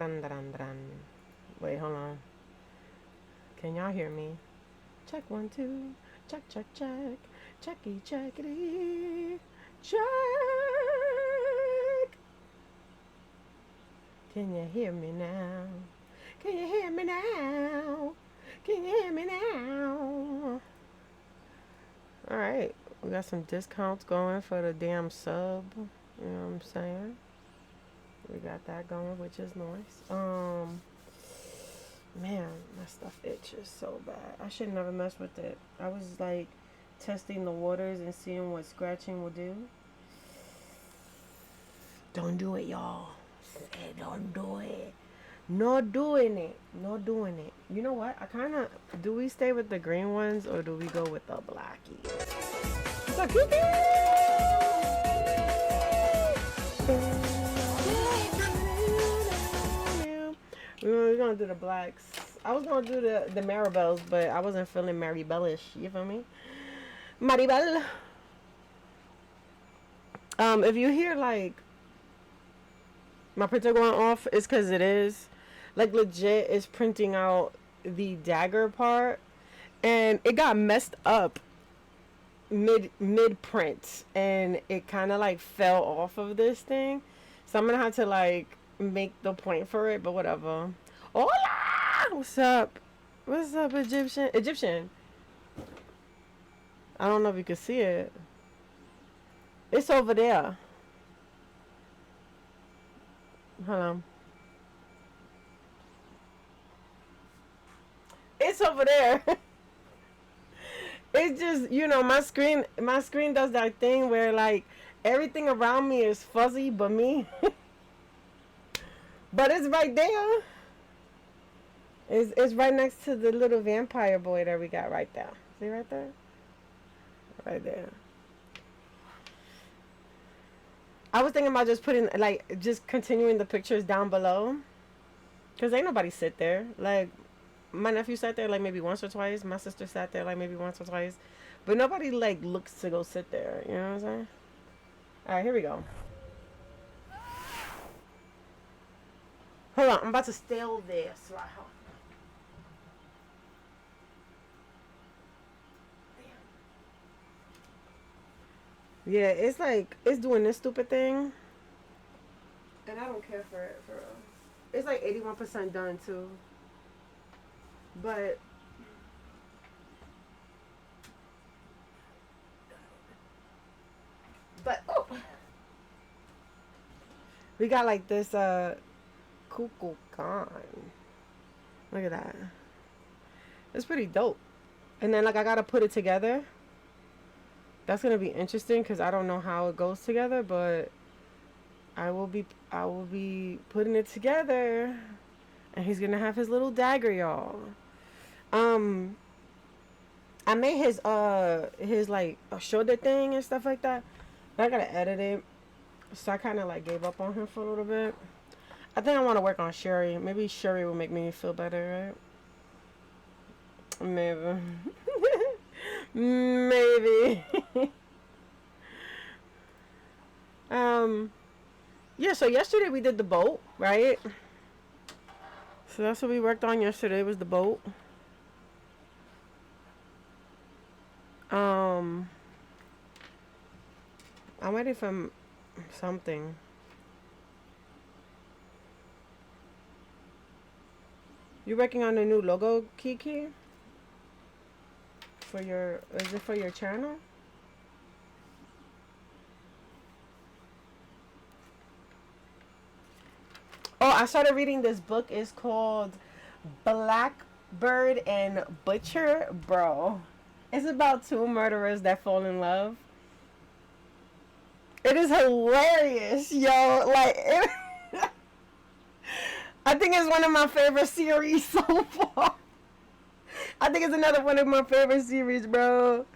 Dun, dun, dun. Wait, hold on. Can y'all hear me? Check one, two. Check, check, check. Checky, checkity. Check. Can you hear me now? Can you hear me now? Can you hear me now? All right. We got some discounts going for the damn sub. You know what I'm saying? We got that going, which is nice. Man, my stuff itches so bad. I should never mess with it. I was like testing the waters and seeing what scratching will do. Don't do it, y'all. Don't do it. Not doing it. Not doing it. You know what? I kind of do. We stay with the green ones or do we go with the blackies? What's up, Kiki? We're gonna do the blacks. I was gonna do the Maribels, but I wasn't feeling Maribelish. You feel me? Maribel. If you hear like my printer going off, it's because it is like legit. It's printing out the dagger part, and it got messed up mid print, and it kind of like fell off of this thing. So I'm gonna have to like make the point for it, but whatever. Hola! What's up? What's up, Egyptian? Egyptian. I don't know if you can see it. It's over there. Hold on. It's over there. It's just, my screen does that thing where like everything around me is fuzzy but me. But it's right there. It's right next to the little vampire boy that we got right there. See right there? Right there. I was thinking about just putting like just continuing the pictures down below. Cause ain't nobody sit there. Like my nephew sat there like maybe once or twice. My sister sat there like maybe once or twice. But nobody like looks to go sit there. You know what I'm saying? Alright, here we go. Hold on, I'm about to steal this. Right, hold on. Yeah, it's like it's doing this stupid thing, and I don't care for it for real. It's like 81% done too, but oh, we got like this cuckoo con. Look at that. It's pretty dope. And then like I gotta put it together. That's gonna be interesting because I don't know how it goes together, but I will be putting it together, and he's gonna have his little dagger, y'all. Um, I made his like a shoulder thing and stuff like that. But I gotta edit it, so I kind of like gave up on him for a little bit. I think I want to work on Sherry. Maybe Sherry will make me feel better, right? Maybe. Maybe. um. Yeah. So yesterday we did the boat, right? So that's what we worked on yesterday. Was the boat. Um. I'm waiting for something. You working on a new logo, Kiki? For your is it for your channel? Oh, I started reading this book. It's called Blackbird and Butcher, bro. It's about two murderers that fall in love. It is hilarious, yo. Like, I think it's one of my favorite series so far. I think it's another one of my favorite series, bro.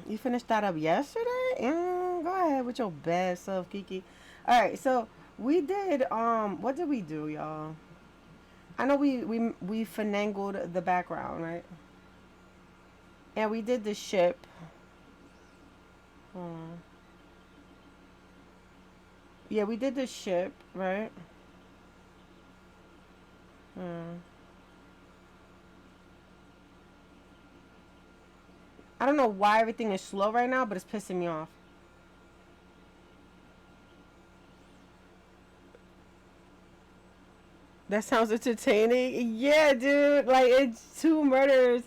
You finished that up yesterday? Go ahead with your bad self, Kiki. All right, so we did. What did we do, y'all? I know we finagled the background, right? And we did the ship. Hmm. Yeah, we did the ship, right? Hmm. I don't know why everything is slow right now, but it's pissing me off. That sounds entertaining. Yeah, dude. Like, it's two murders.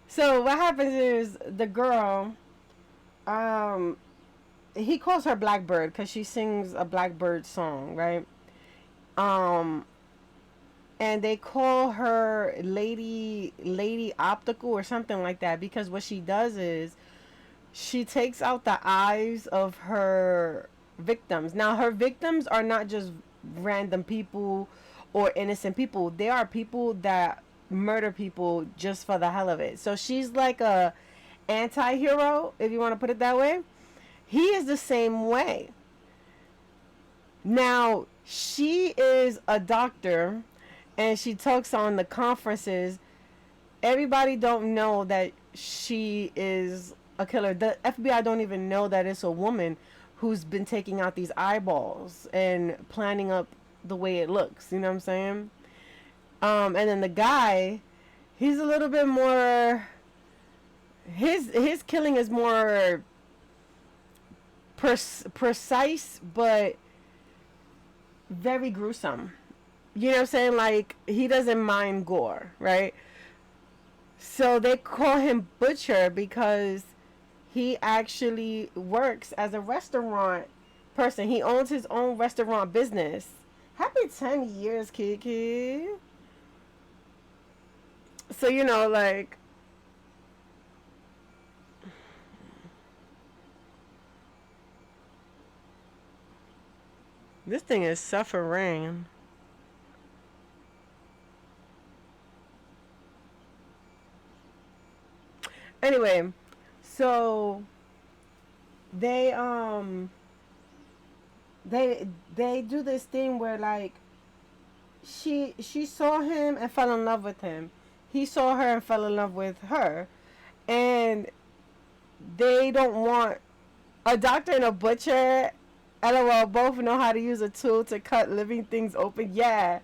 So what happens is the girl, um, he calls her Blackbird because she sings a Blackbird song, right? Um, and they call her Lady Optical or something like that because what she does is she takes out the eyes of her victims. Now her victims are not just random people or innocent people. They are people that murder people just for the hell of it. So she's like a anti-hero, if you want to put it that way. He is the same way. Now, she is a doctor and she talks on the conferences. Everybody don't know that she is a killer. The FBI don't even know that it's a woman who's been taking out these eyeballs and planning up the way it looks. You know what I'm saying? And then the guy, he's a little bit more. His killing is more precise, but very gruesome. You know what I'm saying? Like, he doesn't mind gore, right? So they call him Butcher because he actually works as a restaurant person. He owns his own restaurant business. Happy 10 years, Kiki. So, like, this thing is suffering. Anyway, so they they do this thing where, like, she saw him and fell in love with him. He saw her and fell in love with her. And they don't want a doctor and a butcher. LOL, both know how to use a tool to cut living things open. Yeah.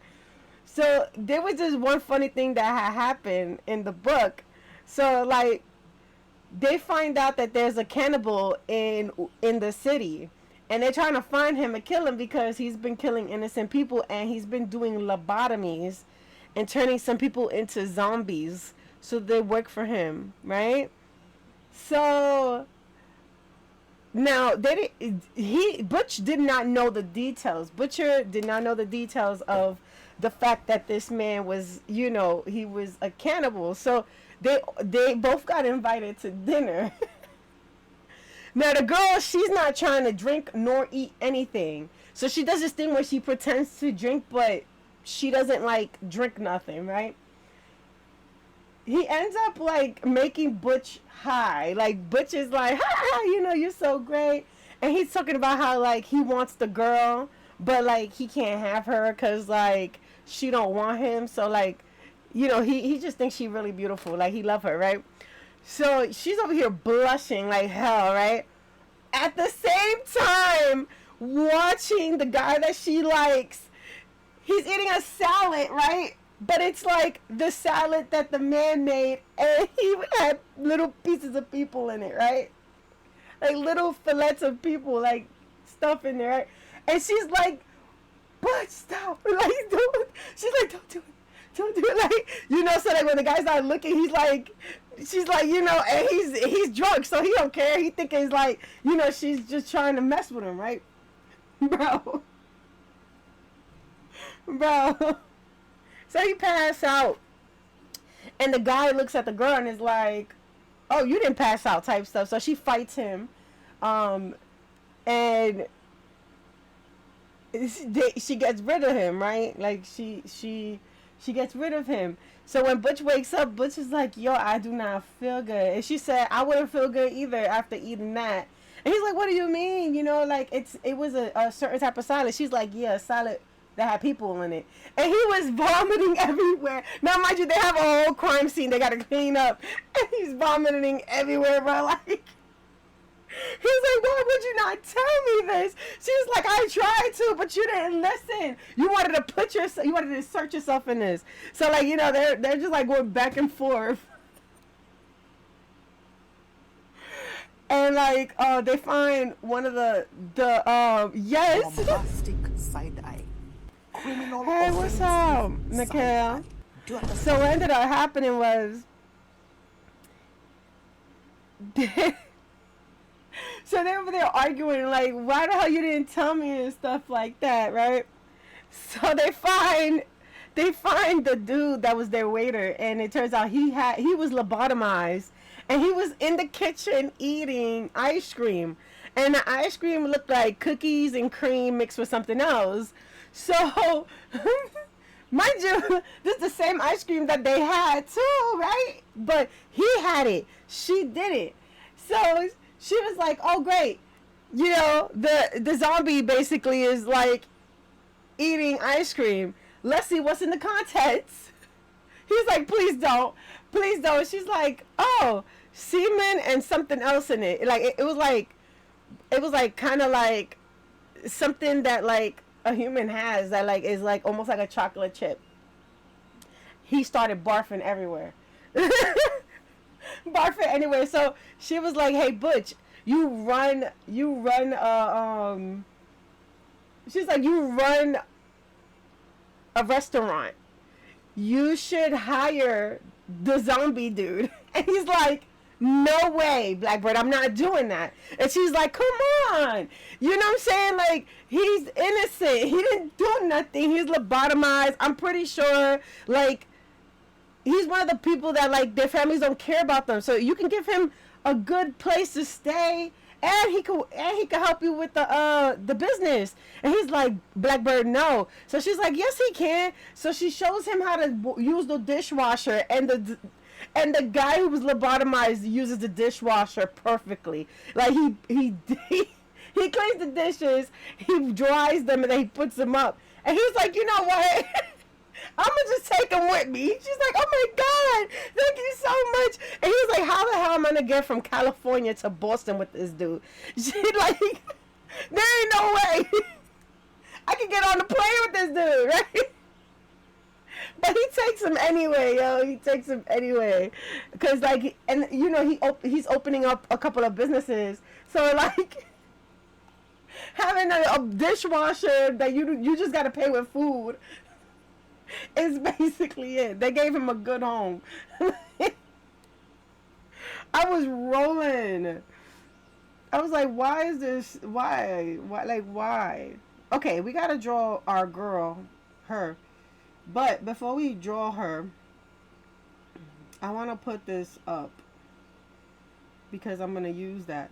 So there was this one funny thing that had happened in the book. So, like, they find out that there's a cannibal in the city, and they're trying to find him and kill him because he's been killing innocent people and he's been doing lobotomies and turning some people into zombies so they work for him, right? So now they he Butch did not know the details. Butcher did not know the details of the fact that this man was, he was a cannibal. So they both got invited to dinner. Now the girl, she's not trying to drink nor eat anything. So she does this thing where she pretends to drink, but she doesn't, like, drink nothing, right? He ends up, like, making Butch high. Like, Butch is like, ha, you're so great. And he's talking about how, like, he wants the girl, but, like, he can't have her because, like, she don't want him. So, like, he just thinks she's really beautiful. Like, he love her, right? So she's over here blushing like hell, right? At the same time, watching the guy that she likes, he's eating a salad, right? But it's like the salad that the man made, and he had little pieces of people in it, right? Like little fillets of people, like stuff in there, right? And she's like, "But stop!" Like, don't. She's like, "Don't do it, don't do it." Like, so like when the guy's not looking, he's like, she's like, and he's drunk, so he don't care. He thinking it's like, she's just trying to mess with him, right, bro, bro. So he passed out, and the guy looks at the girl and is like, "Oh, you didn't pass out," type stuff. So she fights him, and she gets rid of him, right? Like she gets rid of him. So when Butch wakes up, Butch is like, "Yo, I do not feel good," and she said, "I wouldn't feel good either after eating that." And he's like, "What do you mean? Like it was a certain type of salad." She's like, "Yeah, a salad that had people in it," and he was vomiting everywhere. Now, mind you, they have a whole crime scene they gotta clean up, and he's vomiting everywhere, bro. Like, He's like, why would you not tell me this? She's like, I tried to, but you didn't listen. You wanted to put yourself, you wanted to insert yourself in this. So like, they're just like going back and forth. And like, they find one of the yes. Bombastic side eye. Criminal Hey, what's up, Mikhail? So what ended up happening was, so they were there arguing like, why the hell you didn't tell me and stuff like that, right? So they find the dude that was their waiter, and it turns out he was lobotomized, and he was in the kitchen eating ice cream, and the ice cream looked like cookies and cream mixed with something else. So, mind you, this is the same ice cream that they had too, right? But he had it, she didn't. So she was like, "Oh great, the zombie basically is like eating ice cream. Let's see what's in the contents." He's like, "Please don't, please don't." She's like, "Oh, semen and something else in it. Like it was like kind of like something that like a human has that like is like almost like a chocolate chip." He started barfing everywhere. Barfing anyway. So she was like, "Hey Butch, you run she's like, you run a restaurant. You should hire the zombie dude." And he's like, "No way, Blackbird, I'm not doing that." And she's like, "Come on." You know what I'm saying? Like, he's innocent. He didn't do nothing. He's lobotomized. I'm pretty sure, like, he's one of the people that, like, their families don't care about them. So you can give him a good place to stay, and he could help you with the business. And he's like, "Blackbird, no." So she's like, "Yes, he can." So she shows him how to use the dishwasher, and the guy who was lobotomized uses the dishwasher perfectly. Like he cleans the dishes, he dries them, and then he puts them up. And he's like, "You know what? I'm gonna just take him with me." She's like, "Oh my God, thank you so much." And he's like, "How the hell am I gonna get from California to Boston with this dude?" She like, there ain't no way I can get on the plane with this dude, right? But he takes him anyway, yo. He takes him anyway, cause like, and he's opening up a couple of businesses. So like, having a dishwasher that you just gotta pay with food is basically it. They gave him a good home. I was rolling. I was like, why is this? Why? Like, why? Okay, we gotta draw our girl, her. But before we draw her, I want to put this up because I'm going to use that.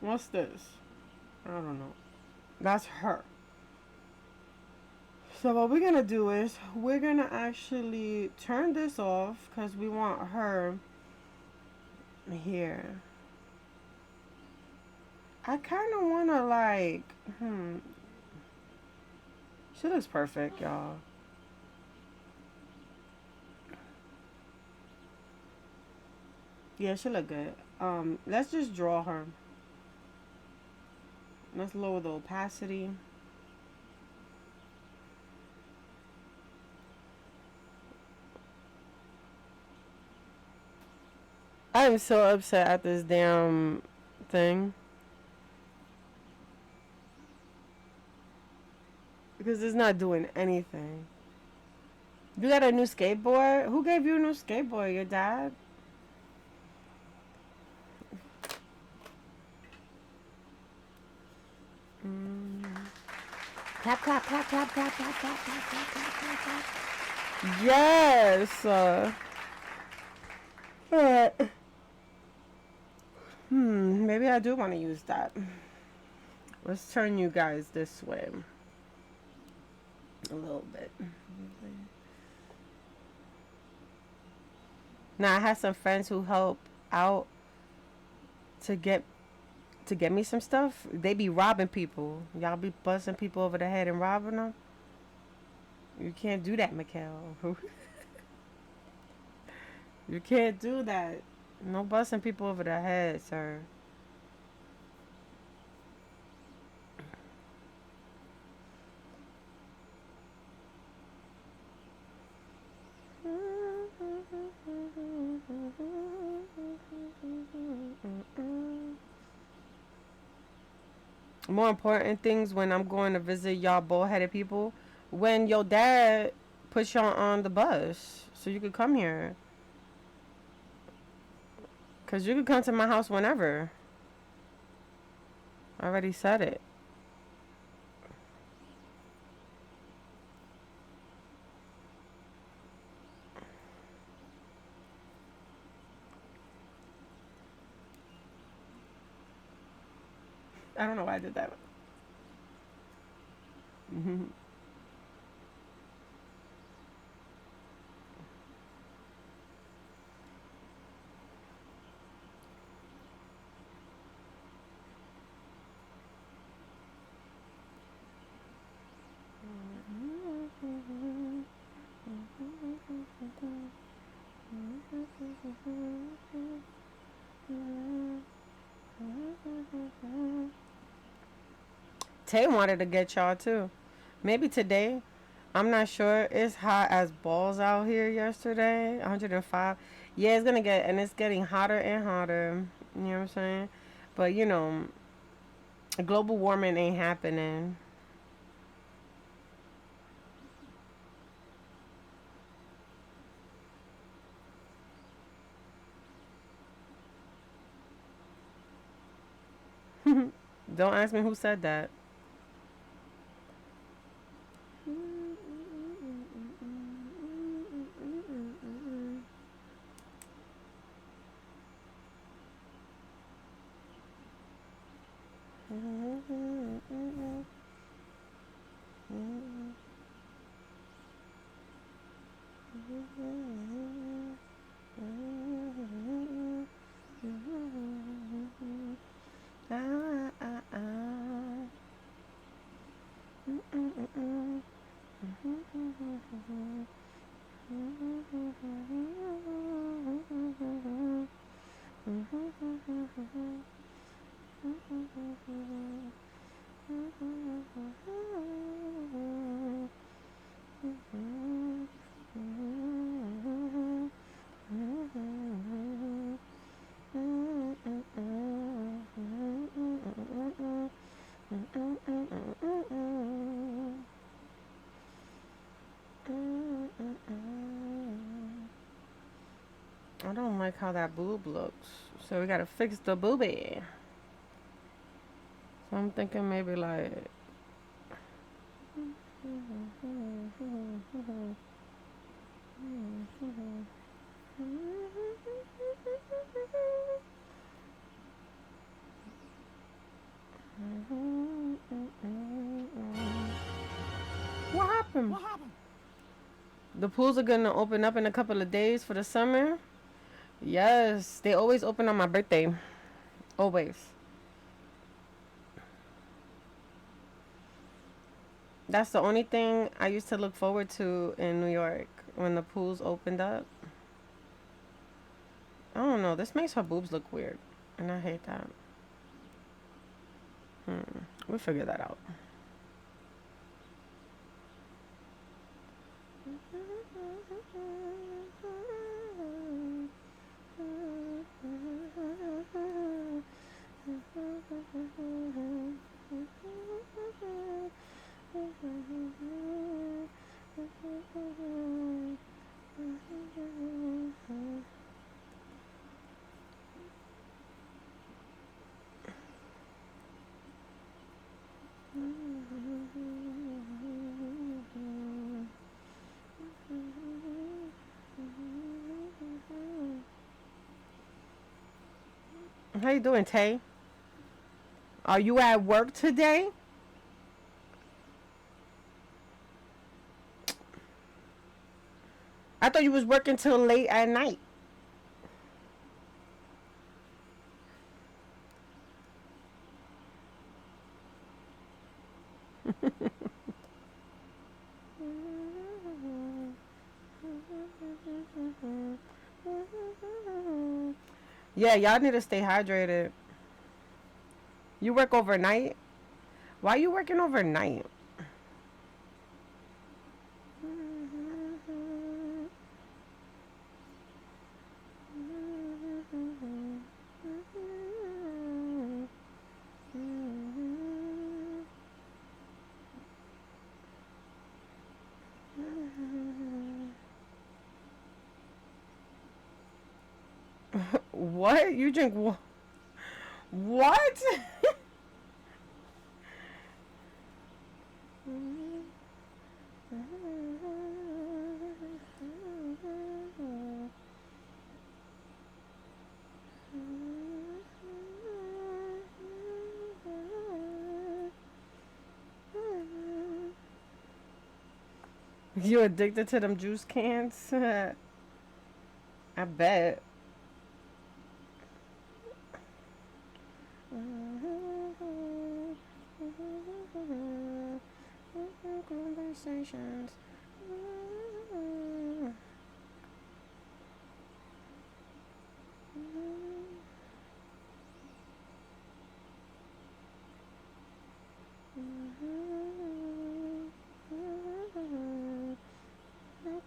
What's this? I don't know. That's her. So what we're going to do is we're going to actually turn this off because we want her here. I kind of want to like, she looks perfect, y'all. Yeah, she look good. Let's just draw her. Let's lower the opacity. I am so upset at this damn thing. Because it's not doing anything. You got a new skateboard? Who gave you a new skateboard? Your dad? Clap, clap, clap, clap, clap, clap, clap, clap, clap, clap, clap, clap. Yes. Alright. Maybe I do want to use that. Let's turn you guys this way. A little bit. Now I have some friends who help out to get me some stuff. They be robbing people. Y'all be busting people over the head and robbing them. You can't do that, Mikhail. You can't do that. No busting people over the head, sir. More important things when I'm going to visit y'all bullheaded people. When your dad puts y'all on the bus so you could come here. Because you could come to my house whenever. I already said it. I don't know why I did that. Tay wanted to get y'all too. Maybe today. I'm not sure. It's hot as balls out here yesterday. 105. Yeah, it's gonna get, and it's getting hotter and hotter. You know what I'm saying? But you know, global warming ain't happening. Don't ask me who said that. I don't like how that boob looks. So we gotta fix the boobie. So I'm thinking maybe like. What happened? What happened? The pools are gonna open up in a couple of days for the summer. Yes, they always open on my birthday. Always. That's the only thing I used to look forward to in New York when the pools opened up. I don't know. This makes her boobs look weird, and I hate that. We'll figure that out. How you doing, Tay? Are you at work today? I thought you was working till late at night. Yeah, y'all need to stay hydrated. You work overnight? Why you working overnight? What? You drink what? You addicted to them juice cans? I bet. Conversations.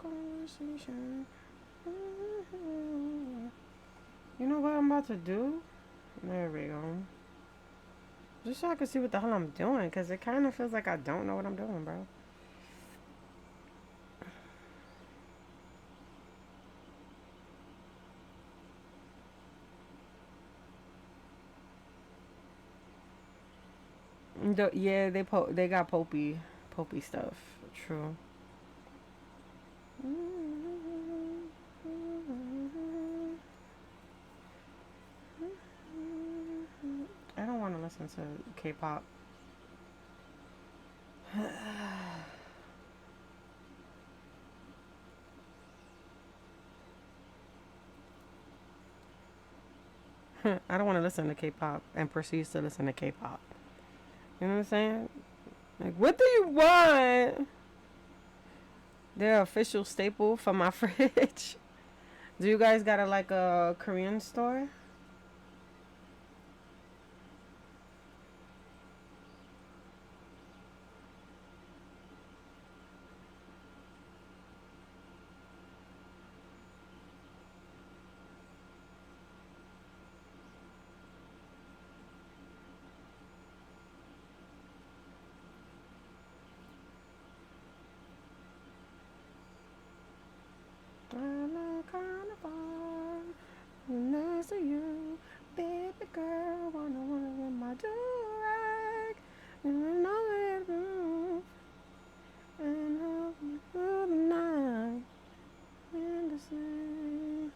Conversation. You know what I'm about to do? There we go. Just so I can see what the hell I'm doing, because it kind of feels like I don't know what I'm doing, bro. Yeah, they got popey stuff. True. I don't want to listen to K-pop. I don't want to listen to K-pop and proceeds to listen to K-pop. You know what I'm saying? Like, what do you want? They're official staple for my fridge. Do you guys got a Korean store? I'm a carnival. Next to you, baby girl, wanna in my do-rag. And I know it moves. And I'll be through the night. In the same.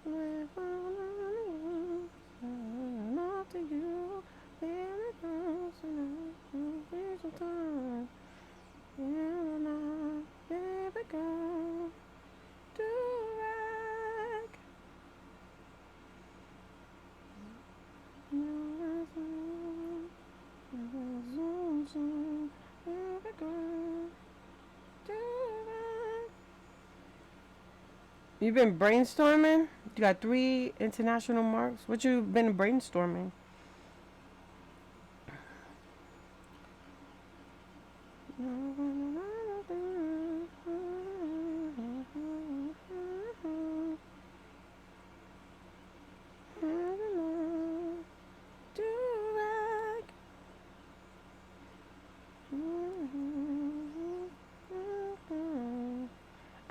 With all to you, baby girl. So now, here's some time. In the night, baby girl. Do-rag. You've been brainstorming? You got 3 international marks? What you been brainstorming?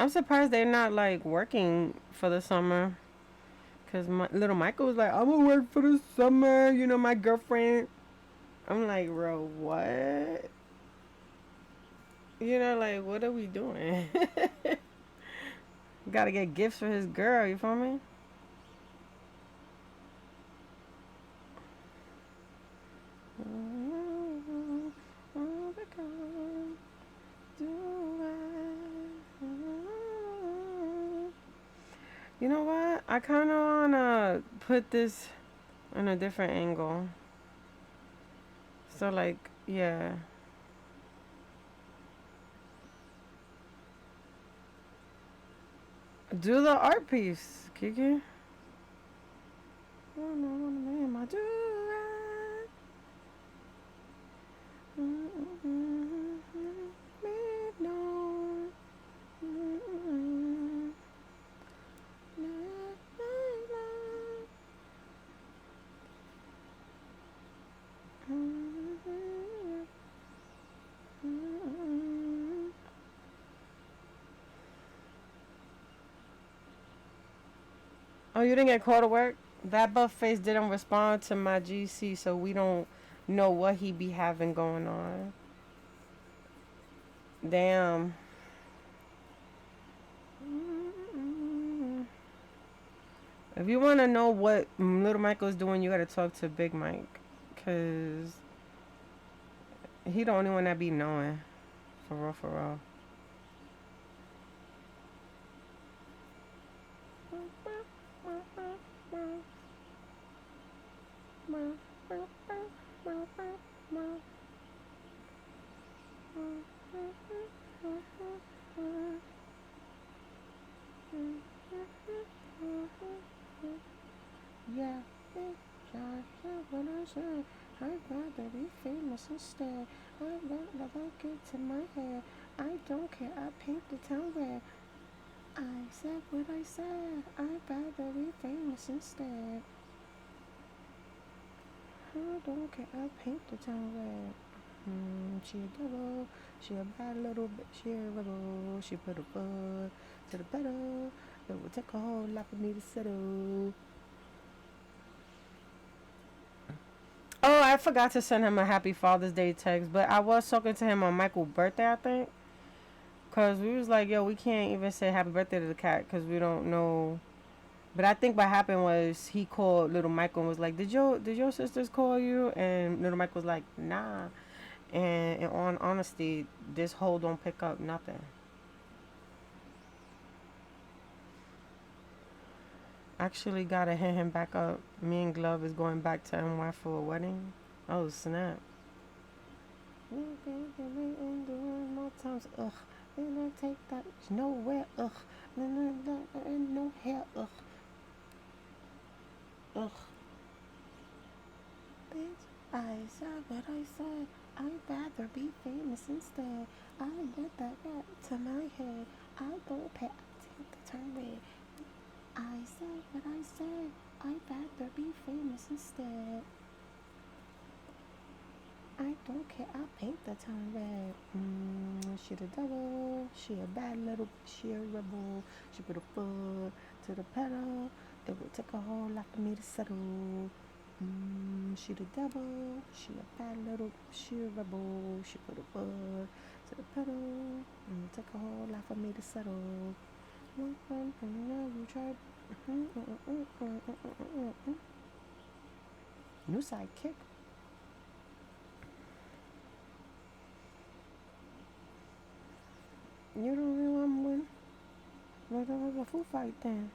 I'm surprised they're not like working for the summer. Cause my little Michael was like, I'm gonna work for the summer. You know, my girlfriend. I'm like, bro, what? You know, like, what are we doing? Gotta get gifts for his girl. You feel me? You know what? I kind of wanna put this in a different angle. So like, yeah. Do the art piece, Kiki. my do-rag. Midnight. Oh, you didn't get called to work? That buff face didn't respond to my GC, so we don't know what he be having going on. Damn. If you want to know what Little Michael's doing, you got to talk to Big Mike. Because he the only one that be knowing. For real, for real. Yeah, what I said. I'd rather be famous instead. I'd rather get to my head. I don't care, I paint the town red. I said what I said. I'd rather be famous instead. I don't care, I paint the town red. She a devil, she a bad little bitch, she a rebel. She put a foot to the pedal. It would take a whole lot for me to settle. Oh, I forgot to send him a happy Father's Day text, but I was talking to him on Michael's birthday, I think. Cause we was like, yo, we can't even say happy birthday to the cat because we don't know. But I think what happened was he called little Michael and was like, did your sisters call you? And little Michael was like, nah. And in all honesty, this whole don't pick up nothing. Actually, gotta hit him back up. Me and Glove is going back to NY for a wedding. Oh snap! More times, ugh. Then I take that nowhere, ugh. And no hair, ugh, ugh. Bitch, I said what I said. I'd rather be famous instead. I let that get to my head. I don't pay attention to turn red. I said what I said. I'd rather be famous instead. I don't care, I paint the town red. She the devil, she a bad little, she a rebel. She put a foot to the pedal. It would take a whole lot for me to settle. She the devil, she a bad little, she a rebel. She put a foot to the pedal. It would take a whole lot for me to settle. You tried. New sidekick. You don't really want to win? Well, that was a food fight then.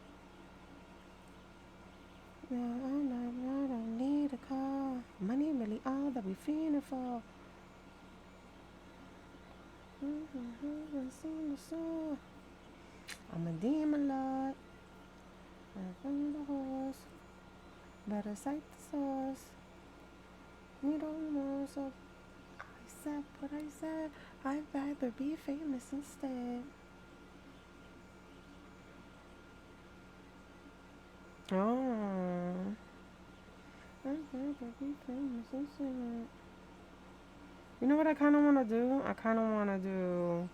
Yeah, I don't need a car. Money really all that we feeling for. I'm a demon lord. I'm from the horse. Better sight the sauce. You don't know, so I said what I said. I'd rather be famous instead. Oh. I'd rather be famous instead. You know what I kind of want to do? I kind of want to do.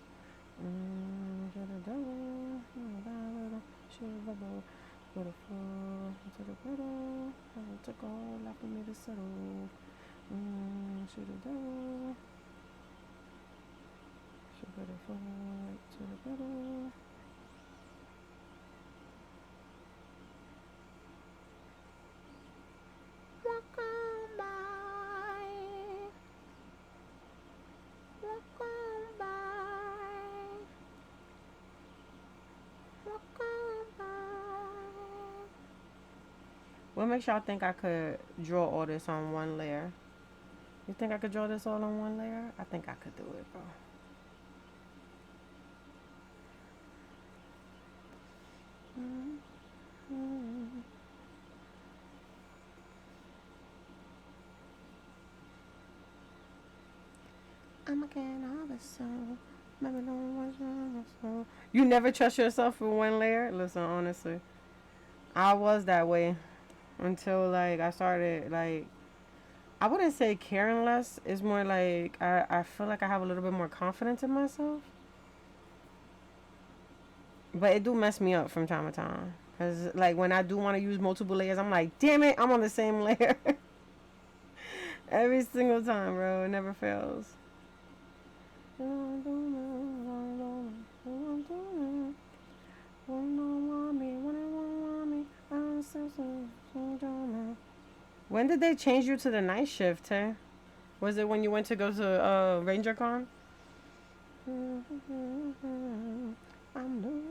To the devil, she a rebel. Go to floor, to the pedal. It took a whole lot for me to settle. She the devil. She put her foot to the pedal. Walk on by. Walk on by. Walk on by. What makes y'all think I could draw all this on one layer? You think I could draw this all on one layer? I think I could do it, bro. I'm again all the soul. Maybe no one's wrong with soul. You never trust yourself with one layer? Listen, honestly. I was that way until like I started like I wouldn't say caring less. It's more like I feel like I have a little bit more confidence in myself. But it do mess me up from time to time. Cause like when I do want to use multiple layers, I'm like, damn it, I'm on the same layer. Every single time, bro. It never fails. When did they change you to the night shift, Tay? Was it when you went to go to Ranger Con? I'm new.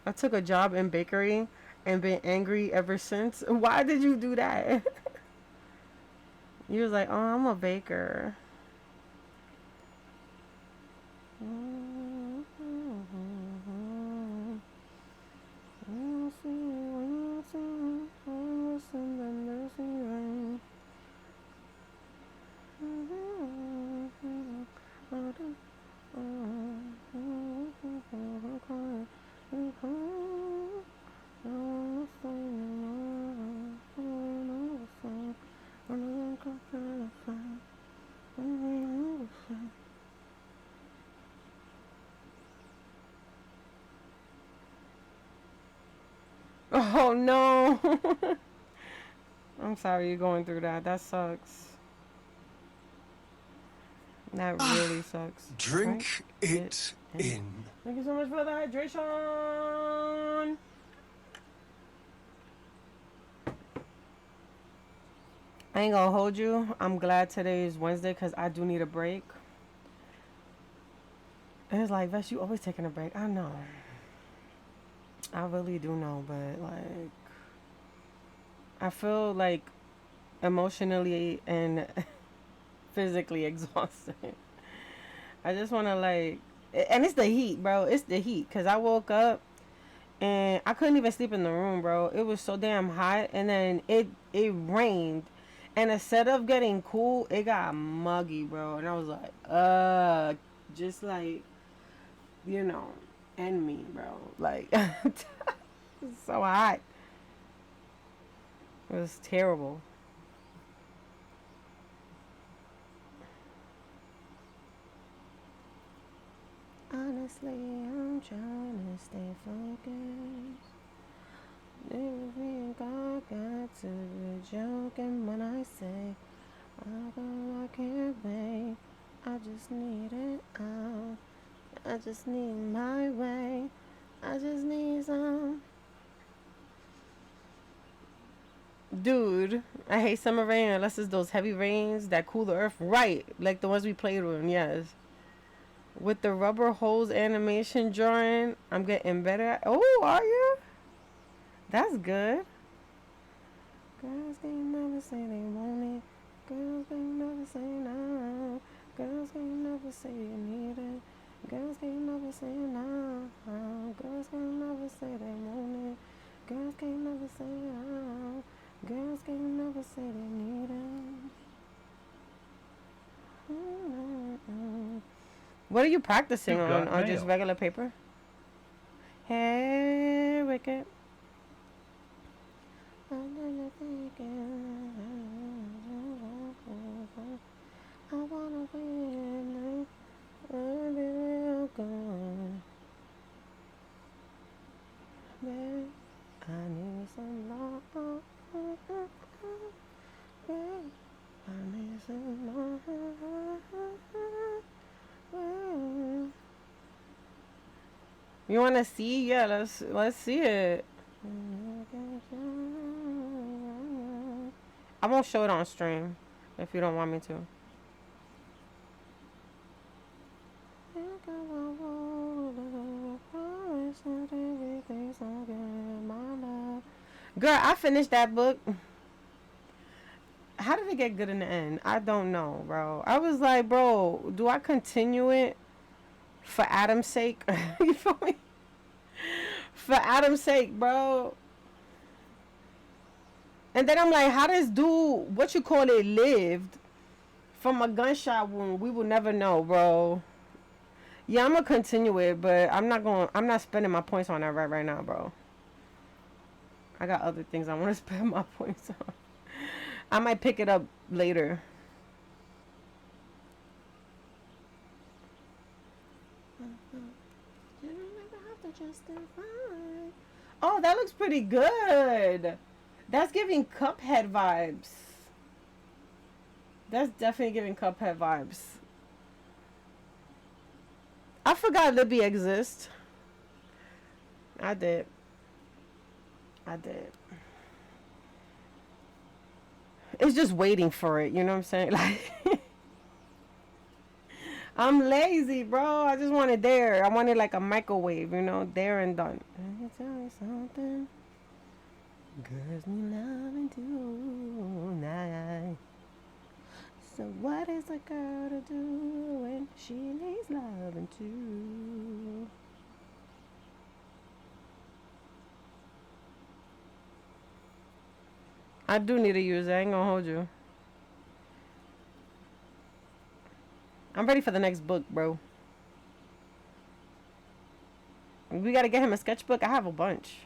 I took a job in bakery and been angry ever since. Why did you do that? You was like, oh, I'm a baker. Oh no. I'm sorry you're going through that. That sucks. That really sucks. Right? Drink it in. Thank you so much for the hydration. I ain't gonna hold you. I'm glad today is Wednesday because I do need a break. And it's like, Vesh, you always taking a break. I know. I really do know, but like, I feel like emotionally and physically exhausted. I just want to like, and it's the heat, bro. It's the heat because I woke up and I couldn't even sleep in the room, bro. It was so damn hot, and then it rained, and instead of getting cool, it got muggy, bro. And I was like, just like, you know, end me, bro. Like, it's so hot. It was terrible. Honestly, I'm trying to stay focused. Never think I got to be joking when I say I can't wait. I just need it out. I just need my way. I just need some. Dude, I hate summer rain unless it's those heavy rains that cool the earth. Right, like the ones we played with, yes. With the rubber hose animation drawing, I'm getting better. Oh, are you? That's good. Girls can never say they want it. Girls can never say no. Girls can never say you need it. Girls can never say no. Girls can never say they want it. Girls can never say no. Girls can never say they need it. What are you practicing You on? got Or just mail. regular paper? Hey, Wicked. I wanna win. I'll be real good. Babe, I need some love. Babe, I need some love. You wanna see? Yeah, let's see it. I won't show it on stream if you don't want me to. I finished that book. How did it get good in the end? I don't know, bro. I was like, bro, do I continue it for Adam's sake? You feel me? For Adam's sake, bro. And then I'm like, how does dude, what you call it, lived from a gunshot wound? We will never know, bro. Yeah, I'm gonna continue it, but I'm not spending my points on that right now, bro. I got other things I want to spend my points on. I might pick it up later. You don't ever have to justify. Oh, that looks pretty good. That's giving Cuphead vibes. That's definitely giving Cuphead vibes. I forgot Libby exists. I did. It's just waiting for it, you know what I'm saying? Like, I'm lazy, bro. I just want it there. I want it like a microwave, you know, there and done. Let me tell you something. Girls need loving tonight. So what is a girl to do when she needs loving too? I do need to use it. I ain't gonna hold you. I'm ready for the next book, bro. We gotta get him a sketchbook. I have a bunch.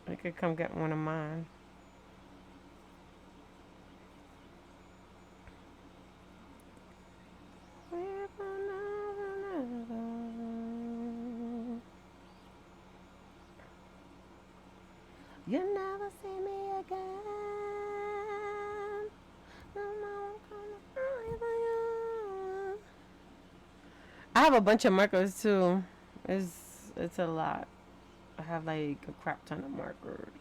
I could come get one of mine. You never see me again. No more gonna cry for you. I have a bunch of markers too. It's a lot. I have like a crap ton of markers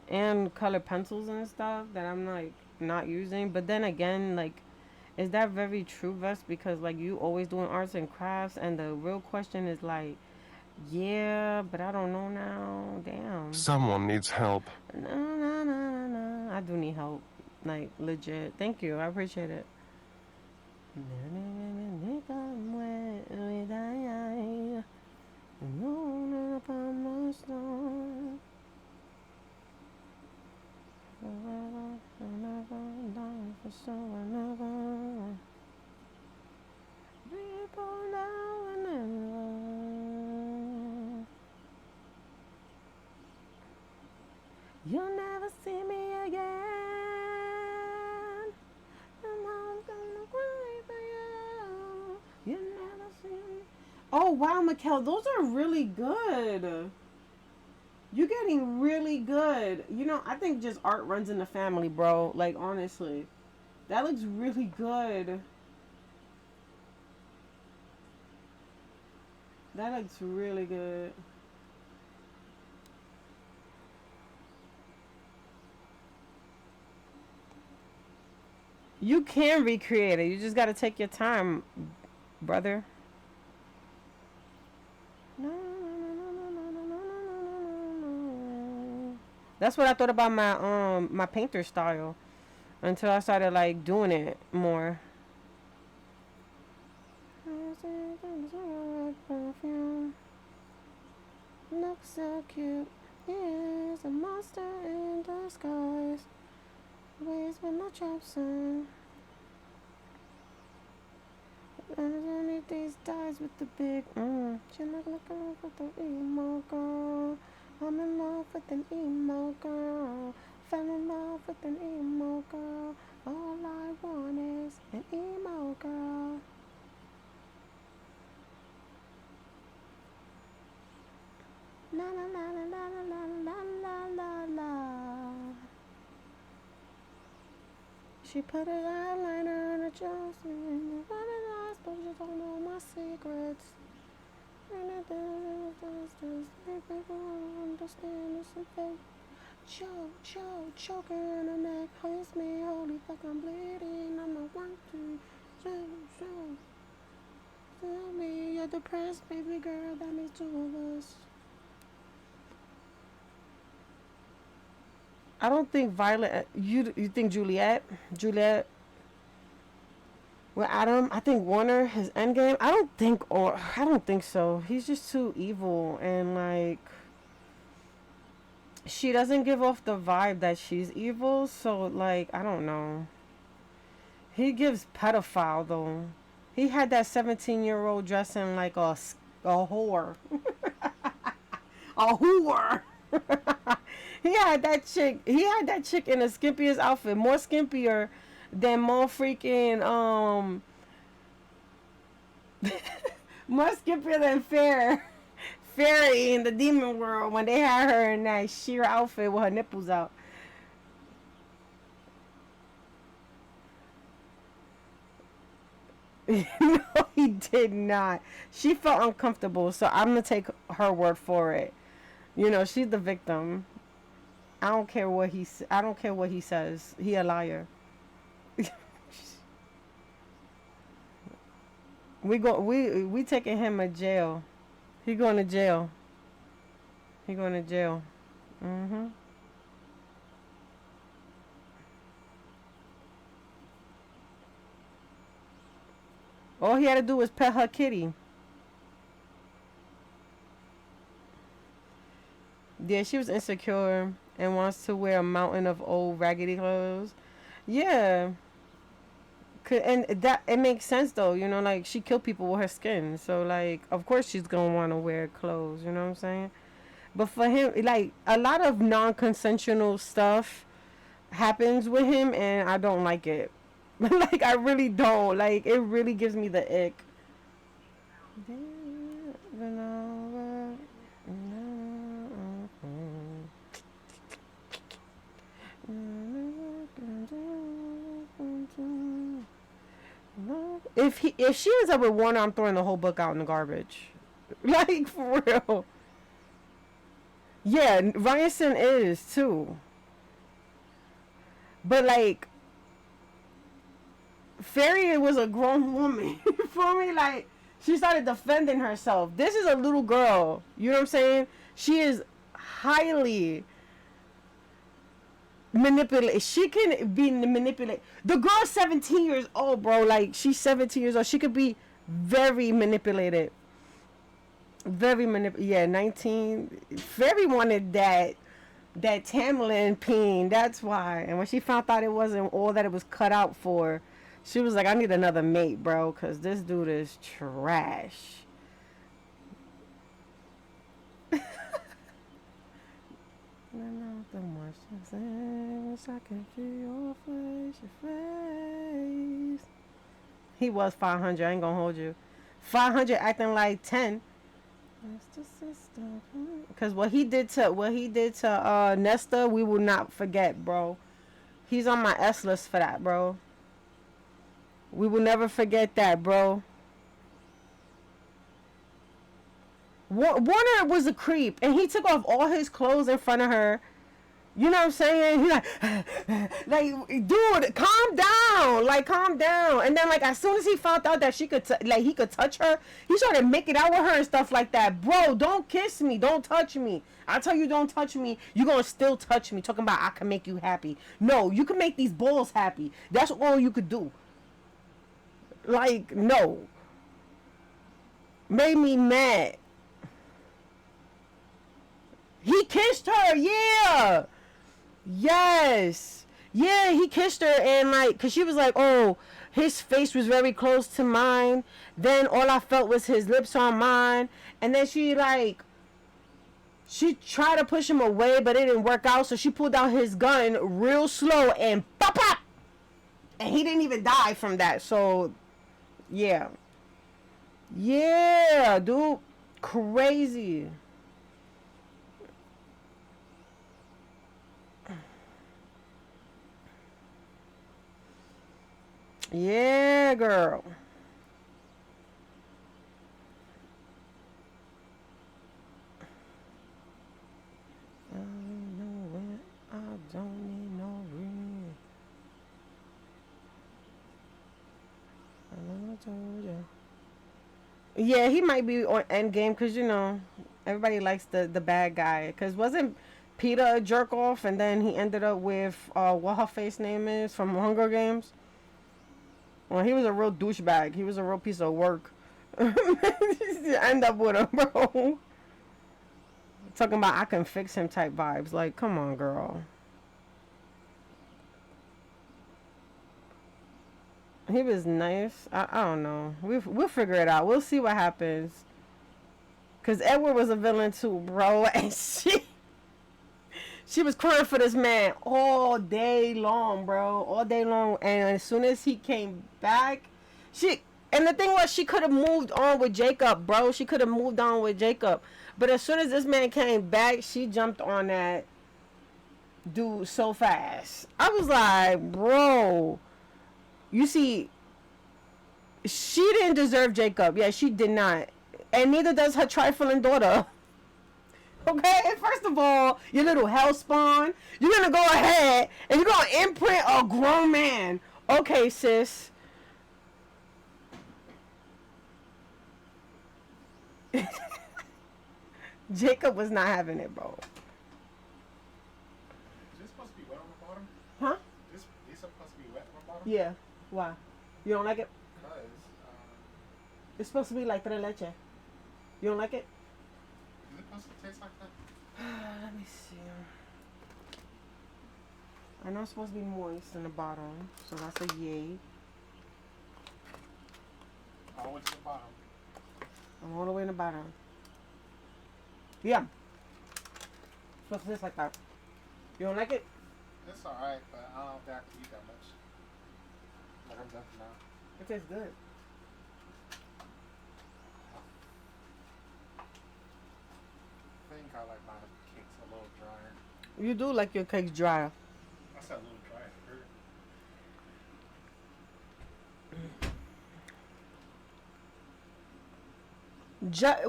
and colored pencils and stuff that I'm like not using. But then again, like, is that very true, Vest? Because like you always doing arts and crafts, and the real question is like, yeah, but I don't know now. Damn. Someone needs help. No. I do need help. Like, legit. Thank you. I appreciate it. You'll never see me again. And I'm gonna cry for you. You'll never see me. Oh wow, Mikkel, those are really good. You're getting really good. You know, I think just art runs in the family, bro. Like, honestly. That looks really good. That looks really good. You can recreate it. You just gotta take your time, brother. That's what I thought about my painter style until I started like doing it more. Looks so cute. He's a monster in disguise. Ways when I trap son. Underneath these dies with the big She like looking with the emo girl. I'm in love with an emo girl. Fell in love with an emo girl. All I want is an emo girl. La la la la la la la la la. She put an eyeliner on her jaws and running eyes, but she don't know my secrets. And I just make people understand it's a fake. Choking in her neck, hurts me, holy fuck, I'm bleeding. I'm not one to show. Tell me you're depressed, baby girl, that makes two of us. I don't think Violet. You think Juliet with Adam? I think Warner his endgame. I don't think so. He's just too evil and like she doesn't give off the vibe that she's evil. So like I don't know. He gives pedophile though. He had that 17-year-old dressing like a whore. A whore. He had that chick. He had that chick in the skimpiest outfit, more skimpier than more freaking more skimpier than Fairy in the demon world when they had her in that sheer outfit with her nipples out. No, he did not. She felt uncomfortable, so I'm gonna take her word for it. You know, she's the victim. I don't care what I don't care what he says. He a liar. We taking him to jail. He going to jail. He going to jail. Mhm. All he had to do was pet her kitty. Yeah, she was insecure and wants to wear a mountain of old raggedy clothes. Yeah. And that it makes sense though, you know, like she killed people with her skin. So like of course she's gonna wanna wear clothes, you know what I'm saying? But for him like a lot of non consensual stuff happens with him and I don't like it. Like I really don't. Like it really gives me the ick. If she ends up with Warner, I'm throwing the whole book out in the garbage. Like for real. Yeah, Ryerson is too. But like Fairy was a grown woman. For me, like she started defending herself. This is a little girl. You know what I'm saying? She is highly manipulate. She can be manipulated. The girl's 17 years old, bro. Like she's 17 years old. She could be very manipulated. Very Yeah, 19. Very wanted that Tamlin peen. That's why. And when she found out it wasn't all that it was cut out for, she was like, I need another mate, bro, because this dude is trash. The more she says, I can feel your face. He was 500. I ain't gonna hold you. 500 acting like 10. That's the system. Because what he did to Nesta, we will not forget, bro. He's on my S list for that, bro. We will never forget that, bro. Warner was a creep, and he took off all his clothes in front of her. You know what I'm saying? He's like, dude, calm down. Like, calm down. And then, like, as soon as he found out that she could, he could touch her, he started making out with her and stuff like that. Bro, don't kiss me. Don't touch me. I tell you, don't touch me. You're going to still touch me. Talking about I can make you happy. No, you can make these balls happy. That's all you could do. Like, no. Made me mad. He kissed her, yeah. Yes. Yeah, he kissed her and like, cause she was like, oh, his face was very close to mine. Then all I felt was his lips on mine. And then she tried to push him away, but it didn't work out. So she pulled out his gun real slow and pop pop. And he didn't even die from that. So, yeah. Yeah, dude. Crazy. Yeah, girl. I know when I don't need no ring. I told you. Yeah, he might be on Endgame because you know everybody likes the bad guy. Because wasn't Peter a jerk off, and then he ended up with what her face name is from Hunger Games. Well, he was a real douchebag. He was a real piece of work. End up with him, bro. Talking about I can fix him type vibes. Like, come on, girl. He was nice. I don't know. We'll figure it out. We'll see what happens. Cause Edward was a villain too, bro, and she was crying for this man all day long, bro, all day long. And as soon as he came back, and the thing was, she could have moved on with Jacob, bro. She could have moved on with Jacob, but as soon as this man came back, she jumped on that dude so fast. I was like, bro. You see, she didn't deserve Jacob. Yeah, she did not. And neither does her trifling daughter. Okay? First of all, you little hellspawn, you're going to go ahead and you're going to imprint a grown man. Okay, sis. Jacob was not having it, bro. Is this supposed to be wet on the bottom? Huh? These supposed to be wet on the bottom? Yeah. Why? You don't like it? Because, It's supposed to be like tres leche. You don't like it? is it supposed to taste like that? Let me see. I know it's supposed to be moist in the bottom, so that's a yay. All the way to the bottom. I'm all the way in the bottom. Yeah. It's supposed to taste like that. You don't like it? It's alright, but I don't think I can eat that much. Like I'm done now. It tastes good. I think I like my cakes a little drier. You do like your cakes dry. I said a little drier.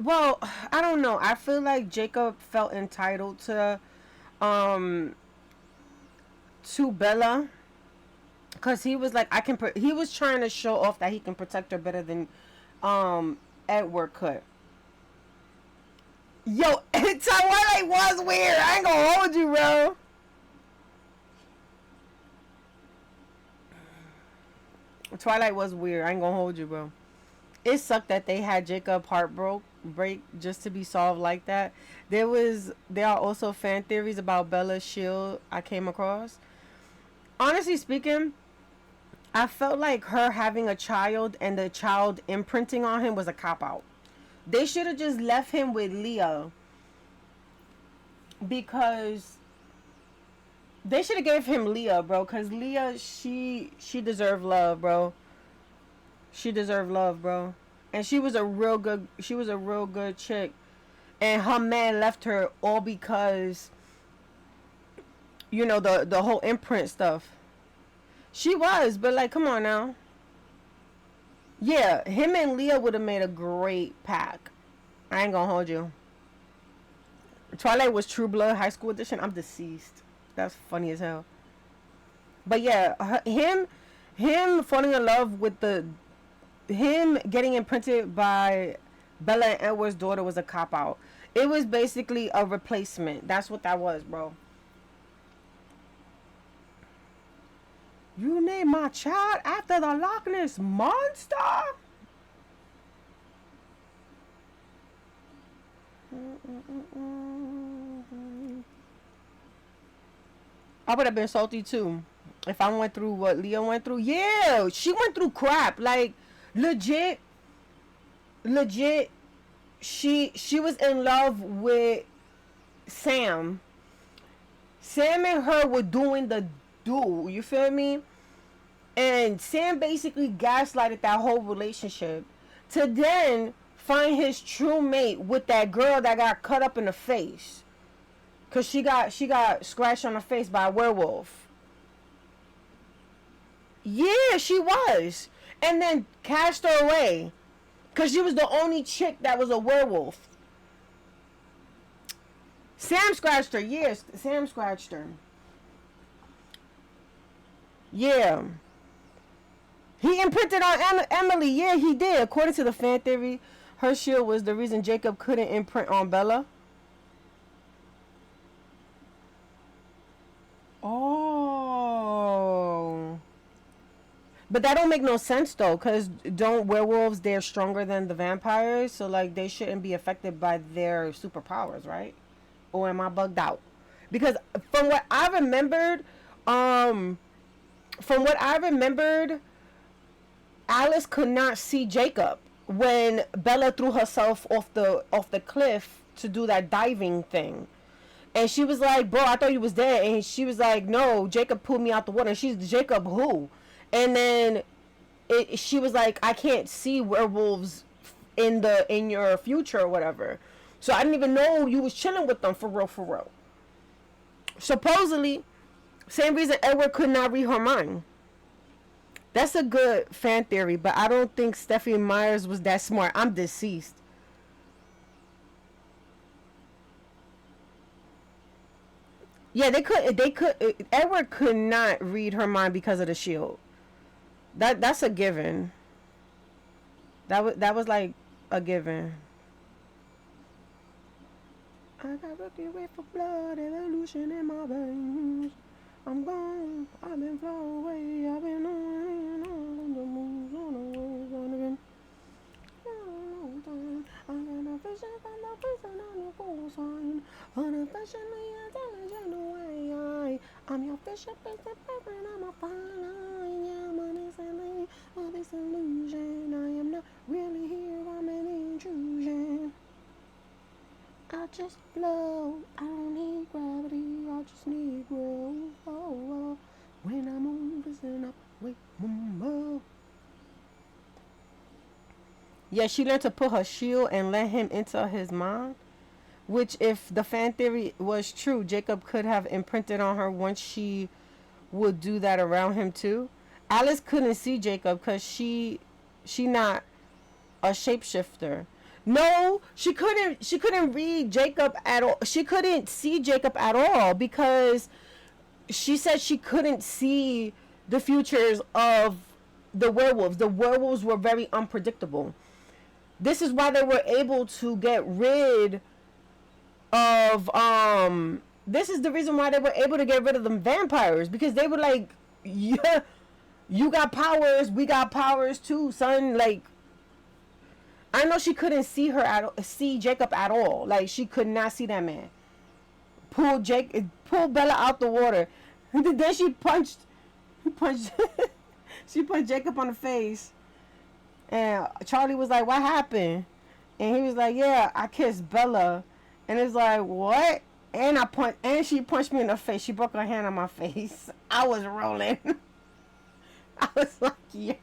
Well, I don't know. I feel like Jacob felt entitled to Bella, cause he was like, he was trying to show off that he can protect her better than Edward could. Yo, Twilight was weird. I ain't gonna hold you, bro. Twilight was weird. I ain't gonna hold you, bro. It sucked that they had Jacob break just to be solved like that. There are also fan theories about Bella's shield I came across. Honestly speaking, I felt like her having a child and the child imprinting on him was a cop-out. They should have just left him with Leah. Because they should have gave him Leah, bro. Because Leah, she deserved love, bro. She deserved love, bro. And she was a real good chick. And her man left her all because, you know, the whole imprint stuff. She was, but like, come on now. Yeah, him and Leah would have made a great pack. I ain't gonna hold you. Twilight was True Blood High School Edition. I'm deceased. That's funny as hell. But yeah, him falling in love with him getting imprinted by Bella and Edward's daughter was a cop-out. It was basically a replacement. That's what that was, bro. You named my child after the Loch Ness Monster? I would have been salty too if I went through what Leah went through. Yeah, she went through crap. Like, legit, she was in love with Sam. Sam and her were doing the do, you feel me? And Sam basically gaslighted that whole relationship to then find his true mate with that girl that got cut up in the face. Cause she got scratched on her face by a werewolf. Yeah, she was. And then cast her away. Cause she was the only chick that was a werewolf. Sam scratched her. Yes, Sam scratched her. Yeah. He imprinted on Emily. Yeah, he did. According to the fan theory, her shield was the reason Jacob couldn't imprint on Bella. Oh. But that don't make no sense though, cause don't werewolves, they're stronger than the vampires, so like they shouldn't be affected by their superpowers, right? Or am I bugged out? Because from what I remembered, um, from what I remembered, Alice could not see Jacob when Bella threw herself off the cliff to do that diving thing. And she was like, "Bro, I thought you was dead." And she was like, "No, Jacob pulled me out the water." And she's, "Jacob who?" And then she was like, "I can't see werewolves in your future or whatever." So I didn't even know you was chilling with them for real, for real. Supposedly, same reason Edward could not read her mind. That's a good fan theory, but I don't think Stephanie Myers was that smart. I'm deceased. Yeah, they could. They could. Edward could not read her mind because of the shield. That's a given. That was like a given. I got rookie with for blood evolution in my veins. I'm gone. I've been far away. I've been on the moves on the waves on the rim. I got a vision from the prison on the full sign. Unofficially intelligent way. I'm your bishop, it's the paper, and I'm a fine line. Yeah, I'm innocently of this illusion. I am not really here, I'm an intrusion. I just flow, I don't need gravity, I just need growth. Oh, when I move, listen up, wait, move. Yeah, she learned to put her shield and let him into his mind. Which, if the fan theory was true, Jacob could have imprinted on her once she would do that around him too. Alice couldn't see Jacob because she not a shapeshifter. No, she couldn't. She couldn't read Jacob at all. She couldn't see Jacob at all because she said she couldn't see the futures of the werewolves. The werewolves were very unpredictable. This is why they were able to get rid of this is the reason why they were able to get rid of them vampires, because they were like, yeah, you got powers, we got powers too, son. Like, I know she couldn't see Jacob at all. Like, she could not see that man. Pull Bella out the water. Then she punched she punched Jacob on the face. And Charlie was like, "What happened?" And he was like, "Yeah, I kissed Bella." And it's like, "What?" And she punched me in the face. She broke her hand on my face. I was rolling. I was like, yo.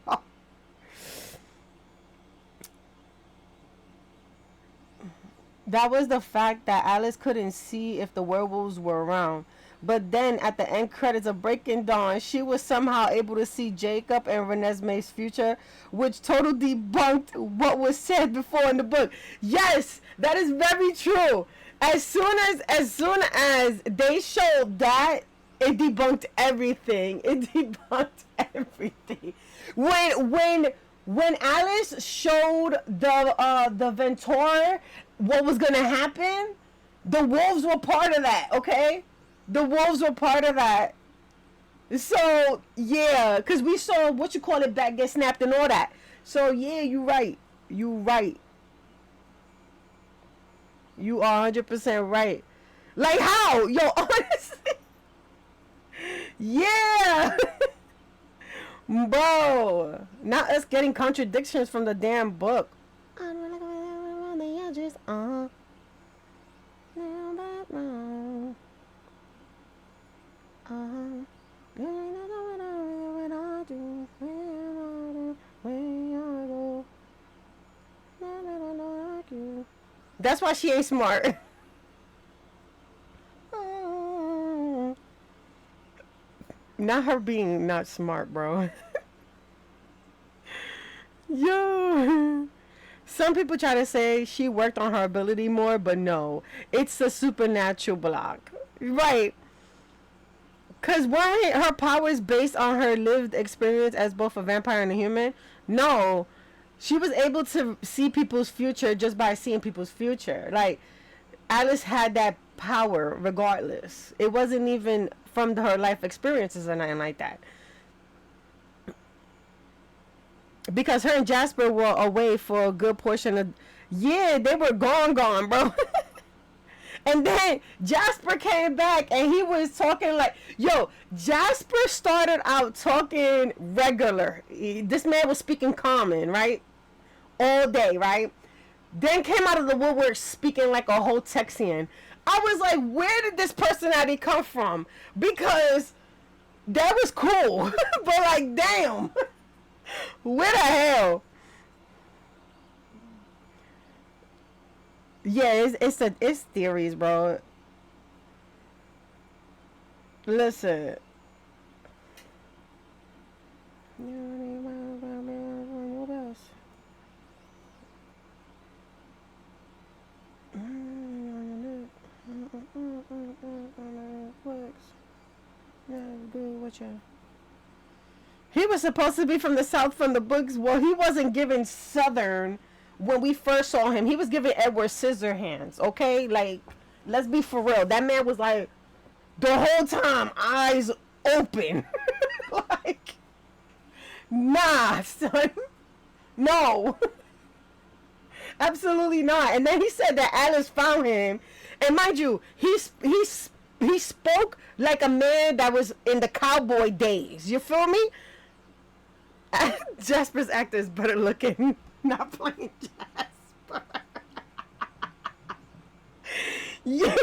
That was the fact that Alice couldn't see if the werewolves were around. But then at the end credits of Breaking Dawn, she was somehow able to see Jacob and Renesmee's future, which totally debunked what was said before in the book. Yes, that is very true. As soon as they showed that, it debunked everything. It debunked everything. When Alice showed the Ventor what was gonna happen, the wolves were part of that, okay? The wolves were part of that. So, yeah, because we saw, back get snapped and all that. So, yeah, you right. You right. You are 100% right. Like how? Yo, honestly. Yeah. Bro. Not us getting contradictions from the damn book. I don't like around the edges. Now that now. That's why she ain't smart. Not her being not smart, bro. Yo. Some people try to say she worked on her ability more, but no. It's a supernatural block. Right. Because weren't her powers based on her lived experience as both a vampire and a human? No. She was able to see people's future just by seeing people's future. Like, Alice had that power regardless. It wasn't even from her life experiences or nothing like that. Because her and Jasper were away for a good portion of, yeah, they were gone, bro. And then Jasper came back and he was talking like, yo, Jasper started out talking regular. This man was speaking common, right? All day, right? Then came out of the woodwork speaking like a whole Texian. I was like, where did this personality come from? Because that was cool. But like, damn. Where the hell? Yeah, it's theories, bro. Listen. What else? He was supposed to be from the South from the books. Well, he wasn't given Southern when we first saw him. He was given Edward Scissorhands, okay? Like, let's be for real. That man was like, the whole time, eyes open. Like, nah, son. No. Absolutely not. And then he said that Alice found him. And mind you, he spoke like a man that was in the cowboy days. You feel me? Jasper's actor is better looking. Not playing Jasper. Yeah,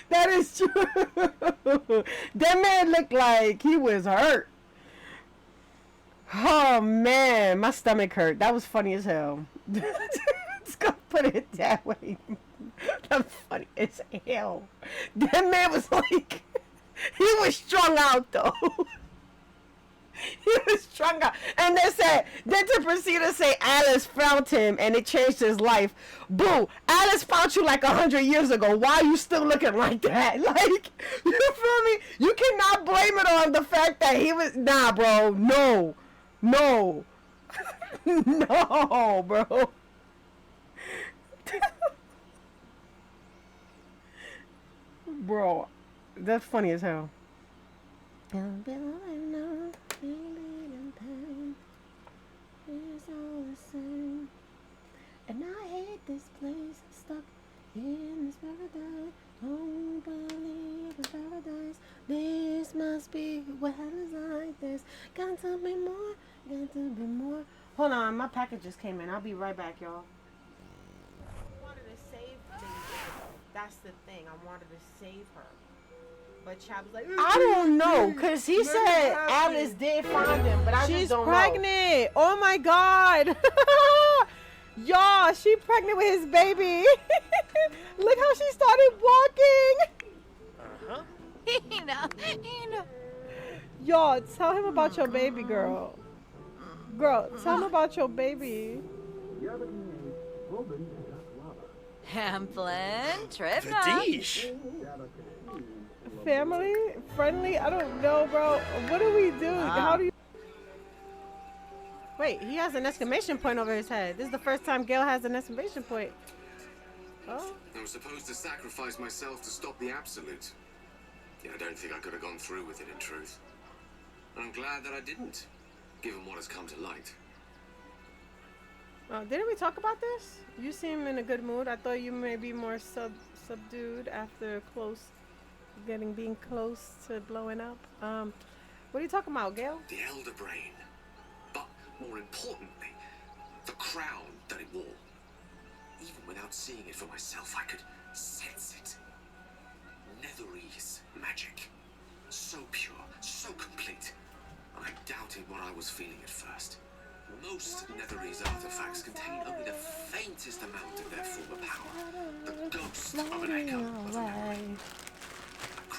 that is true. That man looked like he was hurt. Oh man, my stomach hurt. That was funny as hell. Let's go put it that way. That's funny as hell. That man was like, he was strung out though. He was strung out. And then to proceed to say Alice found him and it changed his life. Boo, Alice found you like 100 years ago. Why are you still looking like that? Like, you feel me? You cannot blame it on the fact that he was, nah, bro, no. No. No, bro. Bro, that's funny as hell. And I hate this place, stuck in this paradise. Don't believe in paradise. This must be what hell is like this. Got to be more, got to be more. Hold on, my package just came in. I'll be right back, y'all. I wanted to save Lady. That's the thing. I wanted to save her. But Chad was like, I don't know, because he said Alice did find him, but I just don't know. She's pregnant. Oh my God. Y'all, she pregnant with his baby. Look how she started walking. Y'all, tell him about your baby, girl. Girl, tell him about your baby. Hamplin, trip Vadish. Family? Friendly? I don't know, bro. What do we do? How do you... Wait, he has an exclamation point over his head. This is the first time Gale has an exclamation point. Oh. I was supposed to sacrifice myself to stop the Absolute. Yeah, I don't think I could have gone through with it, in truth. And I'm glad that I didn't, given what has come to light. Oh, didn't we talk about this? You seem in a good mood. I thought you may be more subdued after being close to blowing up. What are you talking about, Gale? The Elder Brain. But more importantly, the crown that it wore. Even without seeing it for myself, I could sense it. Netherese magic. So pure, so complete. I doubted what I was feeling at first. Most Netherese artifacts contain only the faintest amount of their former power. The ghost of an echo of a memory.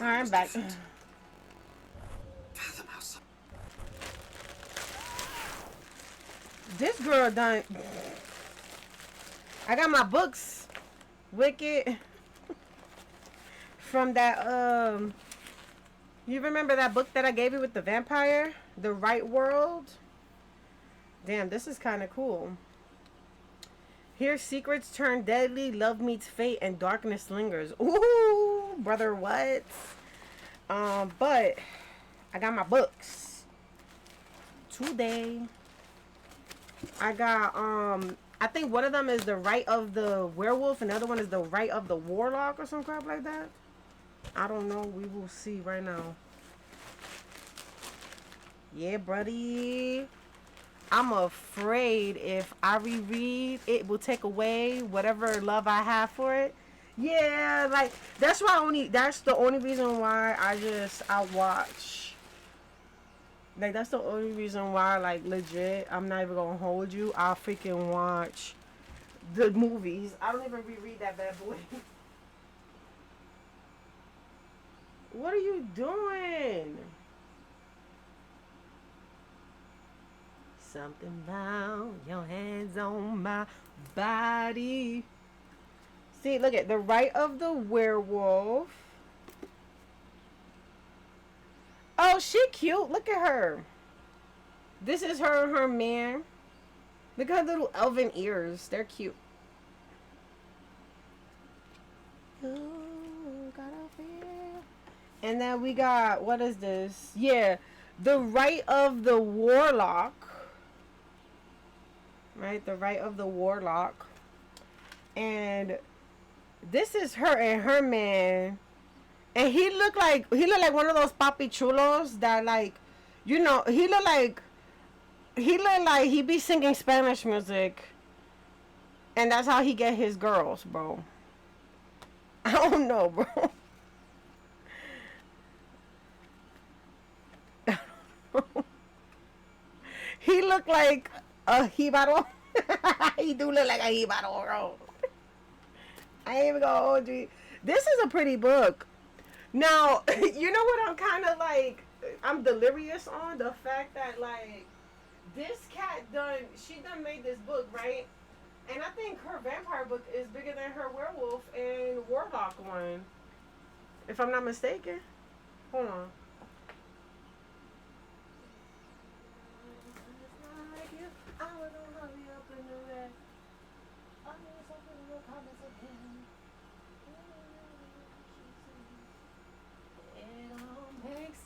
Alright, I'm back. Fathom how This girl done. I got my books. Wicked. From that, you remember that book that I gave you with the vampire? The Right World? Damn, this is kind of cool. Here, secrets turn deadly, love meets fate, and darkness lingers. Ooh, brother, what? But I got my books today. I got I think one of them is The Right of the Werewolf, and the other one is The Right of the Warlock or some crap like that. I don't know. We will see right now. Yeah, buddy. I'm afraid if I reread, it will take away whatever love I have for it. Yeah, like that's the only reason why I watch. Like that's the only reason why, like, legit, I'm not even gonna hold you. I'll freaking watch the movies. I don't even reread that bad boy. What are you doing? Something about your hands on my body. See, look at The Right of the Werewolf. Oh, she cute. Look at her. This is her and her man. Look at her little elven ears. They're cute. And then we got, what is this? Yeah, The Right of the Warlock. Right, The Right of the Warlock. And this is her and her man. And he looked like one of those papi chulos that, like, you know, he looked like he be singing Spanish music. And that's how he get his girls, bro. I don't know, bro. He looked like a jibaro. He do look like a jibaro, bro. I ain't even gonna hold you. This is a pretty book. Now, you know what I'm kind of like, I'm delirious on? The fact that, like, this cat she done made this book, right? And I think her vampire book is bigger than her werewolf and warlock one. If I'm not mistaken. Hold on.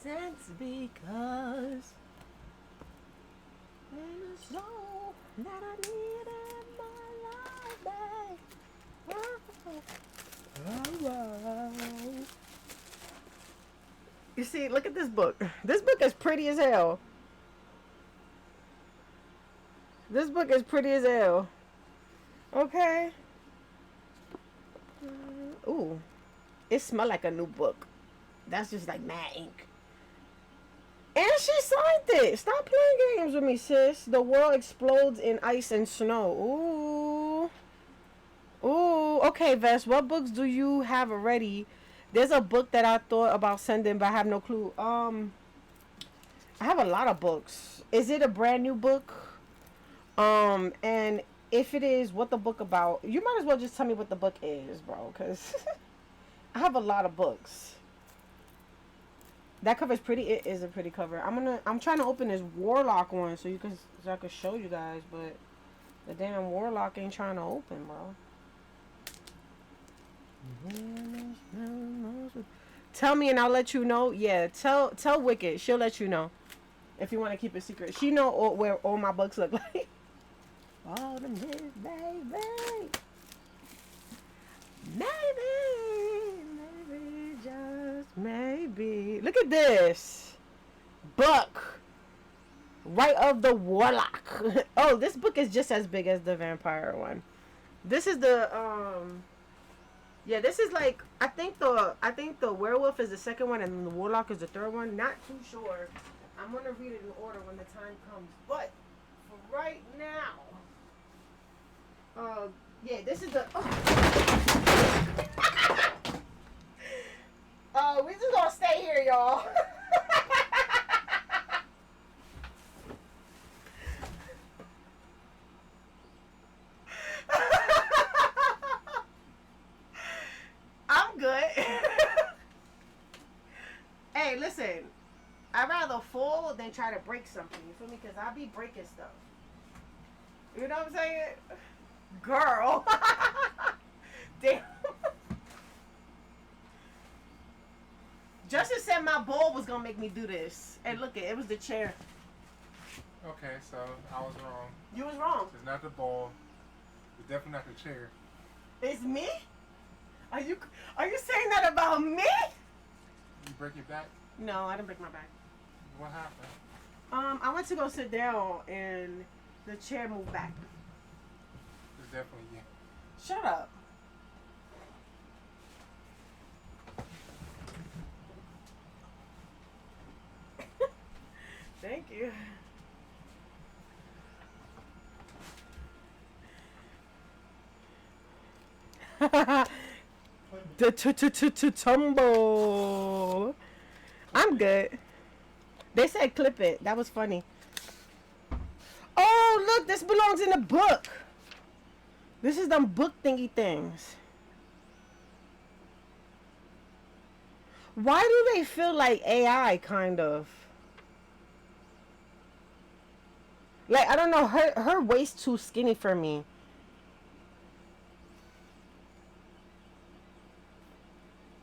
Sense because there's no that I need in my life, babe. Oh. You see, look at this book. This book is pretty as hell. This book is pretty as hell. Okay. Ooh, it smells like a new book. That's just like mad ink. And she signed it. Stop playing games with me, sis. The world explodes in ice and snow. Ooh. Ooh. Okay, Vess, what books do you have already? There's a book that I thought about sending, but I have no clue. I have a lot of books. Is it a brand new book? And if it is, what the book about? You might as well just tell me what the book is, bro, because I have a lot of books. That cover is pretty. It is a pretty cover. I'm trying to open this warlock one so I could show you guys, but the damn warlock ain't trying to open, bro. Tell me and I'll let you know. Yeah, tell Wicked. She'll let you know if you want to keep it secret. She know where all my books look like. All the miss, baby. Maybe, just maybe. Look at this book. Right of the Warlock. Oh, this book is just as big as the vampire one. This is the yeah, this is like I think the werewolf is the second one and the warlock is the third one. Not too sure. I'm gonna read it in order when the time comes. But for right now, yeah, this is the. We just gonna stay here, y'all. I'm good. Hey, listen. I'd rather fall than try to break something. You feel me? Because I be breaking stuff. You know what I'm saying? Girl. Damn. Justin said my bowl was gonna make me do this. And look, it was the chair. Okay, so I was wrong. You was wrong. It's not the ball. It's definitely not the chair. It's me? Are you saying that about me? You break your back? No, I didn't break my back. What happened? I went to go sit down and the chair moved back. It's definitely you. Shut up. Thank you. The tumble. I'm good. They said clip it. That was funny. Oh, look, this belongs in the book. This is them book thingy things. Why do they feel like AI, kind of? Like, I don't know, her waist too skinny for me.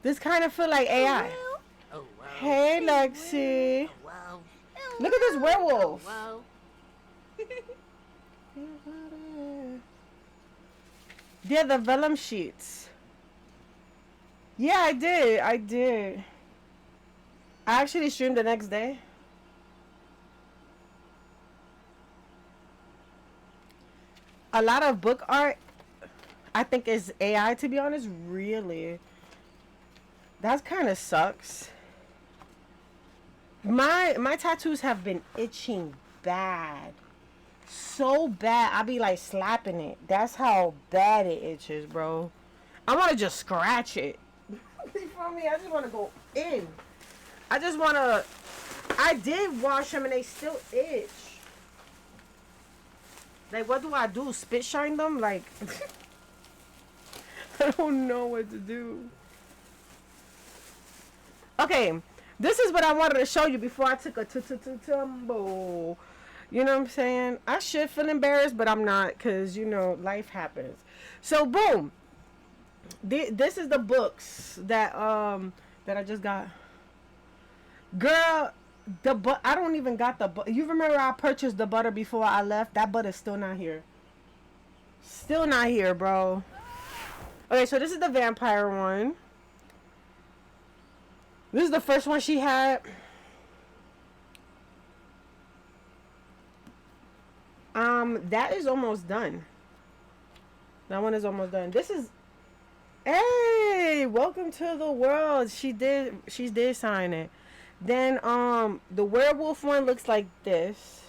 This kind of feel like AI. Oh, wow. Hey, Lexi. Oh, wow. Look at this werewolf. Wow. Yeah, the vellum sheets. Yeah, I did. I actually streamed the next day. A lot of book art, I think, is AI, to be honest. Really. That kind of sucks. My tattoos have been itching bad. So bad, I be like slapping it. That's how bad it itches, bro. I want to just scratch it. You feel me? I just want to go in. I just want to... I did wash them and they still itch. Like, what do I do? Spit shine them? Like... I don't know what to do. Okay, this is what I wanted to show you before I took a tumble. You know what I'm saying? I should feel embarrassed, but I'm not, because, you know, life happens. So, boom. This is the books that I just got. Girl, I don't even got the butter. You remember I purchased the butter before I left? That butter's still not here. Still not here, bro. Okay, so this is the vampire one. This is the first one she had. That is almost done. That one is almost done. This is... Hey, welcome to the world. She did sign it. Then, the werewolf one looks like this.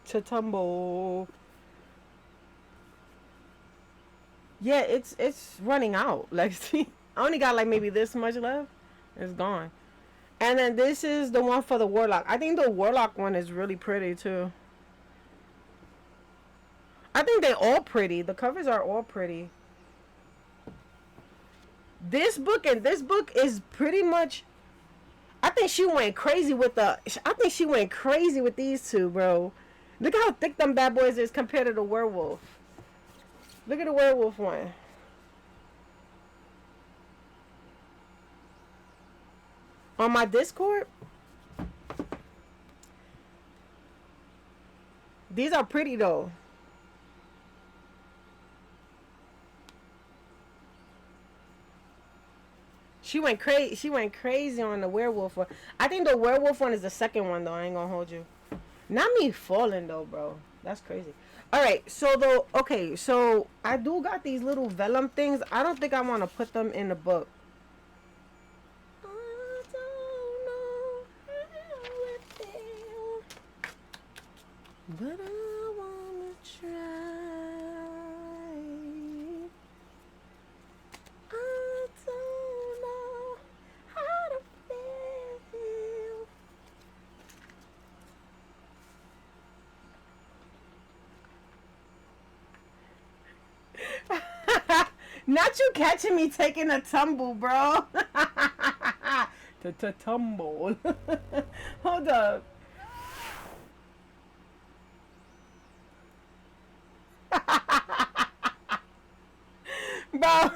To tumble. Yeah, it's running out. Like, see, I only got like maybe this much left. It's gone. And then this is the one for the warlock. I think the warlock one is really pretty too. I think they all pretty. The covers are all pretty. This book and this book is pretty much... I think she went crazy with these two, bro. Look how thick them bad boys is compared to the werewolf. Look at the werewolf one. On my Discord, these are pretty though. She went crazy on the werewolf one. I think the werewolf one is the second one though. I ain't gonna hold you. Not me falling though, bro. That's crazy. Alright, so so I do got these little vellum things. I don't think I want to put them in the book. I don't know how it feels, but I wanna try. I don't know how to feel. Not you catching me taking a tumble, bro. Tumble. Hold up. Bro.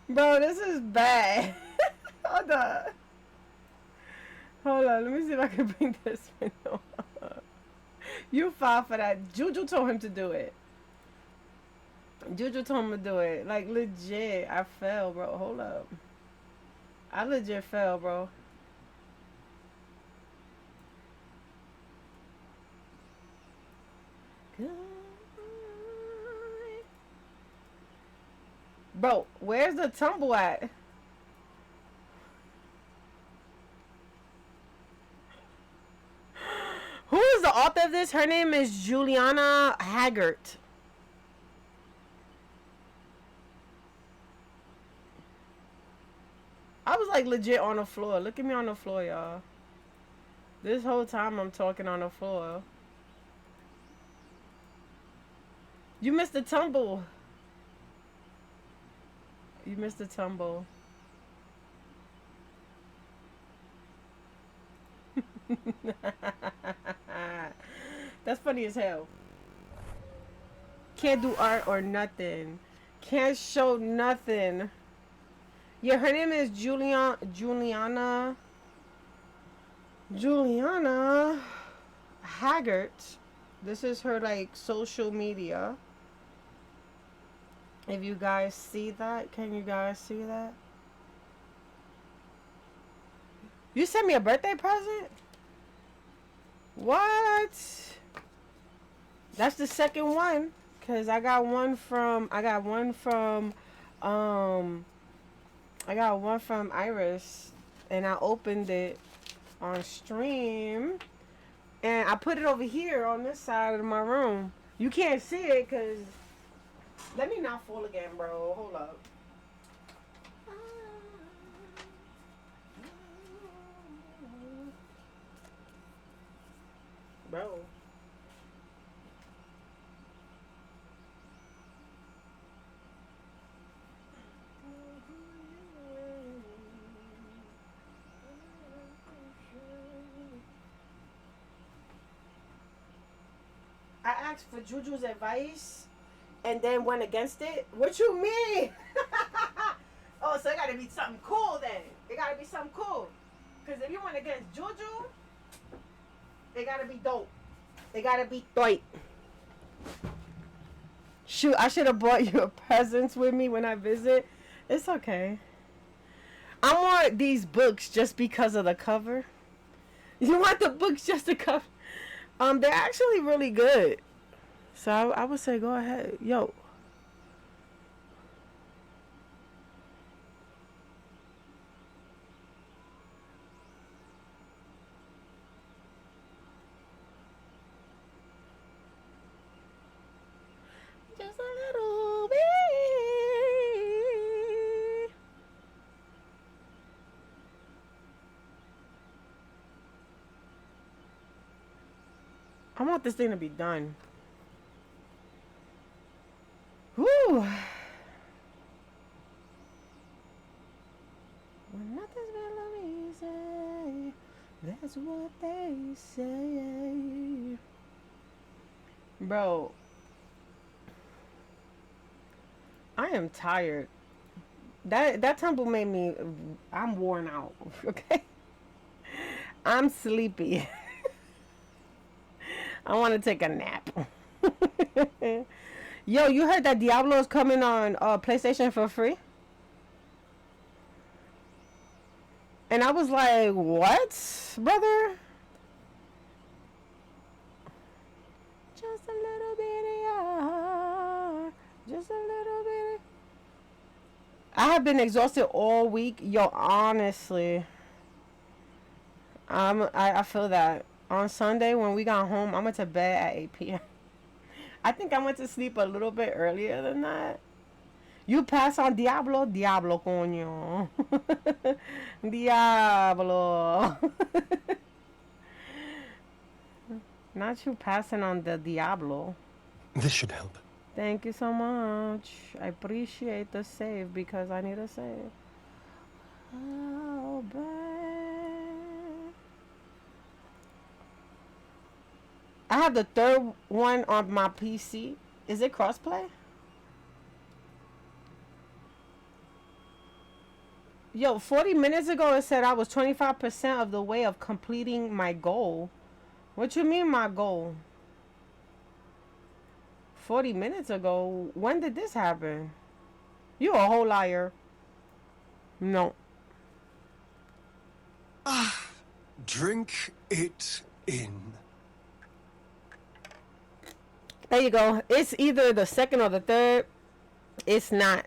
Bro, this is bad. Hold on. Hold on. Let me see if I can bring this window up. You file for that. Juju told him to do it. Juju told him to do it. Like, legit. I fell, bro. Hold up. I legit fell, bro. Bro, where's the tumble at? Who is the author of this? Her name is Juliana Haggart. I was like legit on the floor. Look at me on the floor, y'all. This whole time I'm talking on the floor. You missed the tumble. You missed the tumble. That's funny as hell. Can't do art or nothing. Can't show nothing. Yeah, her name is Juliana Haggart. This is her like social media. If you guys see that, can you guys see that? You sent me a birthday present? What? That's the second one. Cause I got one from Iris, and I opened it on stream, and I put it over here on this side of my room. You can't see it cause let me not fall again, bro. Hold up. Bro. I asked for Juju's advice and then went against it. What you mean? Oh, so it gotta be something cool then. It gotta be something cool. Because if you went against Juju, it gotta be dope. It gotta be tight. Shoot, I should have brought you a presents with me when I visit. It's okay. I want these books just because of the cover. You want the books just to cover? They're actually really good. So I would say go ahead. Yo. Just a little bit. I want this thing to be done. Whew. When nothing's been easy, that's what they say. Bro, I am tired. That tumble made me. I'm worn out. Okay, I'm sleepy. I want to take a nap. Yo, you heard that Diablo is coming on PlayStation for free? And I was like, what, brother? Just a little bit, yeah. Just a little bit. I have been exhausted all week. Yo, honestly. I feel that. On Sunday, when we got home, I went to bed at 8 p.m. I think I went to sleep a little bit earlier than that. You pass on Diablo? Diablo, coño. Diablo. Not you passing on the Diablo. This should help. Thank you so much. I appreciate the save because I need a save. Oh, babe. I have the third one on my PC. Is it crossplay? Yo, 40 minutes ago it said I was 25% of the way of completing my goal. What you mean my goal? 40 minutes ago? When did this happen? You a whole liar. No. Drink it in. There you go. It's either the second or the third. It's not.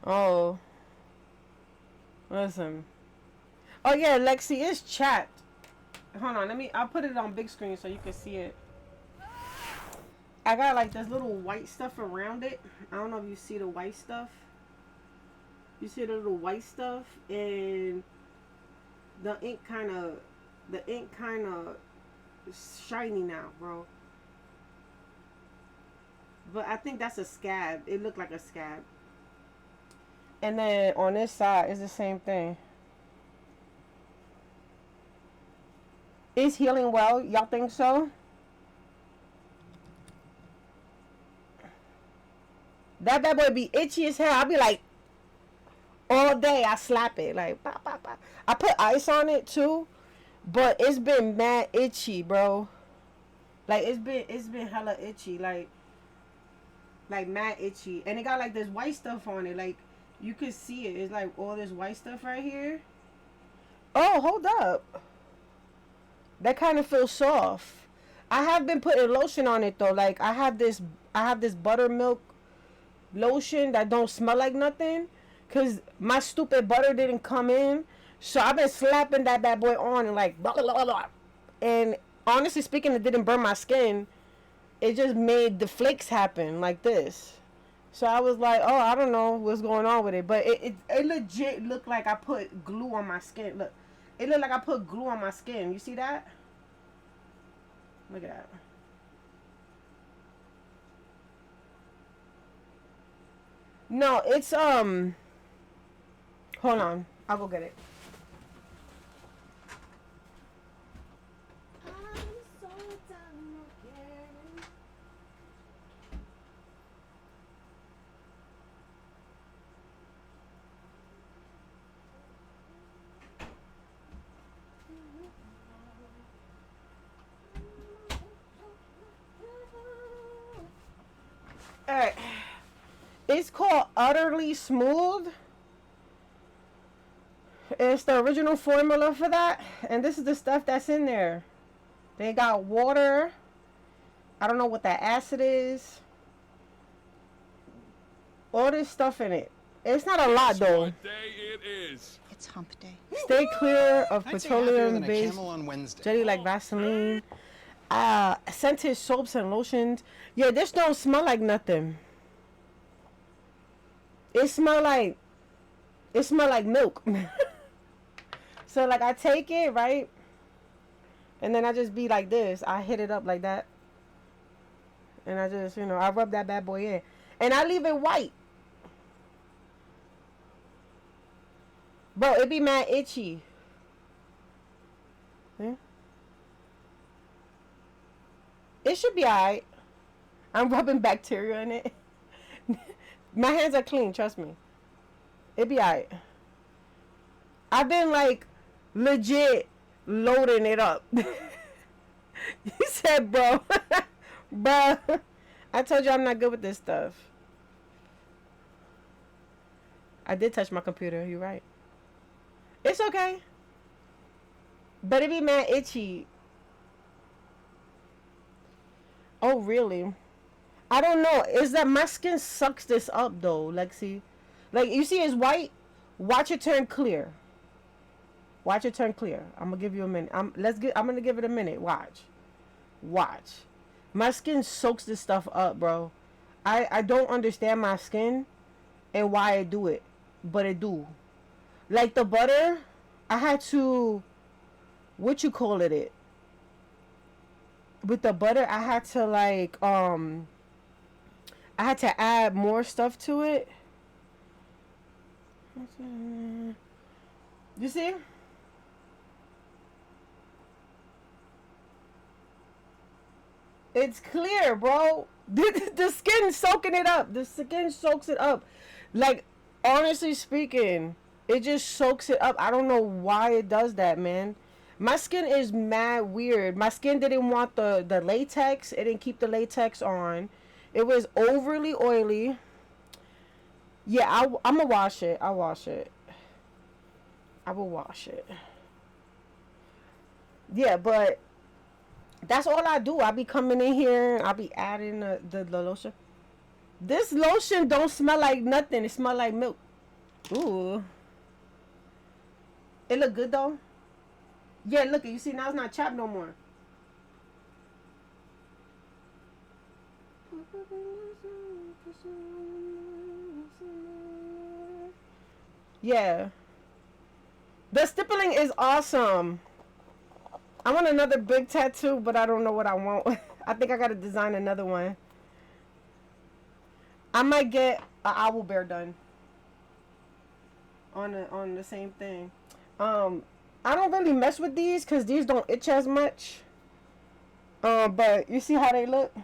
Oh. Listen. Oh yeah, Lexi, it's chat. Hold on, I'll put it on big screen so you can see it. I got like this little white stuff around it. I don't know if you see the white stuff. You see the little white stuff, and the ink kind of shiny now, bro. But I think that's a scab. It looked like a scab. And then on this side is the same thing. Is healing well? Y'all think so? That bad boy be itchy as hell. I'll be like, all day I slap it. Like, pop, pop, pop. I put ice on it too. But it's been mad itchy, bro. Like, it's been hella itchy. Like mad itchy. And it got like this white stuff on it. Like, you could see it. It's like all this white stuff right here. Oh, hold up. That kind of feels soft. I have been putting lotion on it though. Like I have this buttermilk lotion that don't smell like nothing, cause my stupid butter didn't come in. So I've been slapping that bad boy on and like blah, blah, blah, blah. And honestly speaking, it didn't burn my skin. It just made the flakes happen like this. So I was like, oh, I don't know what's going on with it, but it legit looked like I put glue on my skin. Look. It looked like I put glue on my skin. You see that? Look at that. No, it's hold on. I'll go get it. I'm so done again. Alright. It's called Utterly Smooth. It's the original formula for that. And this is the stuff that's in there. They got water. I don't know what that acid is. All this stuff in it. It's not a lot though. What day it is? It's hump day. Stay clear of I'd say happier than a petroleum-based camel on Wednesday. jelly like Vaseline. Scented soaps and lotions. Yeah, this don't smell like nothing. It smell like milk. So like I take it, right? And then I just be like this. I hit it up like that. And I just, I rub that bad boy in. And I leave it white. Bro, it be mad itchy. Yeah. It should be alright. I'm rubbing bacteria in it. My hands are clean, trust me. It be alright. I've been like legit loading it up. You said, bro. Bro. I told you I'm not good with this stuff. I did touch my computer, you're right. It's okay. But it be mad itchy. Oh, really? I don't know. Is that my skin sucks this up though, Lexi? Like you see, it's white. Watch it turn clear. Watch it turn clear. I'm gonna give you a minute. I'm gonna give it a minute. Watch. My skin soaks this stuff up, bro. I don't understand my skin and why I do it, but it do. Like the butter, I had to. What you call it? With the butter, I had to like I had to add more stuff to it. You see? It's clear, bro. The skin soaking it up. The skin soaks it up. Like, honestly speaking, It just soaks it up. I don't know why it does that, man. My skin is mad weird. My skin didn't want the latex. It didn't keep the latex on. It was overly oily. Yeah, I'm gonna wash it. I'll wash it. I will wash it. Yeah, but that's all I do. I be coming in here. I be adding the lotion. This lotion don't smell like nothing. It smell like milk. Ooh. It look good though. Yeah, look. You see now it's not chapped no more. Yeah. The stippling is awesome. I want another big tattoo, but I don't know what I want. I think I gotta design another one. I might get an owl bear done on the same thing. I don't really mess with these because these don't itch as much. But you see how they look?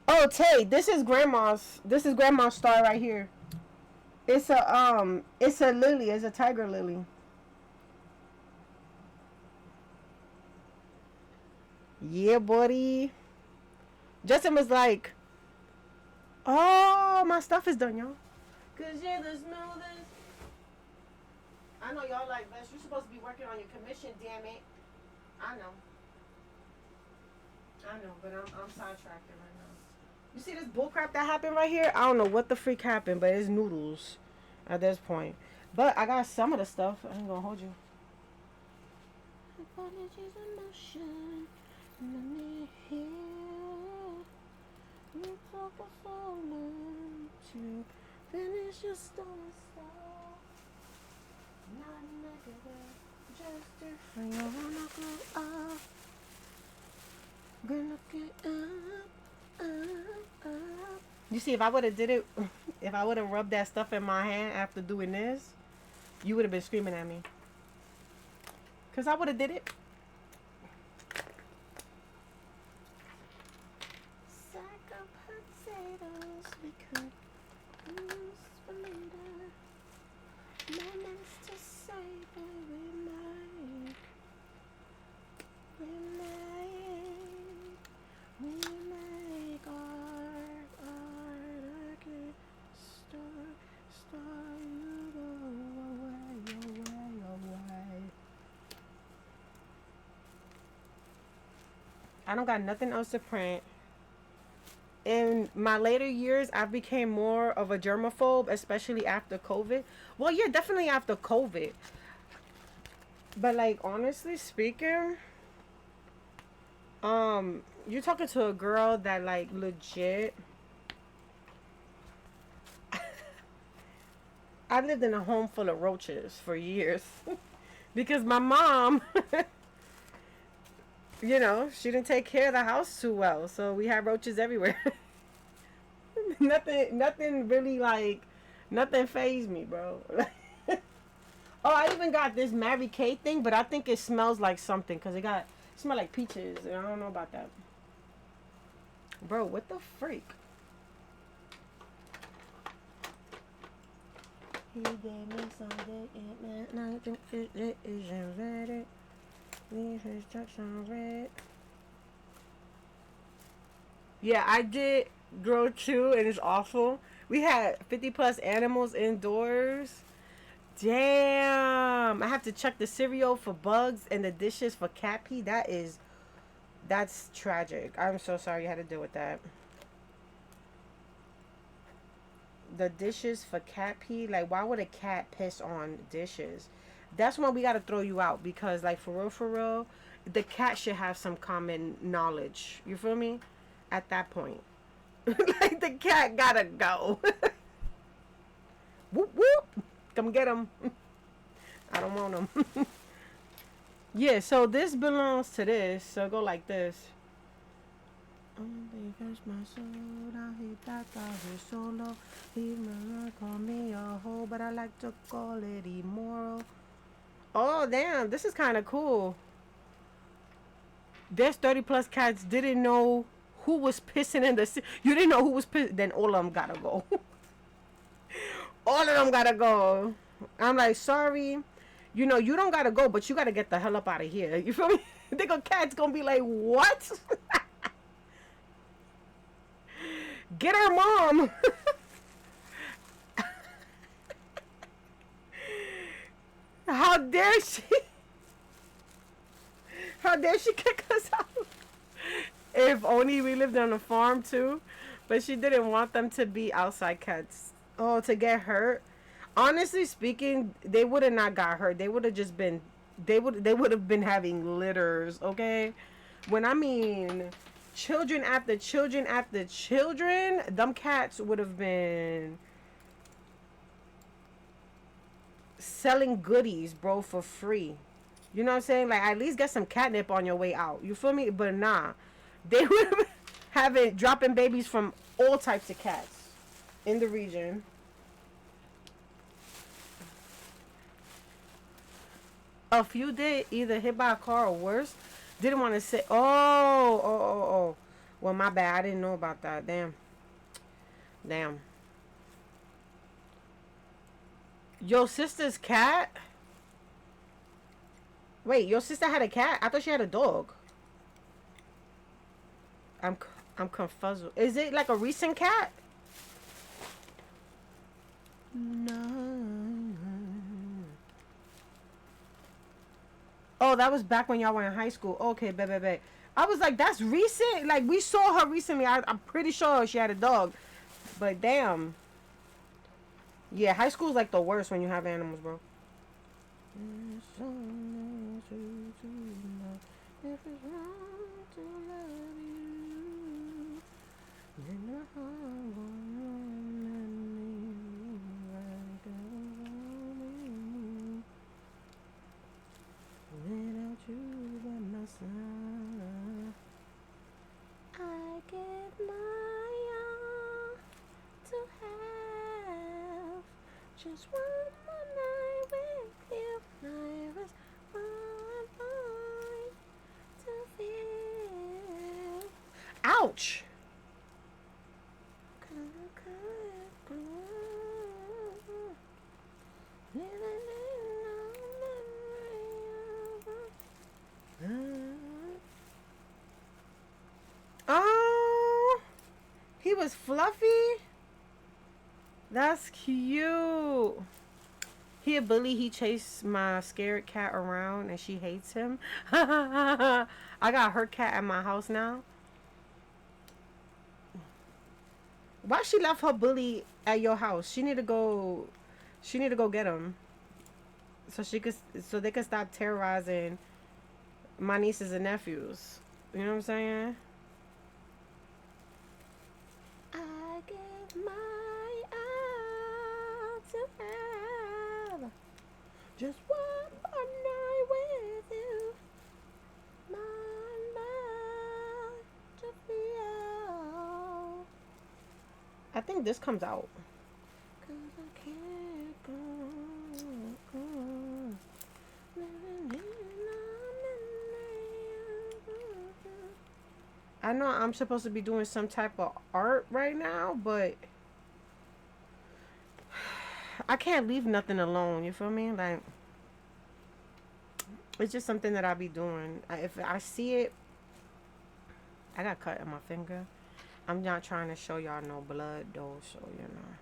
Oh, Tay, this is grandma's. This is grandma's star right here. It's a lily. It's a tiger lily. Yeah, buddy. Justin was like, "Oh, my stuff is done, y'all." Cause you're the smoothest. I know y'all like this. You're supposed to be working on your commission, damn it. I know. I know, but I'm sidetracked right now. You see this bullcrap that happened right here? I don't know what the freak happened, but it's noodles at this point. But I got some of the stuff. I ain't gonna hold you. Apologies in motion. Let me hear. You took us so long to finish your story. Not negative, just different. You wanna go up. Gonna get up. You see, if I would have did it, if I would have rubbed that stuff in my hand after doing this, you would have been screaming at me. Cause I would have did it. Sack of potatoes we could use for later. Moments to savor we make. We make art. I can't star you go away. I don't got nothing else to print. In my later years, I became more of a germaphobe, especially after COVID. Well, yeah, definitely after COVID. But like honestly speaking, you're talking to a girl that like legit. I lived in a home full of roaches for years because my mom, you know, she didn't take care of the house too well, so we had roaches everywhere. Nothing really like, nothing phased me, bro. Oh, I even got this Mary Kay thing, but I think it smells like something because it smell like peaches, and I don't know about that. Bro, what the freak? He gave me something it meant nothing. It isn't ready. Leave his touch on red. Yeah, I did grow too, and it's awful. We had 50 plus animals indoors. Damn, I have to check the cereal for bugs and the dishes for cat pee. That's tragic. I'm so sorry you had to deal with that. The dishes for cat pee, like why would a cat piss on dishes? That's when we gotta throw you out because like for real, the cat should have some common knowledge. You feel me? At that point. Like the cat gotta go. Whoop whoop. Come get him. I don't want him. Yeah, so this belongs to this. So go like this. My soul, he died his solo. He never call me a hoe, but I like to call it immoral. Oh damn, this is kind of cool. There's 30 plus cats didn't know who was pissing in the. You didn't know who was pissing. Then all of them gotta go. All of them gotta go. I'm like, sorry. You know, you don't gotta go, but you gotta get the hell up out of here. You feel me? The cat's gonna be like, what? Get her mom. How dare she? How dare she kick us out? If only we lived on a farm too. But she didn't want them to be outside cats. Oh, to get hurt. Honestly speaking, they would have not got hurt. They would have just been, they would have been having litters, okay? When I mean children after children after children, them cats would have been selling goodies, bro, for free. You know what I'm saying? Like, at least get some catnip on your way out. You feel me? But nah. They would have having dropping babies from all types of cats in the region. A few did either hit by a car or worse. Didn't want to say, oh. Well, my bad. I didn't know about that. Damn. Your sister's cat? Wait, your sister had a cat? I thought she had a dog. I'm confuzzled. Is it like a recent cat? No. Oh, that was back when y'all were in high school. Okay, baby. I was like, that's recent? Like, we saw her recently. I'm pretty sure she had a dog. But damn. Yeah, high school is like the worst when you have animals, bro. I give my all to have just one more night with you. I was born to feel. Ouch! Oh, he was fluffy. That's cute. He a bully. He chased my scared cat around and she hates him. I got her cat at my house now. Why she left her bully at your house? She need to go get him. So they could stop terrorizing my nieces and nephews. You know what I'm saying? I give my all to have just one more night with you. My love to feel. I think this comes out. 'Cause I can't go on living in I know I'm supposed to be doing some type of art right now, but I can't leave nothing alone. You feel me? Like, it's just something that I be doing. If I see it, I got cut in my finger. I'm not trying to show y'all no blood though, so you know,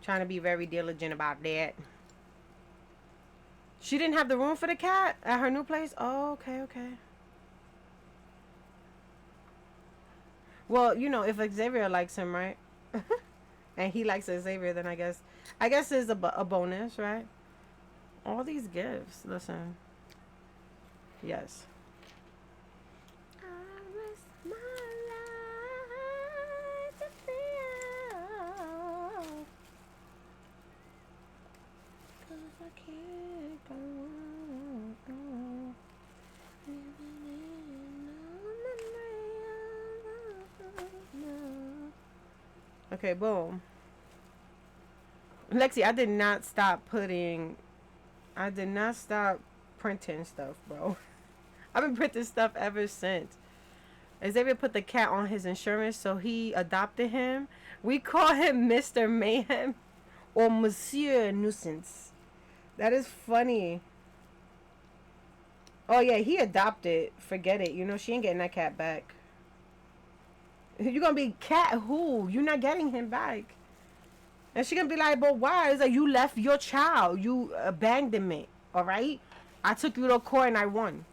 trying to be very diligent about that. She didn't have the room for the cat at her new place. Oh, okay. Well, you know, if Xavier likes him, right? And he likes Xavier, then I guess it's a bonus, right? All these gifts. Listen. Yes. I risk my life to feel. 'Cause I can't go on living in no. Okay, boom. Lexi, I did not stop printing stuff, bro. I've been printing stuff ever since. Xavier put the cat on his insurance, so he adopted him. We call him Mr. Mayhem or Monsieur Nuisance. That is funny. Oh yeah, he adopted. Forget it. You know she ain't getting that cat back. You gonna be cat who? You're not getting him back. And she gonna be like, but why? It's like you left your child. You abandoned me. All right. I took you to court and I won.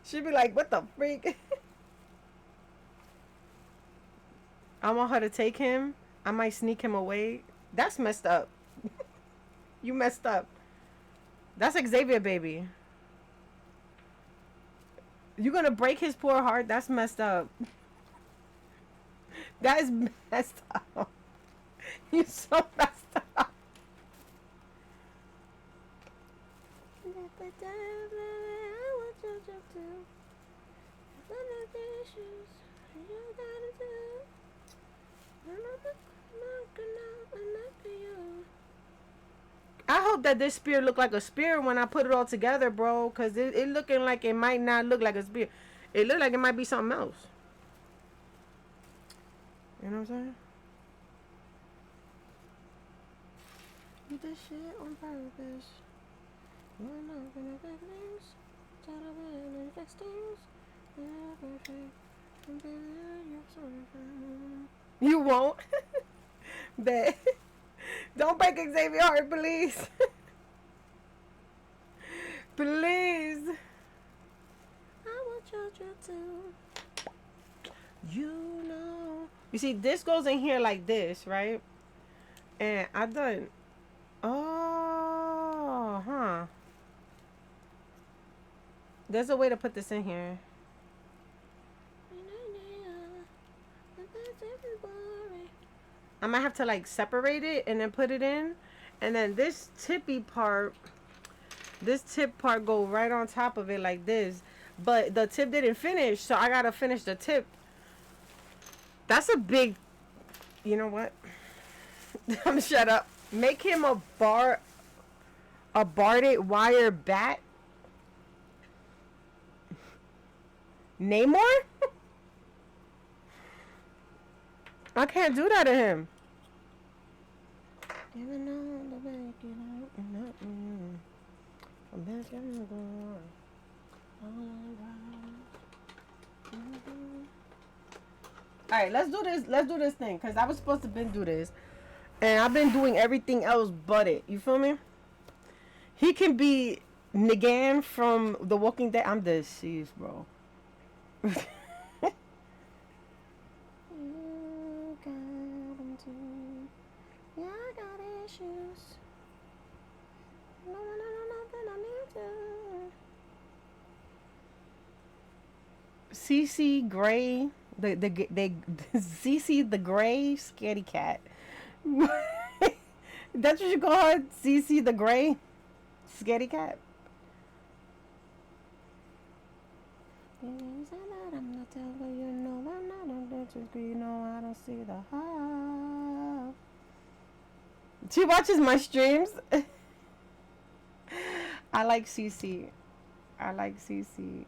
She'd be like, what the freak? I want her to take him. I might sneak him away. That's messed up. You messed up. That's Xavier, baby. You gonna break his poor heart? That's messed up. That is messed up. You so messed up. I hope that this spear look like a spear when I put it all together, bro. Cause it looking like it might not look like a spear. It look like it might be something else. You know what I'm saying? You did shit on purpose. You're not gonna fix things. Try to win and fix things. You're perfect. And baby, you're sorry for me. You won't. Bet. Don't break Xavier's heart, please. Please. I want you to. You know. You see, this goes in here like this, right? And I done. Oh, huh. There's a way to put this in here. I might have to like separate it and then put it in. And then this tip part go right on top of it like this. But the tip didn't finish, so I gotta finish the tip. That's a big, you know what? I'm shut up. Make him a barded wire bat. Namor? I can't do that to him. Alright, let's do this. Let's do this thing. Because I was supposed to do this. And I've been doing everything else but it. You feel me? He can be Negan from The Walking Dead. I'm deceased, bro. Yeah, I got issues. No, nothing I need to. CC Gray, the CC the Gray scaredy cat. That's what you call her, CC the Gray scaredy cat. I'm not telling you, no, I'm not on the you know I don't see the heart. She watches my streams. I like CC. I like CC.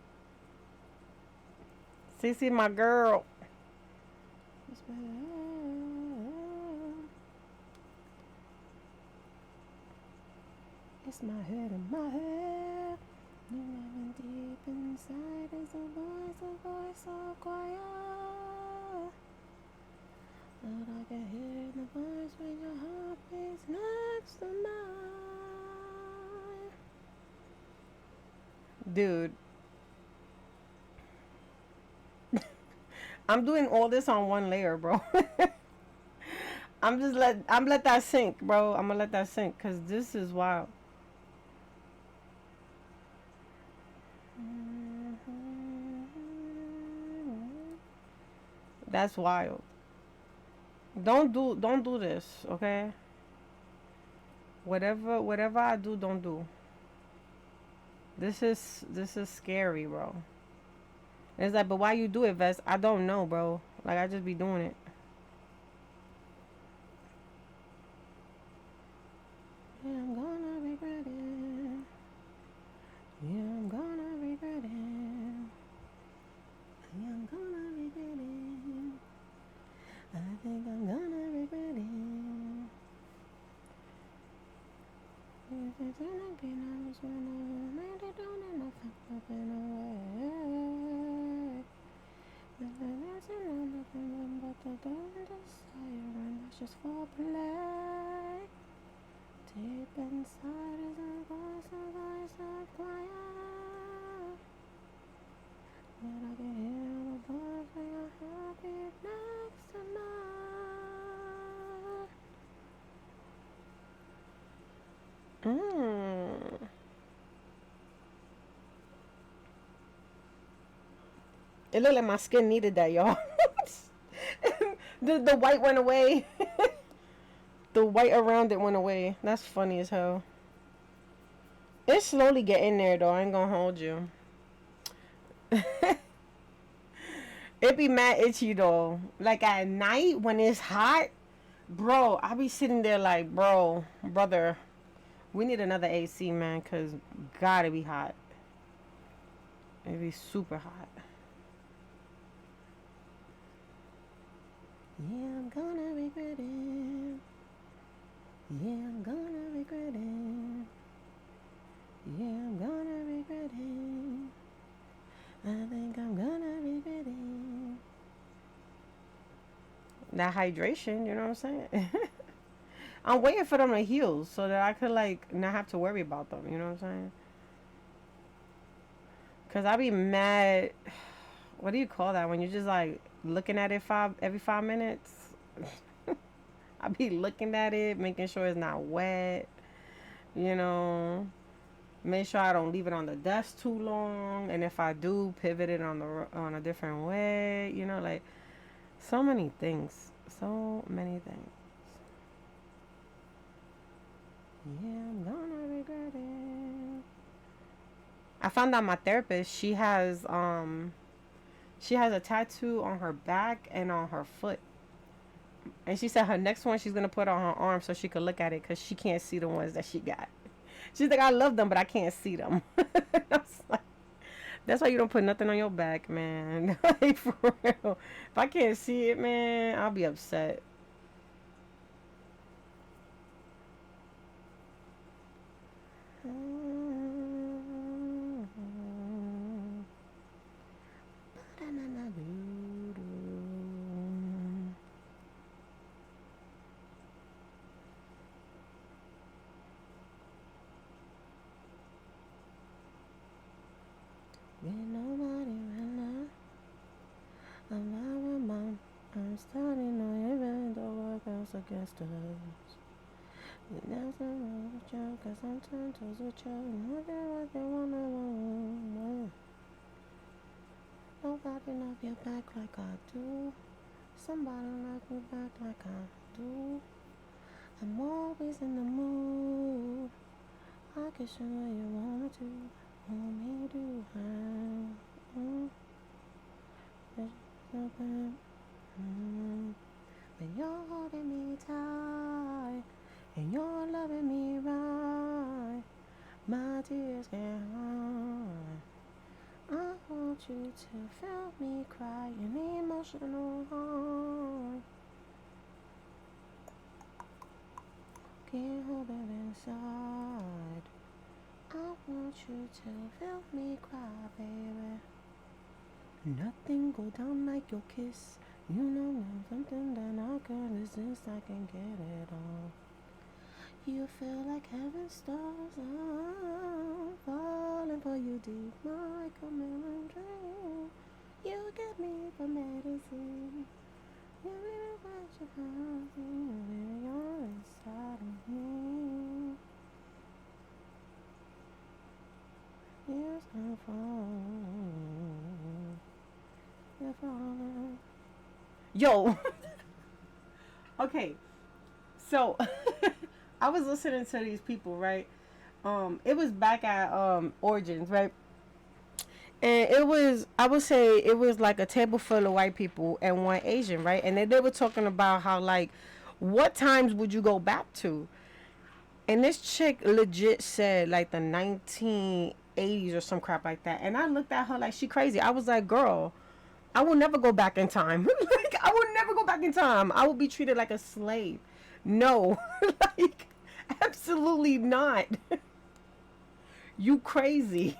CC, my girl. It's my head and my head. Living deep inside is a voice so quiet. But I can hear the voice when your heart beats next to mine. Dude. I'm doing all this on one layer, bro. I'm let that sink, bro. I'm gonna let that sink because this is wild. That's wild. Don't do this, okay? Whatever I do, don't do. This is scary, bro. It's like, but why you do it, Vest? I don't know, bro. Like, I just be doing it. Yeah, I'm gonna regret it. Yeah, I'm gonna regret it. just for play. Deep inside is a voice of quiet. But I can hear the voice when you're happy next to mine. It looked like my skin needed that, y'all. The white went away. The white around it went away. That's funny as hell. It's slowly getting there, though. I ain't gonna hold you. It be mad itchy, though. Like, at night, when it's hot, bro, I be sitting there like, bro, brother, we need another AC, man, because gotta be hot. It be super hot. Yeah, I'm gonna regret it. Yeah, I'm gonna regret it. Yeah, I'm gonna regret it. I think I'm gonna regret it. That hydration, you know what I'm saying? I'm waiting for them to heal so that I could, like, not have to worry about them, you know what I'm saying? Because I be mad. What do you call that? When you're just, like, looking at it every 5 minutes? I be looking at it, making sure it's not wet, you know. Make sure I don't leave it on the desk too long, and if I do, pivot it on a different way, you know, like so many things. Yeah, I'm gonna regret it. I found out my therapist, she has a tattoo on her back and on her foot. And she said her next one she's gonna put on her arm so she could look at it because she can't see the ones that she got. She's like, I love them, but I can't see them. I was like, that's why you don't put nothing on your back, man. Like, for real. If I can't see it, man, I'll be upset. I'm starting on even the work else against us. You never know the joke, cause sometimes those with you, nothing what they wanna. Nobody love your back like I do. Somebody love me back like I do. I'm always in the mood. I can show you want to. Want me to when you're holding me tight and you're loving me right, my tears can't hide. I want you to feel me cry an emotional heart. Can't hold it inside. I want you to feel me cry, baby. Nothing go down like your kiss. You know I'm something that I can resist. I can get it all. You feel like heaven stars. I'm falling for you deep like a melon dream. You get me for medicine. You really want your heart. You're inside of me. Yes, I'm falling. You're falling. Yo. Okay. So I was listening to these people, right? It was back at Origins, right? And it was, I would say it was like a table full of white people and one Asian, right? And they were talking about how, like, what times would you go back to? And this chick legit said like the 1980s or some crap like that. And I looked at her like she crazy. I was like, girl, I will never go back in time. Like, I will never go back in time. I will be treated like a slave. No. Like, absolutely not. You crazy.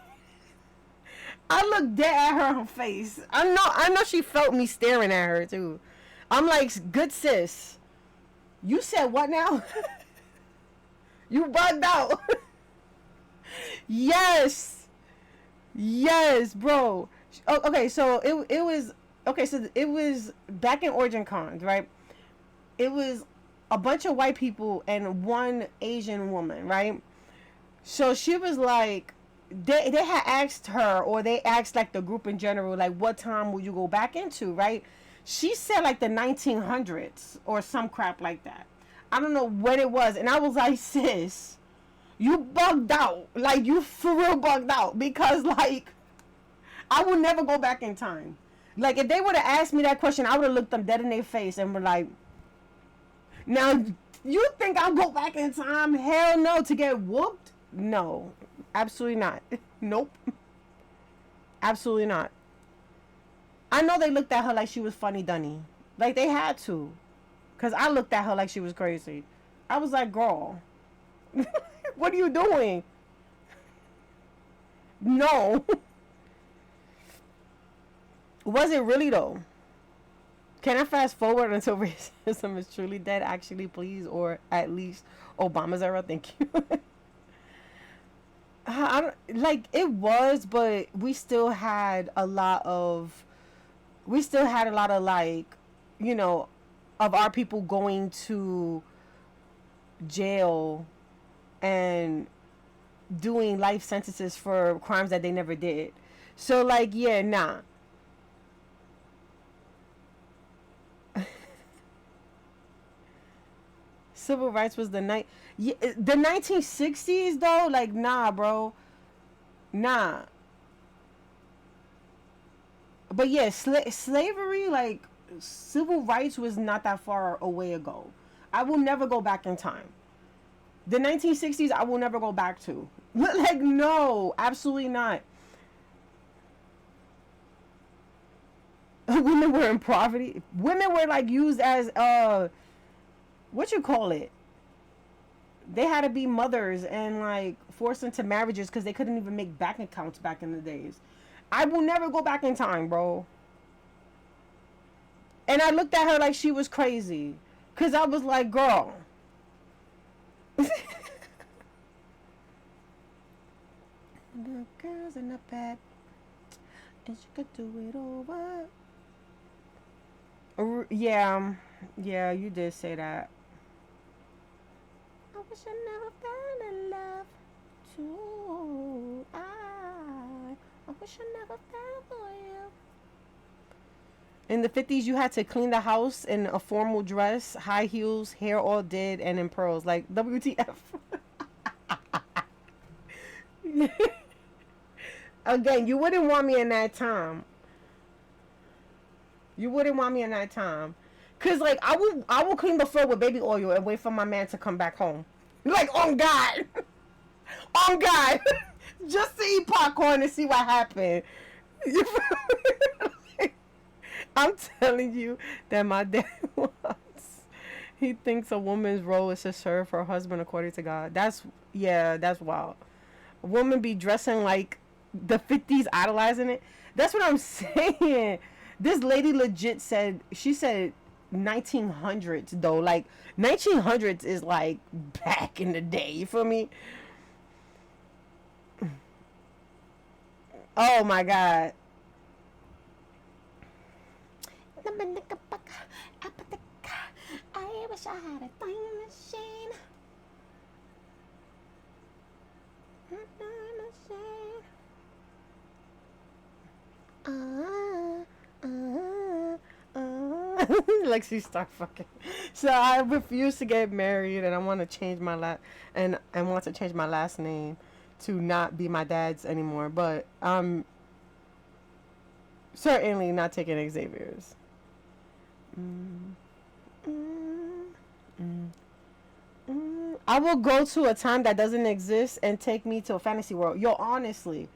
I looked dead at her face. I know she felt me staring at her too. I'm like, good sis. You said what now? You bugged out. Yes. Yes, bro. Oh, okay, so it was okay. So it was back in Origin Cons, right? It was a bunch of white people and one Asian woman, right? So she was like, they had asked her, or they asked like the group in general, like, what time will you go back into, right? She said like the 1900s or some crap like that. I don't know what it was, and I was like, sis, you bugged out, like you for real bugged out, because like I will never go back in time. Like if they would have asked me that question, I would have looked them dead in their face and were like, now you think I'll go back in time? Hell no, to get whooped? No, absolutely not. Nope, absolutely not. I know they looked at her like she was funny dunny, like they had to, cause I looked at her like she was crazy. I was like, girl, what are you doing? No. Was it really though? Can I fast forward until racism is truly dead? Actually, please, or at least Obama's era. Thank you. I don't, like it was, but we still had a lot of like, you know, of our people going to jail and doing life sentences for crimes that they never did. So like, yeah, nah. Civil rights was yeah, the 1960s though. Like, nah, bro, nah. But yeah, slavery, like civil rights, was not that far away ago. I will never go back in time. The 1960s, I will never go back to. Like, no, absolutely not. Women were in poverty. Women were like used as what you call it? They had to be mothers and like forced into marriages because they couldn't even make bank accounts back in the days. I will never go back in time, bro. And I looked at her like she was crazy, cause I was like, girl. The girls in the bed, and she could do it over. Yeah, yeah, you did say that. I wish I never fell in love too. I wish I never fell for you. In the 50s, you had to clean the house in a formal dress, high heels, hair all did, and in pearls. Like, WTF. Again, you wouldn't want me in that time. You wouldn't want me in that time. Cause like I will clean the floor with baby oil and wait for my man to come back home. Like, on God. On God. Just to eat popcorn and see what happened. You feel me? Like, I'm telling you that my dad wants. He thinks a woman's role is to serve her husband according to God. That's wild. A woman be dressing like the 50s, idolizing it. That's what I'm saying. This lady legit said, she said 1900s though. Like 1900s is like back in the day. You feel me? Oh my God. I wish I had a time machine. Lexi, start fucking. So I refuse to get married, and I want to change my and want to change my last name to not be my dad's anymore. But I'm certainly not taking Xavier's. I will go to a time that doesn't exist and take me to a fantasy world. Yo, honestly.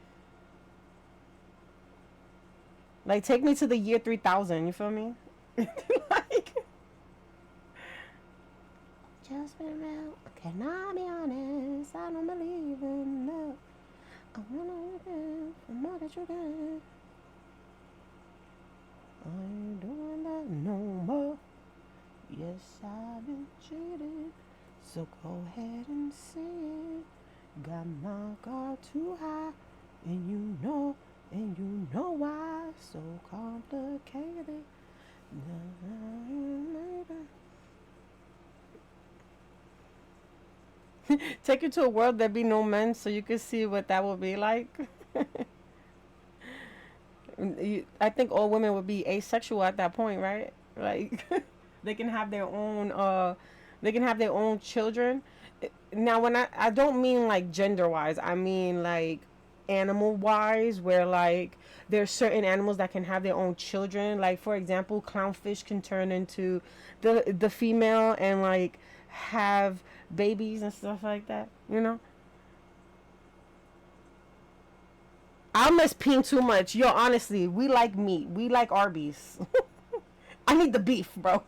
Like, take me to the year 3000, you feel me? Like, just been real. Can I be honest? I don't believe in love. I wanna give for more that you get. I ain't doing that no more. Yes, I've been choosing. So go ahead and say it. Got my guard too high, and you know why. So complicated. Take you to a world that be no men, so you can see what that would be like. I think all women would be asexual at that point, right? Like they can have their own they can have their own children. Now when I don't mean like gender wise, I mean like animal wise, where like there's certain animals that can have their own children. Like for example, clownfish can turn into the female and like have babies and stuff like that, you know? I miss peeing too much. Yo, honestly, we like meat. We like Arby's. I need the beef, bro.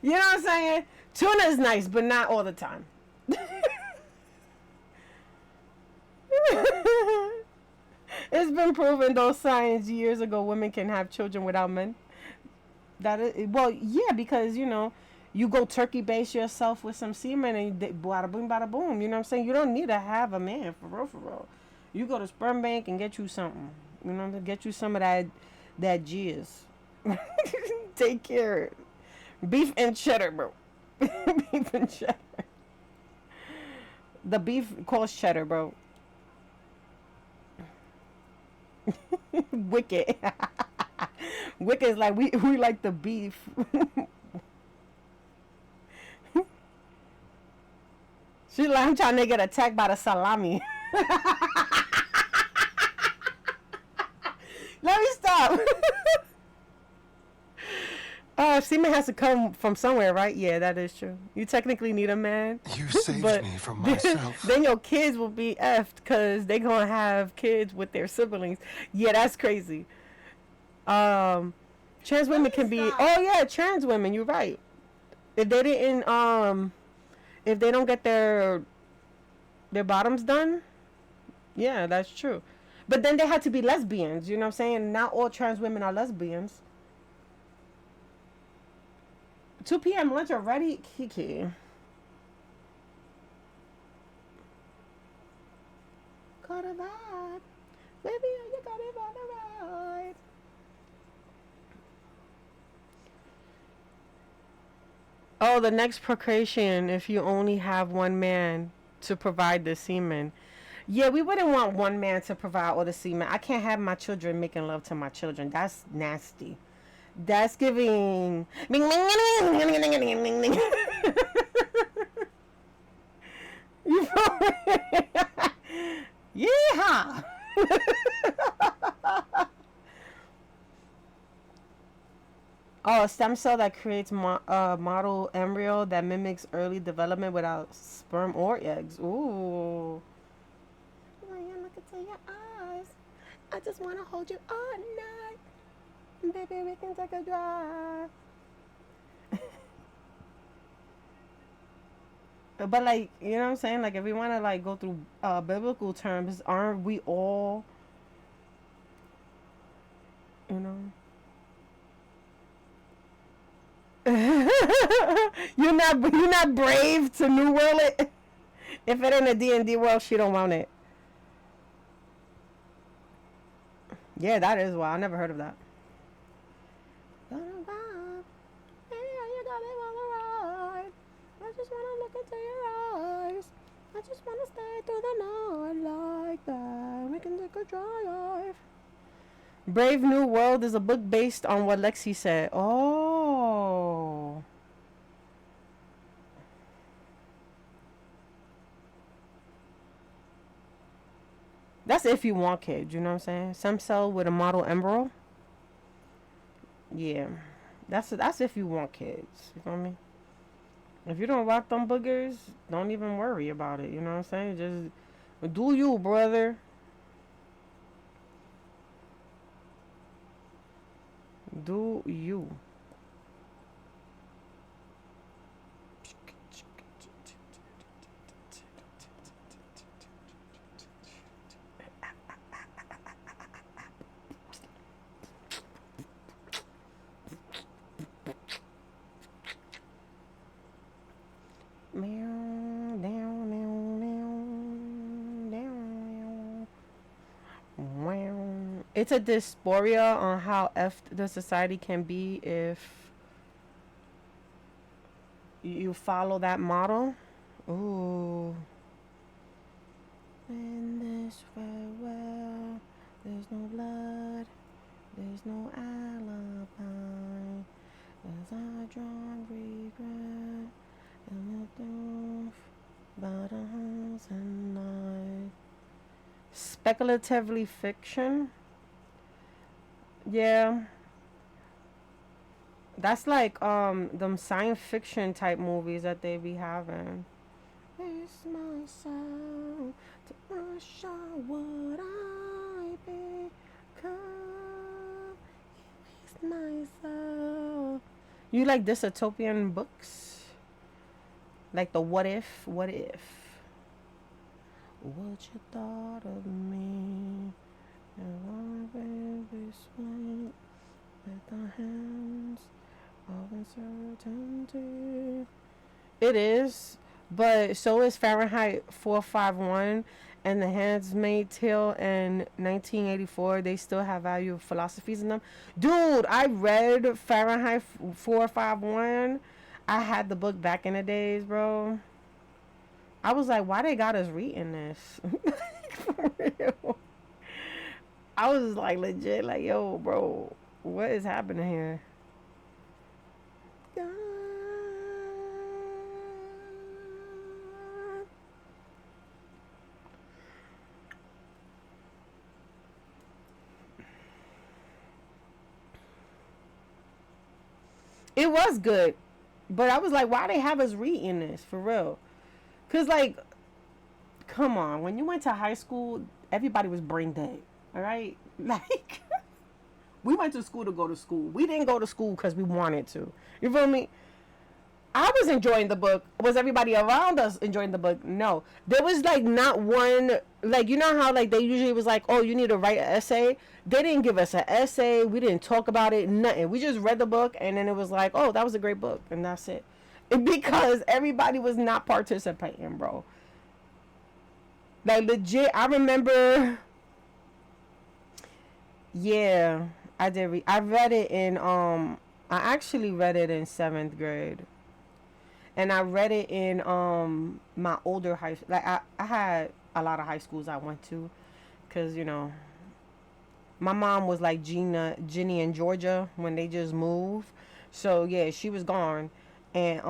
You know what I'm saying? Tuna is nice, but not all the time. It's been proven, though, science years ago, women can have children without men. That is, well, yeah, because you go turkey base yourself with some semen and bada boom, bada boom. You know what I'm saying? You don't need to have a man for real, for real. You go to sperm bank and get you something. You know, get you some of that jizz. Take care. Beef and cheddar, bro. Beef and cheddar. The beef costs cheddar, bro. Wicked. Wicked is like we like the beef. She like, I'm trying to get attacked by the salami. Let me stop. Semen has to come from somewhere, right? Yeah, that is true. You technically need a man. You saved me from myself. Then your kids will be effed because they're going to have kids with their siblings. Yeah, that's crazy. Trans women can be... Oh, yeah, trans women. You're right. If they didn't... If they don't get their bottoms done, yeah, that's true. But then they had to be lesbians, you know what I'm saying? Not all trans women are lesbians. 2 p.m. lunch already? Kiki. Caught a vibe. Baby, you got it on the ride. Oh, the next procreation, if you only have one man to provide the semen. Yeah, we wouldn't want one man to provide all the semen. I can't have my children making love to my children. That's nasty. That's giving... You yeah. Oh, a stem cell that creates model embryo that mimics early development without sperm or eggs. Ooh. When you look into your eyes, I just want to hold you all night. Baby, we can take a drive. But like, you know what I'm saying? Like, if we want to like go through biblical terms, aren't we all, you know? you're not brave to new world it. If it ain't a D&D world, she don't want it. Yeah, that is wild. I never heard of that. I just wanna look into your eyes. I just wanna stay through the night like that. We can take a drive. Brave New World is a book based on what Lexi said. Oh. That's if you want kids, you know what I'm saying? Stem cell with a model embryo. Yeah. That's if you want kids. You feel me? If you don't rock them boogers, don't even worry about it. You know what I'm saying? Just do you, brother. Do you. It's a dysphoria on how effed the society can be if you follow that model. Ooh. In this farewell, there's no blood, there's no alibi. As I draw regret, and the doof, but a house and night. Speculatively fiction. Yeah. That's like them science fiction type movies that they be having. It's myself to show what I become. It's myself. You like dystopian books? Like the what if? What if? What you thought of me? And I will be sweet with the hands of uncertainty. It is, but so is Fahrenheit 451 and The Handmaid's Tale in 1984. They still have value philosophies in them. Dude, I read Fahrenheit 451. I had the book back in the days, bro. I was like, why they got us reading this? For real. I was like legit like, yo, bro, what is happening here? It was good, but I was like, why they have us reading this for real? Cause like, come on, when you went to high school, everybody was brain dead. All right, like we went to school to go to school. We didn't go to school because we wanted to. You feel me? I was enjoying the book. Was everybody around us enjoying the book? No. There was like not one, like, you know how like they usually was like, oh, you need to write an essay. They didn't give us an essay. We didn't talk about it. Nothing. We just read the book and then it was like, oh, that was a great book. And that's it. Because everybody was not participating, bro. Like legit, I remember. Yeah, I did. I read it in I actually read it in 7th grade. And I read it in my older high, like I had a lot of high schools I went to, cause you know my mom was like Ginny in Georgia when they just moved, so yeah, she was gone, and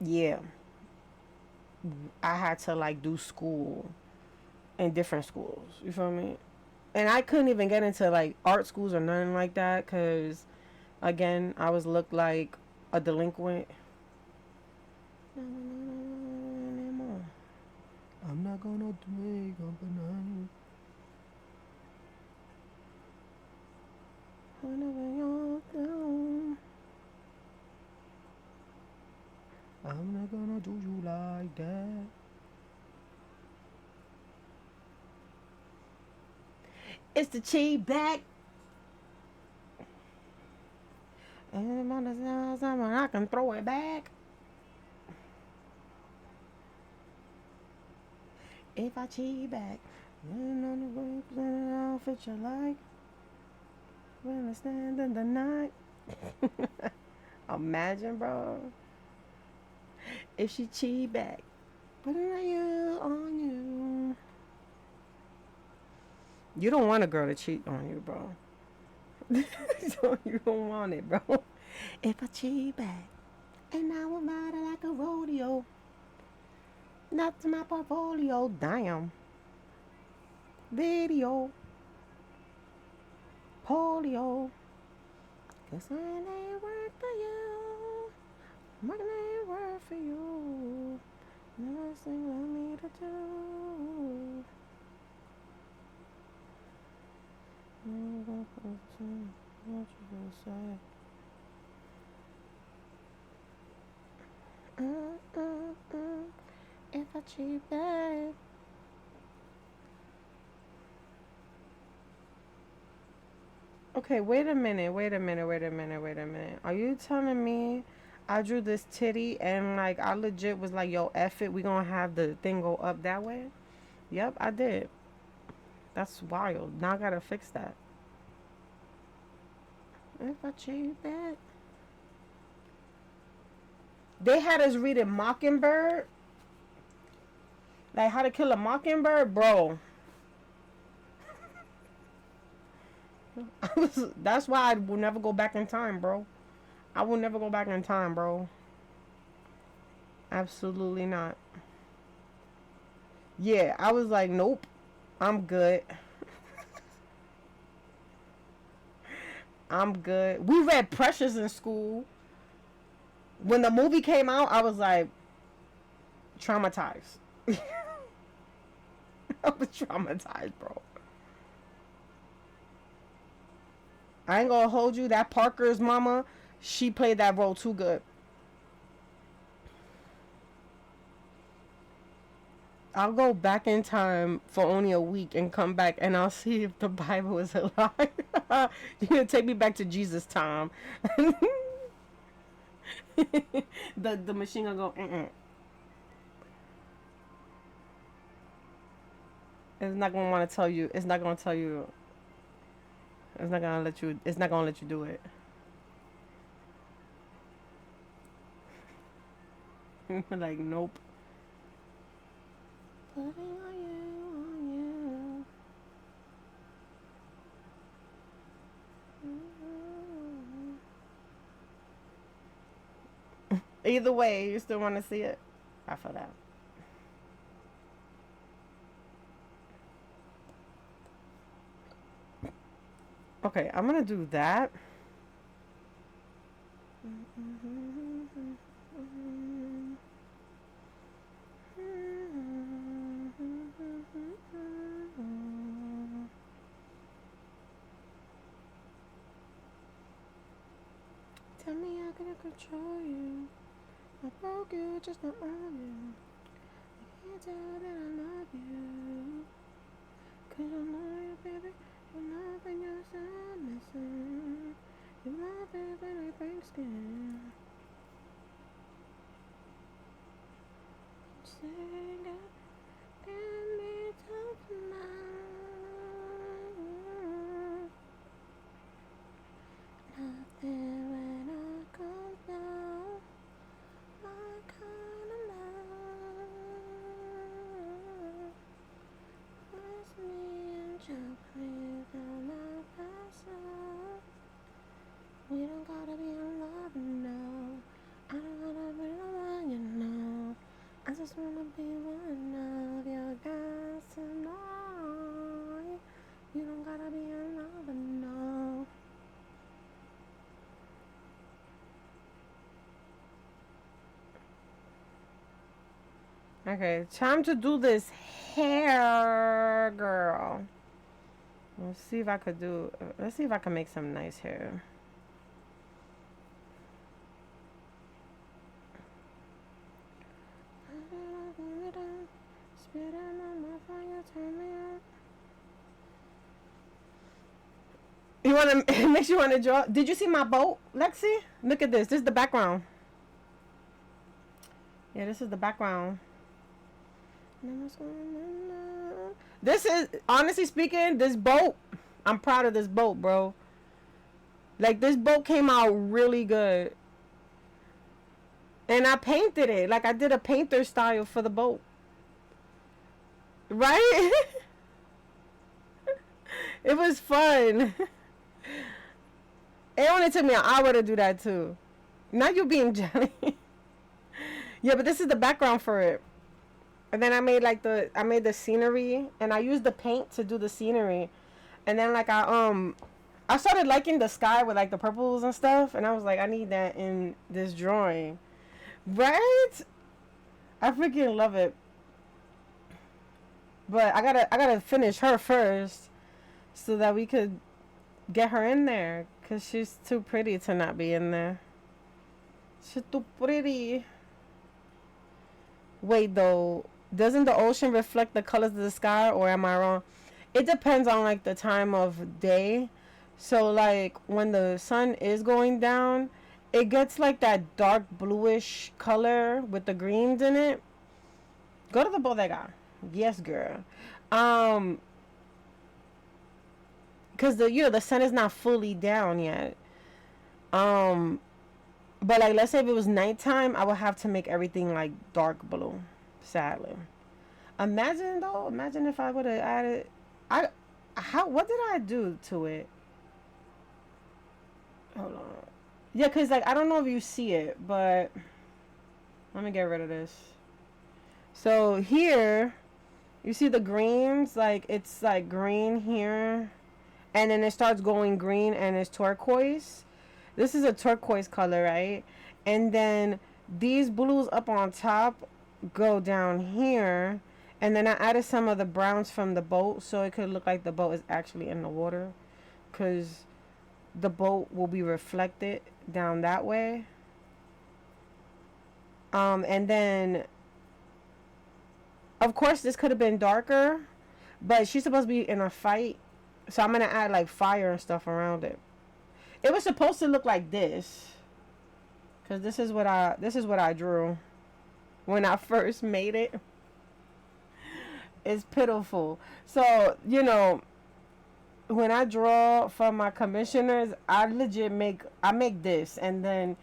yeah, I had to like do school in different schools. You feel me? And I couldn't even get into like art schools or nothing like that, cause again I was looked like a delinquent. I'm not gonna make up a night. Whenever you're down, I'm not gonna do you like that. It's the cheap back. And I can throw it back. If I cheat back, and on the way, an outfit you like, when I stand in the night. Imagine, bro, if she cheat back, put it on you. You don't want a girl to cheat on you, bro. You don't want it, bro. If I cheat back, and I will ride it like a rodeo. Not to my portfolio, damn. Video, polio. Guess I ain't work for you. Working ain't work for you. Nothing I need to do. What you gonna say? If I cheat back. Okay, wait a minute. Are you telling me I drew this titty and like I legit was like, yo, F it, we gonna have the thing go up that way? Yep, I did. That's wild. Now I gotta fix that. If I cheat that. They had us reading Mockingbird. Like How to Kill a Mockingbird, bro. That's why I will never go back in time, bro. I will never go back in time, bro. Absolutely not. Yeah, I was like, nope, I'm good. I'm good. We read Precious in school. When the movie came out, I was like, traumatized. I was traumatized, bro. I ain't gonna hold you. That Parker's mama, she played that role too good. I'll go back in time for only a week and come back and I'll see if the Bible is a lie. You're gonna take me back to Jesus time. the machine gonna go. It's not gonna want to tell you. It's not gonna tell you. It's not gonna let you. It's not gonna let you do it. Like nope. Putting on you, on you. Either way, you still want to see it. I feel that. Okay, I'm gonna do that. Tell me I can control you. I broke you, just not on you. I can't tell that I love you. Cause I know you, baby. You're nothing else I'm missing. You love it when I break skin. Sing it, give me something now. Nothing when I come down. My kind of love. Press me and choke me down my myself. We don't gotta be in love, no. I don't gotta be the one, you know. I just wanna be one of your guys tonight. You don't gotta be in love, no. Okay, time to do this hair, girl. Let's see if I could do. Let's see if I can make some nice hair. You wanna? It makes you wanna draw. Did you see my boat, Lexi? Look at this. This is the background. Yeah, this is the background. This is, honestly speaking, this boat, I'm proud of this boat, bro. Like, this boat came out really good. And I painted it. Like, I did a painter style for the boat. Right? It was fun. It only took me an hour to do that, too. Now you're being jelly. Yeah, but this is the background for it. And then I made like I made the scenery and I used the paint to do the scenery. And then like I started liking the sky with like the purples and stuff, and I was like, I need that in this drawing. Right? I freaking love it. But I gotta finish her first so that we could get her in there, cause she's too pretty to not be in there. She's too pretty. Wait though, doesn't the ocean reflect the colors of the sky, or am I wrong? It depends on like the time of day. So like when the sun is going down, it gets like that dark bluish color with the greens in it. Go to the bodega. Yes, girl. because the sun is not fully down yet. Um, but like let's say if it was nighttime, I would have to make everything like dark blue. Sadly, imagine though. Imagine if I would have added, I, how what did I do to it? Hold on. Yeah, cause like I don't know if you see it, but let me get rid of this. So here, you see the greens, like it's like green here, and then it starts going green and it's turquoise. This is a turquoise color, right? And then these blues up on top go down here, and then I added some of the browns from the boat so it could look like the boat is actually in the water, cause the boat will be reflected down that way. And then of course this could have been darker, but she's supposed to be in a fight, so I'm gonna add like fire and stuff around it. It was supposed to look like this, cause this is what I drew when I first made it. It's pitiful. So when I draw for my commissioners, I make this, and then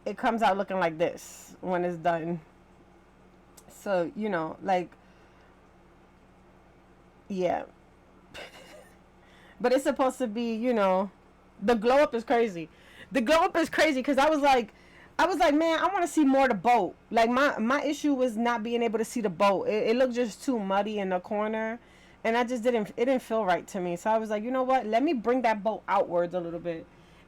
it comes out looking like this when it's done. So like, yeah. But it's supposed to be, the glow up is crazy. The glow up is crazy because I was like, man, I want to see more of the boat. Like my issue was not being able to see the boat. It looked just too muddy in the corner, and I just didn't feel right to me. So I was like, you know what? Let me bring that boat outwards a little bit,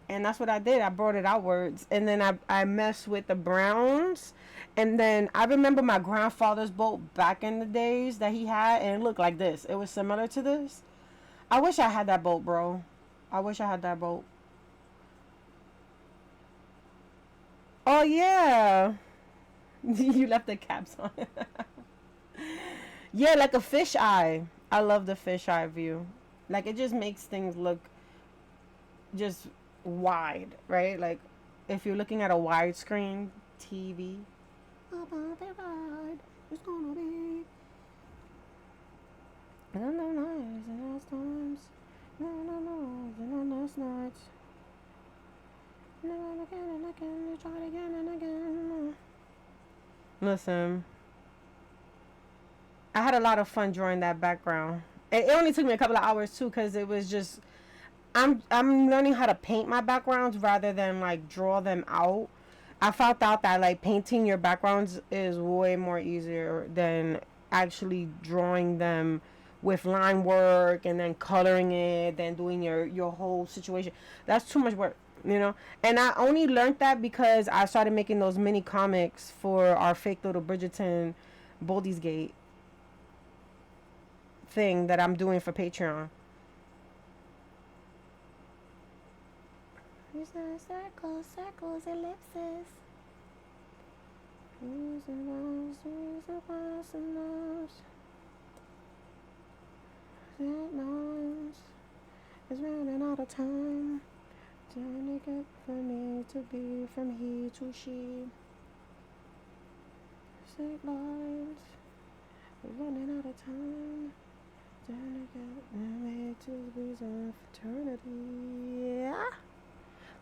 and that's what I did. I brought it outwards, and then I messed with the browns, and then I remember my grandfather's boat back in the days that he had, and it looked like this. It was similar to this. I wish I had that boat, bro. I wish I had that boat. Oh yeah. You left the caps on. Yeah, like a fish eye. I love the fish eye view. Like it just makes things look just wide, right? Like if you're looking at a widescreen TV. About the ride, it's gonna be no nights and last times. No and last nights. No and again, try it again and again. Listen, I had a lot of fun drawing that background. It only took me a couple of hours too, because it was just I'm learning how to paint my backgrounds rather than like draw them out. I found out that like painting your backgrounds is way more easier than actually drawing them with line work and then coloring it, then doing your whole situation. That's too much work. And I only learned that because I started making those mini comics for our fake little Bridgerton Boldy's Gate thing that I'm doing for Patreon. Circles, circles, ellipses. It's running out of time. Trying to get for me to be from he to she. Sick lines. We're running out of time. Trying to get me to be some fraternity. Yeah.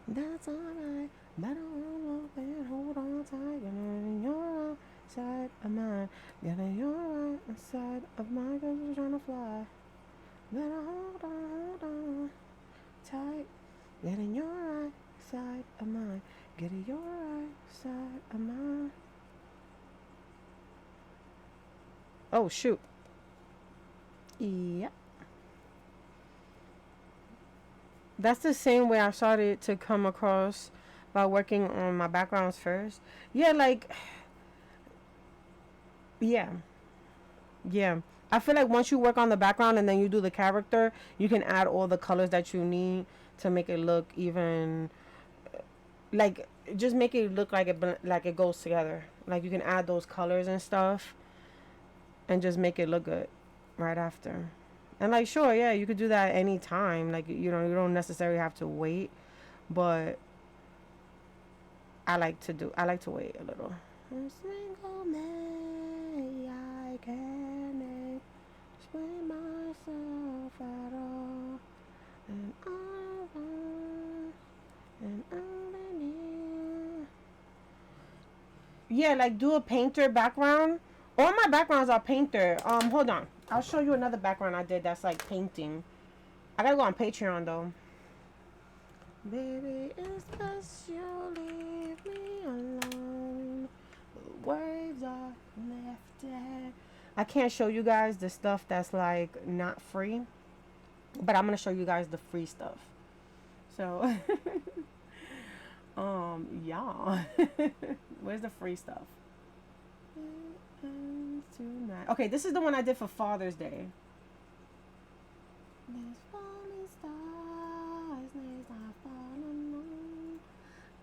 That's alright. Better hold up and hold on tight. Get on your side of mine. Get on your right side of mine, 'cause we're trying to fly. Better hold on tight. Get in your right side of mine. Get in your right side of mine. Oh shoot. Yep. That's the same way I started to come across by working on my backgrounds first. Yeah, like, yeah. Yeah. I feel like once you work on the background and then you do the character, you can add all the colors that you need to make it look even, like, just make it look like it goes together. Like you can add those colors and stuff and just make it look good right after. And like, sure, yeah, you could do that any time. Like, you don't necessarily have to wait, but I like to wait a little. A single May, I can't explain myself at all. And all and all I need. Yeah, like do a painter background. All my backgrounds are painter. Hold on. I'll show you another background I did that's like painting. I gotta go on Patreon though. Baby, it's best you leave me alone. The waves are left dead. I can't show you guys the stuff that's like not free, but I'm gonna show you guys the free stuff. So, yeah. Where's the free stuff? Tonight. Okay, this is the one I did for Father's Day. There's falling stars, there's not falling moon.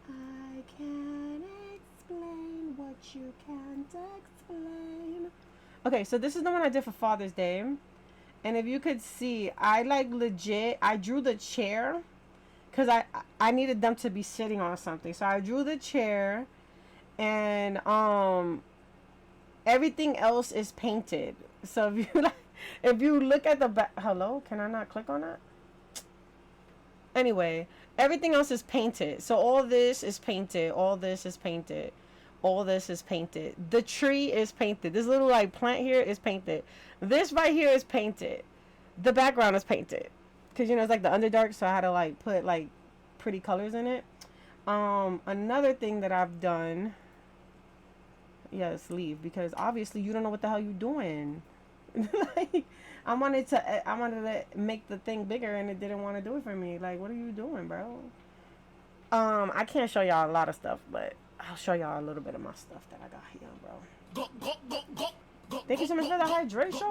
I can't explain what you can't explain. Okay, so this is the one I did for Father's Day. And if you could see, I like legit, I drew the chair because I needed them to be sitting on something. So I drew the chair and everything else is painted. So if you look at the back, hello, can I not click on that? Anyway, everything else is painted. So all this is painted, all this is painted, all this is painted. The tree is painted. This little like plant here is painted. This right here is painted. The background is painted. Cause you know it's like the underdark, so I had to like put like pretty colors in it. Another thing that I've done. Yes, leave, because obviously you don't know what the hell you're doing. Like, I wanted to make the thing bigger and it didn't want to do it for me. Like, what are you doing, bro? I can't show y'all a lot of stuff, but I'll show y'all a little bit of my stuff that I got here, bro. Thank you so much for the hydration.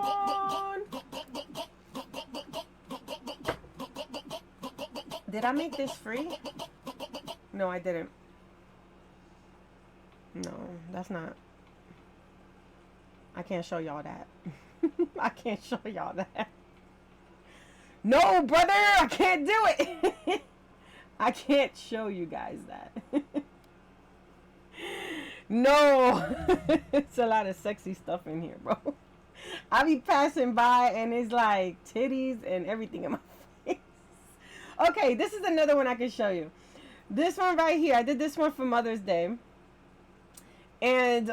Did I make this free? No, I didn't. No, that's not. I can't show y'all that. I can't show y'all that. No, brother, I can't do it. I can't show you guys that. No. It's a lot of sexy stuff in here, bro. I be passing by and it's like titties and everything in my face. Okay, this is another one I can show you. This one right here. I did this one for Mother's Day. And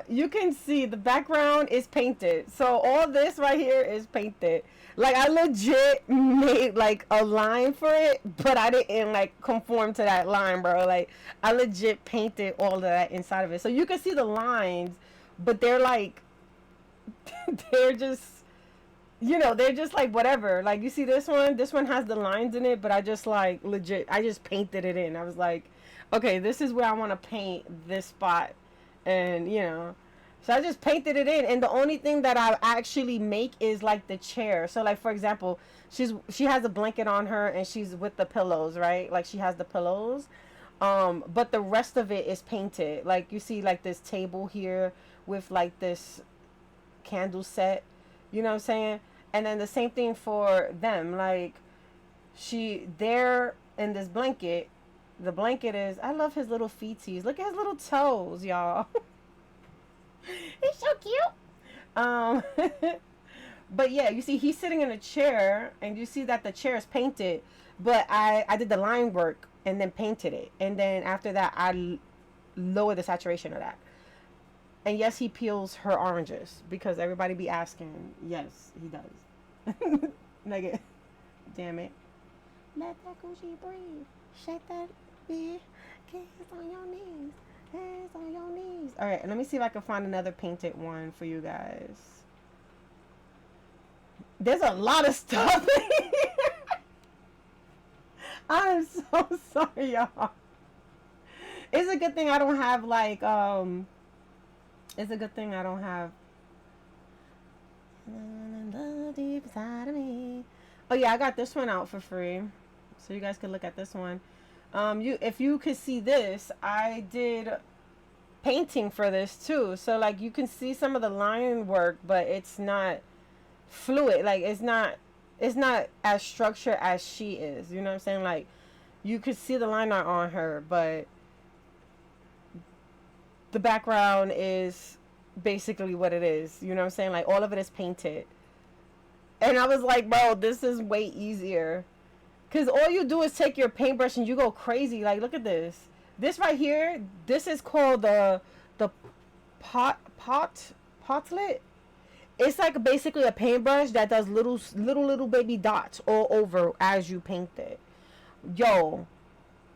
you can see the background is painted. So all this right here is painted. Like I legit made like a line for it, but I didn't like conform to that line, bro. Like I legit painted all of that inside of it. So you can see the lines, but they're like they're just, you know, they're just like whatever. Like you see this one has the lines in it, but I just like legit I just painted it in. I was like, okay, this is where I want to paint this spot. And you know, so I just painted it in, and the only thing that I actually make is like the chair. So like for example, she has a blanket on her and she's with the pillows, right? Like she has the pillows, but the rest of it is painted. Like you see like this table here with like this candle set, you know what I'm saying? And then the same thing for them. Like they're in this blanket. The blanket is, I love his little feeties. Look at his little toes, y'all. He's so cute. But yeah, you see he's sitting in a chair and you see that the chair is painted, but I did the line work and then painted it. And then after that, I lowered the saturation of that. And yes, he peels her oranges because everybody be asking. Yes, he does. Like, damn it. Let that Gucci breathe. Shake that big. Hands on your knees. Hands on your knees. Alright, let me see if I can find another painted one for you guys. There's a lot of stuff in here. I'm so sorry, y'all. It's a good thing I don't have like it's a good thing I don't have deep inside of me. Oh yeah, I got this one out for free. So you guys can look at this one. If you could see this, I did painting for this too. So like you can see some of the line work, but it's not fluid. Like it's not as structured as she is. You know what I'm saying? Like you could see the line art on her, but the background is basically what it is. You know what I'm saying? Like all of it is painted. And I was like, bro, this is way easier Cause all you do is take your paintbrush and you go crazy. Like, look at this. This right here. This is called the potlet. It's like basically a paintbrush that does little baby dots all over as you paint it. Yo,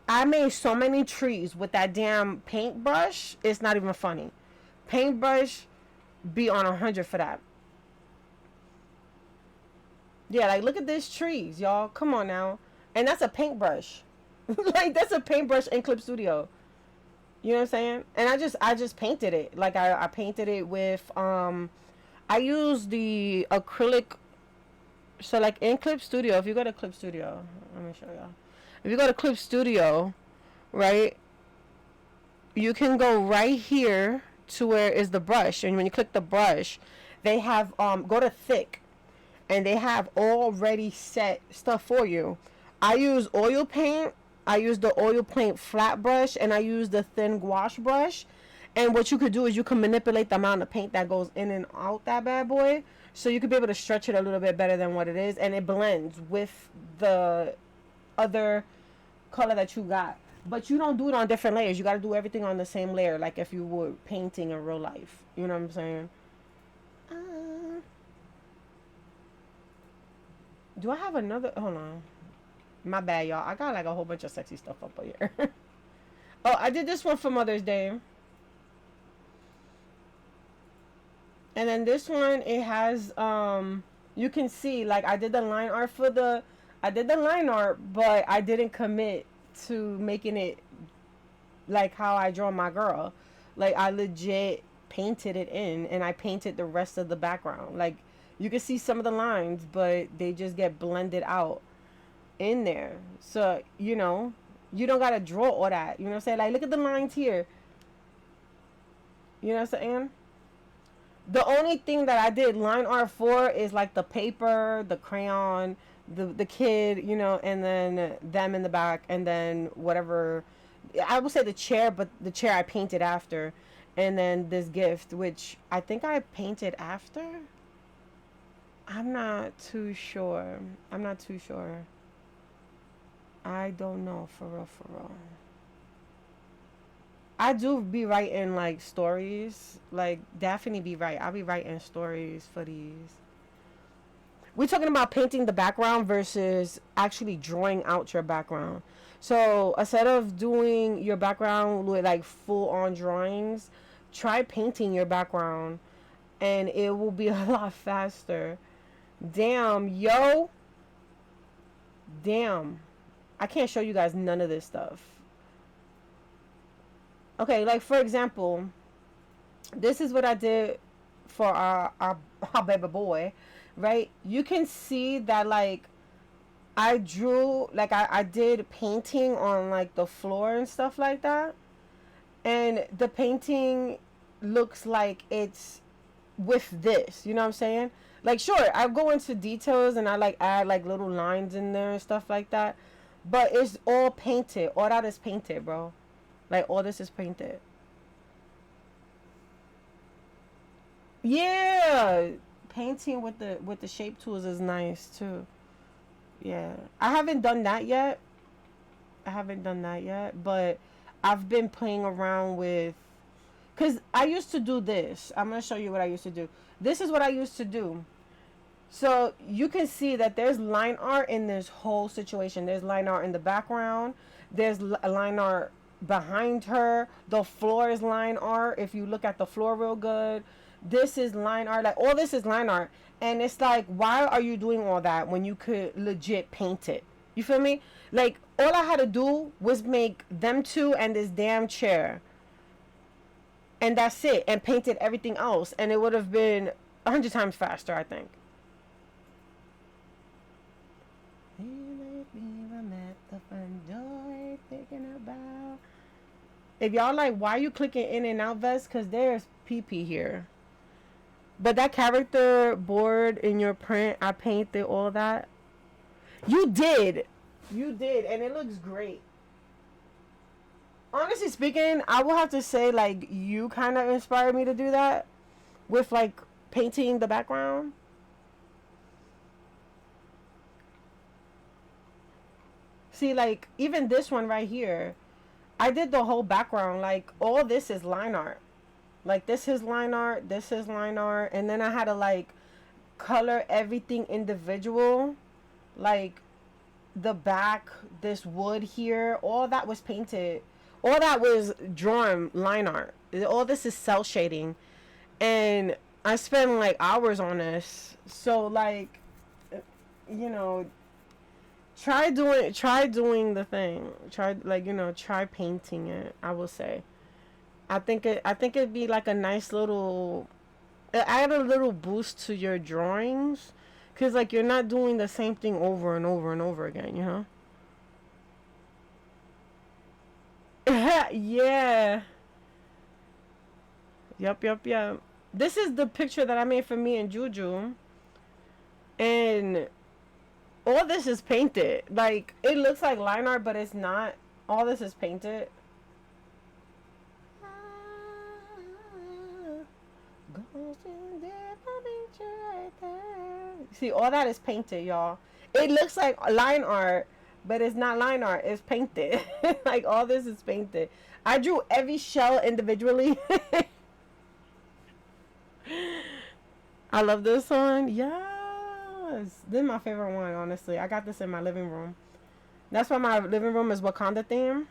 I made so many trees with that damn paintbrush. It's not even funny. Paintbrush be on 100 for that. Yeah, like look at these trees, y'all. Come on now. And that's a paintbrush. Like that's a paintbrush in Clip Studio. You know what I'm saying? And I just painted it. Like I painted it with I used the acrylic. So like in Clip Studio, if you go to Clip Studio, let me show y'all. If you go to Clip Studio, right, you can go right here to where is the brush, and when you click the brush, they have go to thick, and they have already set stuff for you. I use oil paint. I use the oil paint flat brush, and I use the thin gouache brush. And what you could do is you can manipulate the amount of paint that goes in and out that bad boy, so you could be able to stretch it a little bit better than what it is, and it blends with the other color that you got. But you don't do it on different layers. You got to do everything on the same layer, like if you were painting in real life. You know what I'm saying? Do I have another? Hold on. My bad, y'all. I got like a whole bunch of sexy stuff up here. Oh, I did this one for Mother's Day. And then this one, it has, you can see, like, I did the line art but I didn't commit to making it like how I draw my girl. Like, I legit painted it in, and I painted the rest of the background. Like, you can see some of the lines, but they just get blended out in there. So, you know, you don't gotta draw all that. You know what I'm saying? Like, look at the lines here. You know what I'm saying? The only thing that I did line art for is like the paper, the crayon, the kid, you know, and then them in the back, and then whatever. I would say the chair, but the chair I painted after, and then this gift, which I think I painted after. I'm not too sure. I don't know, for real. I do be writing like stories. Like Daphne be right. I'll be writing stories for these. We're talking about painting the background versus actually drawing out your background. So instead of doing your background with like full on drawings, try painting your background, and it will be a lot faster. Damn, yo. Damn. I can't show you guys none of this stuff. Okay, like for example, this is what I did for our baby boy, right? You can see that like I drew, like I did painting on like the floor and stuff like that. And the painting looks like it's with this, you know what I'm saying? Like sure, I go into details and I like add like little lines in there and stuff like that. But it's all painted. All that is painted, bro. Like all this is painted. Yeah, painting with the shape tools is nice too. Yeah, I haven't done that yet. But I've been playing around with, cause I used to do this. I'm gonna show you what I used to do. This is what I used to do. So you can see that there's line art in this whole situation. There's line art in the background. There's line art behind her. The floor is line art. If you look at the floor real good, this is line art. Like all this is line art. And it's like, why are you doing all that when you could legit paint it? You feel me? Like all I had to do was make them two and this damn chair. And that's it. And painted everything else. And it would have been 100 times faster, I think. If y'all like, why are you clicking in and out, Vest? Because there's PP here. But that character board in your print, I painted all that. You did. And it looks great. Honestly speaking, I will have to say, like, you kind of inspired me to do that. With, like, painting the background. See, like, even this one right here, I did the whole background. Like, all this is line art. Like, this is line art, this is line art. And then I had to, like, color everything individual. Like, the back, this wood here, all that was painted. All that was drawn line art. All this is cell shading. And I spent, like, hours on this. So, like, you know, try doing the thing. Try, like, you know, try painting it, I will say. I think it'd be like a nice little, add a little boost to your drawings, cause like you're not doing the same thing over and over and over again, you know. Yeah. Yep. This is the picture that I made for me and Juju, and all this is painted. Like, it looks like line art, but it's not. All this is painted. See, all that is painted, y'all. It looks like line art, but it's not line art. It's painted. Like, all this is painted. I drew every shell individually. I love this one. Yes. This is my favorite one, honestly. I got this in my living room. That's why my living room is Wakanda theme.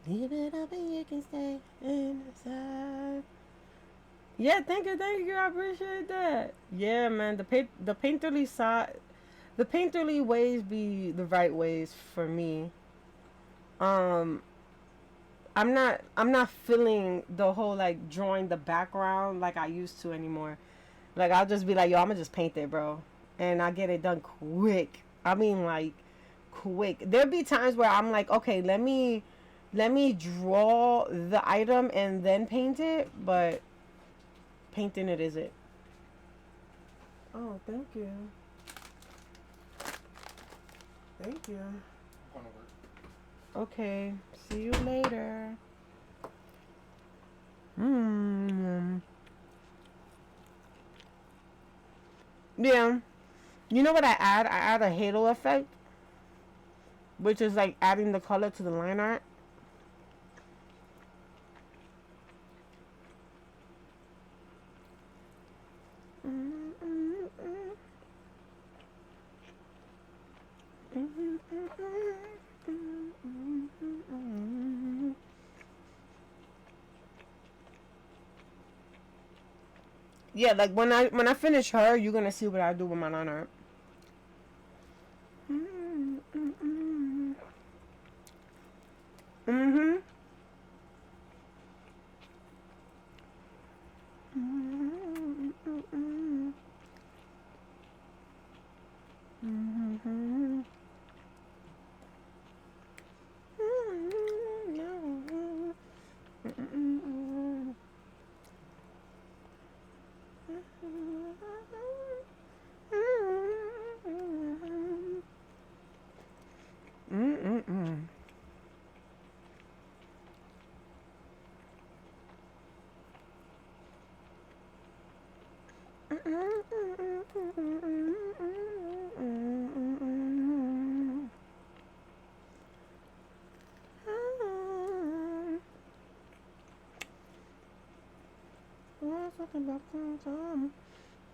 Leave it up and you can stay inside. Yeah, thank you. I appreciate that. Yeah, man, the painterly side, the painterly ways be the right ways for me. Um, I'm not feeling the whole like drawing the background like I used to anymore. Like, I'll just be like, yo, I'm gonna just paint it, bro, and I get it done quick. I mean, like, quick. There'll be times where I'm like, okay, let me draw the item and then paint it, but painting it is it. Oh, thank you. Thank you. I'm going to work. Okay, see you later. Yeah. You know what I add? I add a halo effect, which is like adding the color to the line art. Yeah, like when I finish her, you're gonna see what I do with my line art.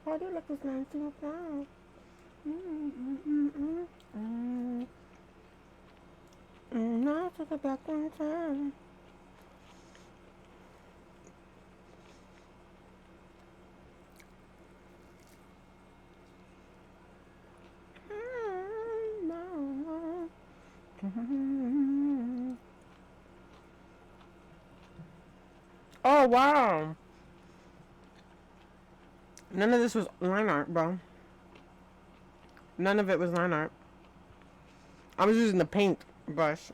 Why do you like this nice little flower? Now to the back one time. Oh, wow. None of this was line art, bro. None of it was line art. I was using the paint brush.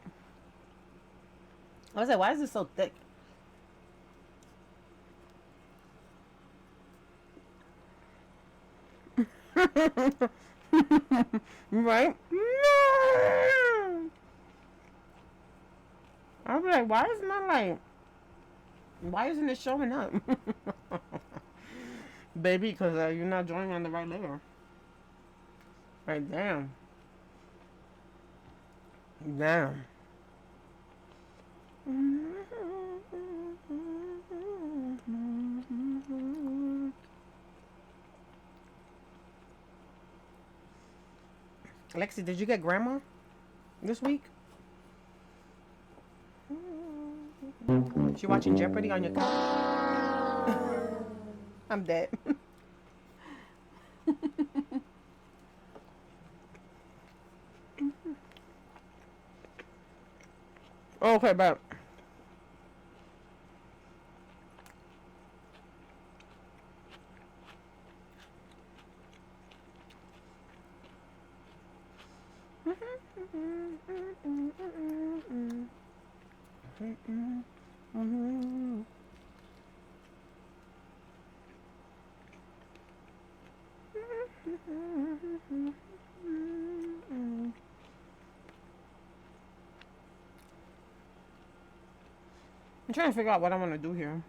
I was like, why is this so thick? Right? I was like, why isn't that like... Why isn't it showing up? Baby, because you're not drawing on the right layer. Right, damn. Damn. Lexi, did you get grandma this week? She watching Jeopardy on your couch? I'm dead. Okay, but I'm trying to figure out what I want to do here.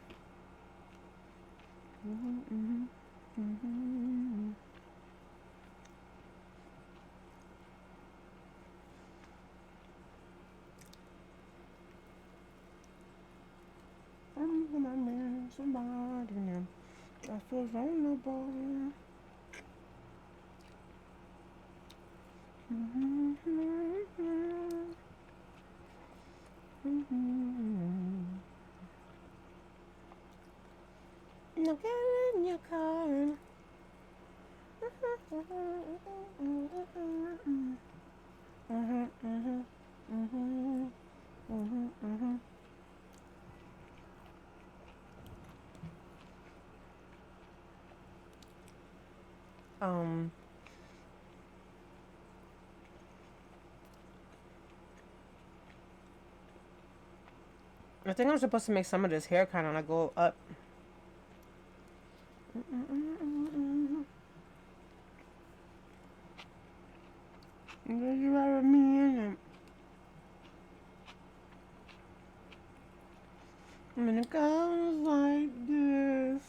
I'm gonna marry somebody new. I feel vulnerable. Now get in your car. Um, I think I'm supposed to make some of this hair kind of like go up. Did you ever mean it? When it goes like this.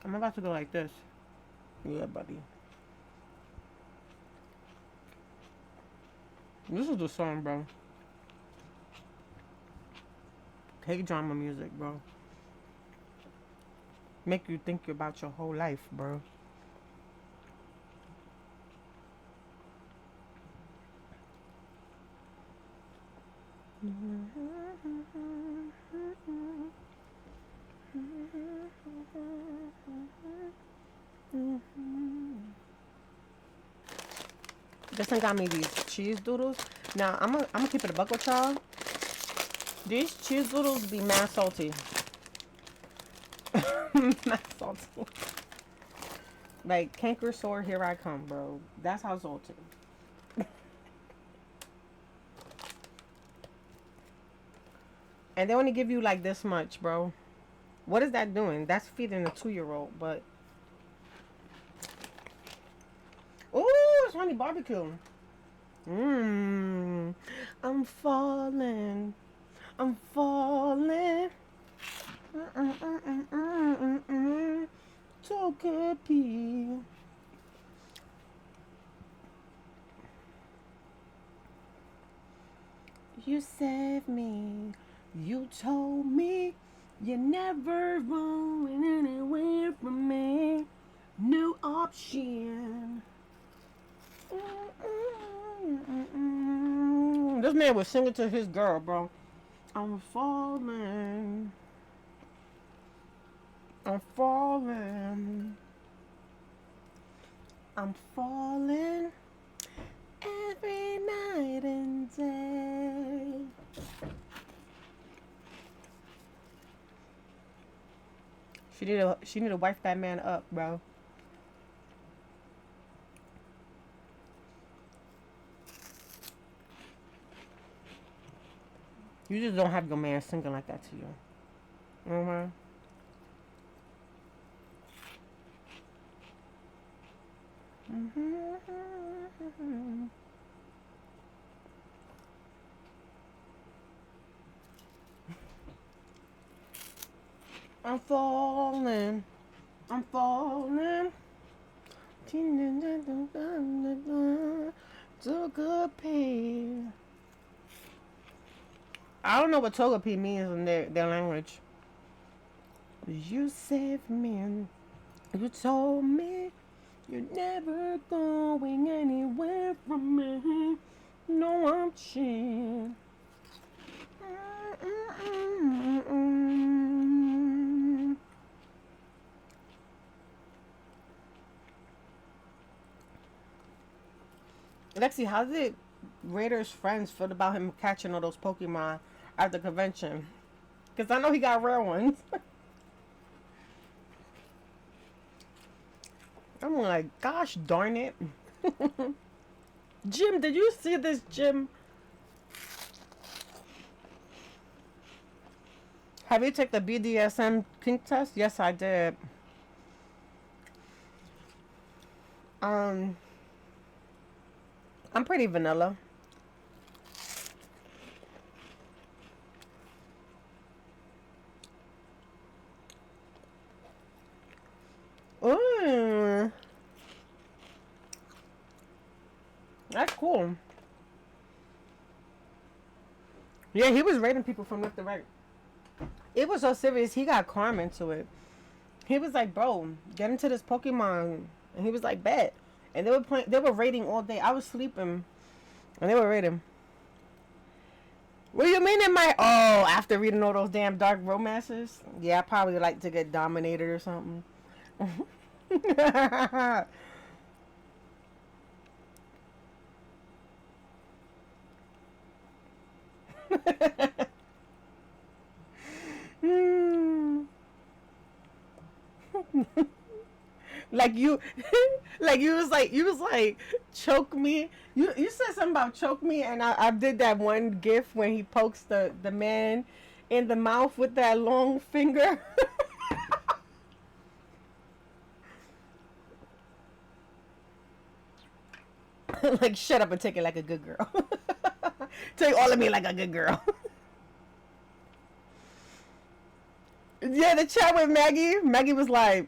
I'm about to go like this. Yeah, buddy. This is the song, bro. Take drama music, bro. Make you think about your whole life, bro. This one got me these cheese doodles. Now I'm gonna keep it a buck with y'all. These cheese doodles be mad salty. Mad salty. Like canker sore, here I come, bro. That's how salty. And they only give you like this much, bro. What is that doing? That's feeding a 2-year-old, but ooh, it's honey barbecue. I'm falling. I'm falling. Togepi. You saved me. You told me you're never running away from me. No option. This man was singing to his girl, bro. I'm falling. I'm falling. I'm falling every night and day. She need to wife that man up, bro. You just don't have your man singing like that to you. Mm-hmm. Mm-hmm. I'm falling. I'm falling. Togepi. I don't know what Togepi means in their language. You saved me and you told me you're never going anywhere from me. No option. Lexi, how did Raider's friends feel about him catching all those Pokemon at the convention? Because I know he got rare ones. I'm like, gosh darn it. Jim, did you see this, Jim? Have you taken the BDSM kink test? Yes, I did. I'm pretty vanilla. Ooh. That's cool. Yeah, he was rating people from left to right. It was so serious, he got Carm into it. He was like, bro, get into this Pokemon. And he was like, bet. And they were rating all day. I was sleeping. And they were rating. What do you mean in my... Oh, after reading all those damn dark romances? Yeah, I probably like to get dominated or something. Like you like you was like choke me. You said something about choke me, and I did that one gif when he pokes the man in the mouth with that long finger. Like, shut up and take it like a good girl. Take all of me like a good girl. Yeah, the chat with Maggie. Maggie was like,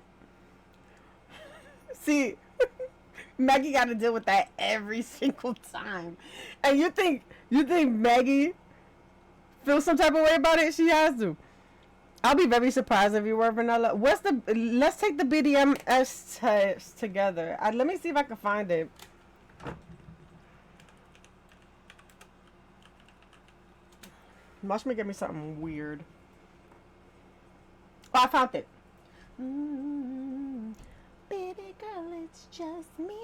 see, Maggie got to deal with that every single time. And you think Maggie feels some type of way about it? She has to. I'll be very surprised if you were vanilla. Let's take the BDMS test together. Let me see if I can find it. Watch me give me something weird. Oh, I found it. Baby girl, it's just me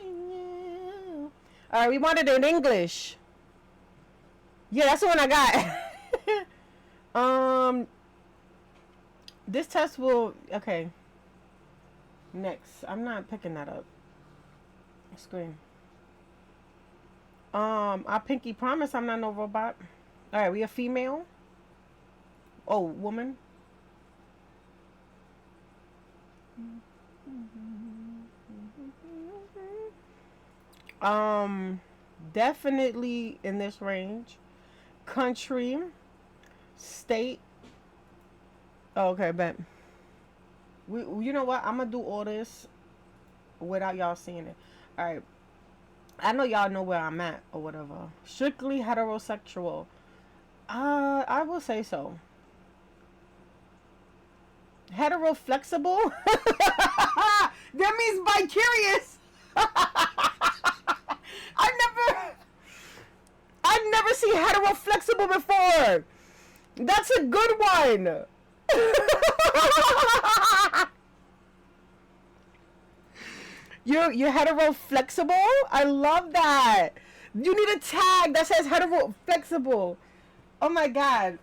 and you. Alright, we wanted it in English. Yeah, that's the one I got. This test will... Okay. Next. I'm not picking that up. Screen. I pinky promise I'm not no robot. Alright, we a female? Oh, woman? Definitely in this range. Country. State. Oh, okay, bet. You know what? I'm gonna do all this without y'all seeing it. Alright. I know y'all know where I'm at or whatever. Strictly heterosexual. I will say so. Hetero flexible? That means vicarious. I've never seen hetero flexible before. That's a good one. You're hetero flexible? I love that. You need a tag that says hetero flexible. Oh my god.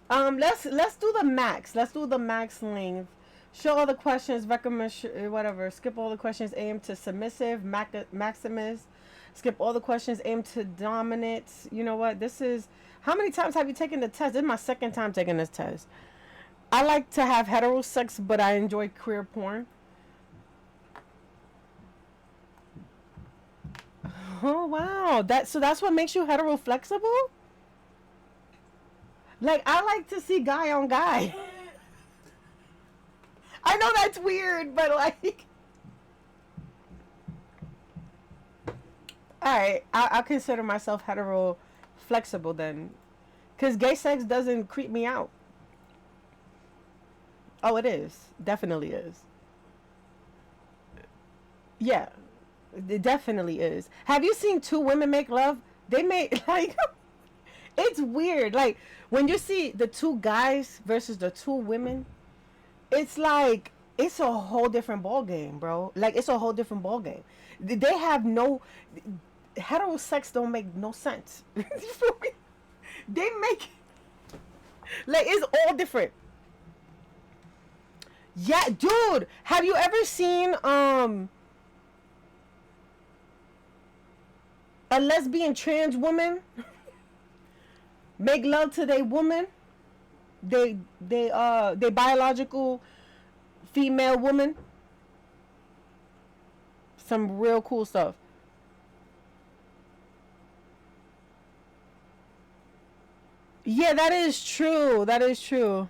Let's do the max. Let's do the max length. Show all the questions, recommend, whatever. Skip all the questions, aim to submissive, maximus. Skip all the questions, aim to dominant. You know what? This is. How many times have you taken the test? This is my second time taking this test. I like to have hetero sex, but I enjoy queer porn. Oh wow. That's what makes you hetero flexible? Like I like to see guy on guy. I know that's weird, but like alright, I'll consider myself hetero flexible then. Cause gay sex doesn't creep me out. Oh, it is. Definitely is. Yeah. It definitely is. Have you seen two women make love? They make like it's weird. Like when you see the two guys versus the two women, it's like it's a whole different ball game, bro. Like it's a whole different ball game. They have no hetero sex don't make no sense. You feel me? They make like it's all different. Yeah, dude, have you ever seen a lesbian trans woman make love to their woman? They biological female woman. Some real cool stuff. Yeah, that is true. That is true.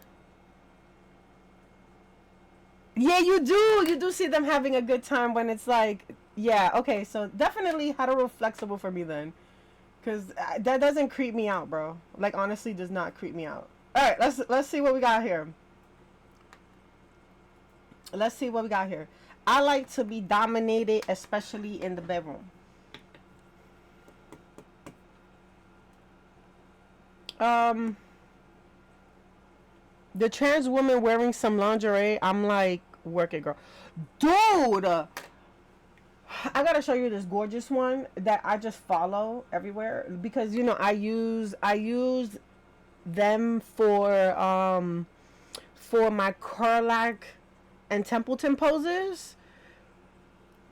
Yeah, you do. You do see them having a good time when it's like, yeah, okay, so definitely hetero flexible for me then. Because that doesn't creep me out, bro. Like, honestly, does not creep me out. All right, let's see what we got here. Let's see what we got here. I like to be dominated, especially in the bedroom. The trans woman wearing some lingerie, I'm like, work it, girl. Dude! I gotta show you this gorgeous one that I just follow everywhere because you know I use them for my Carlac and Templeton poses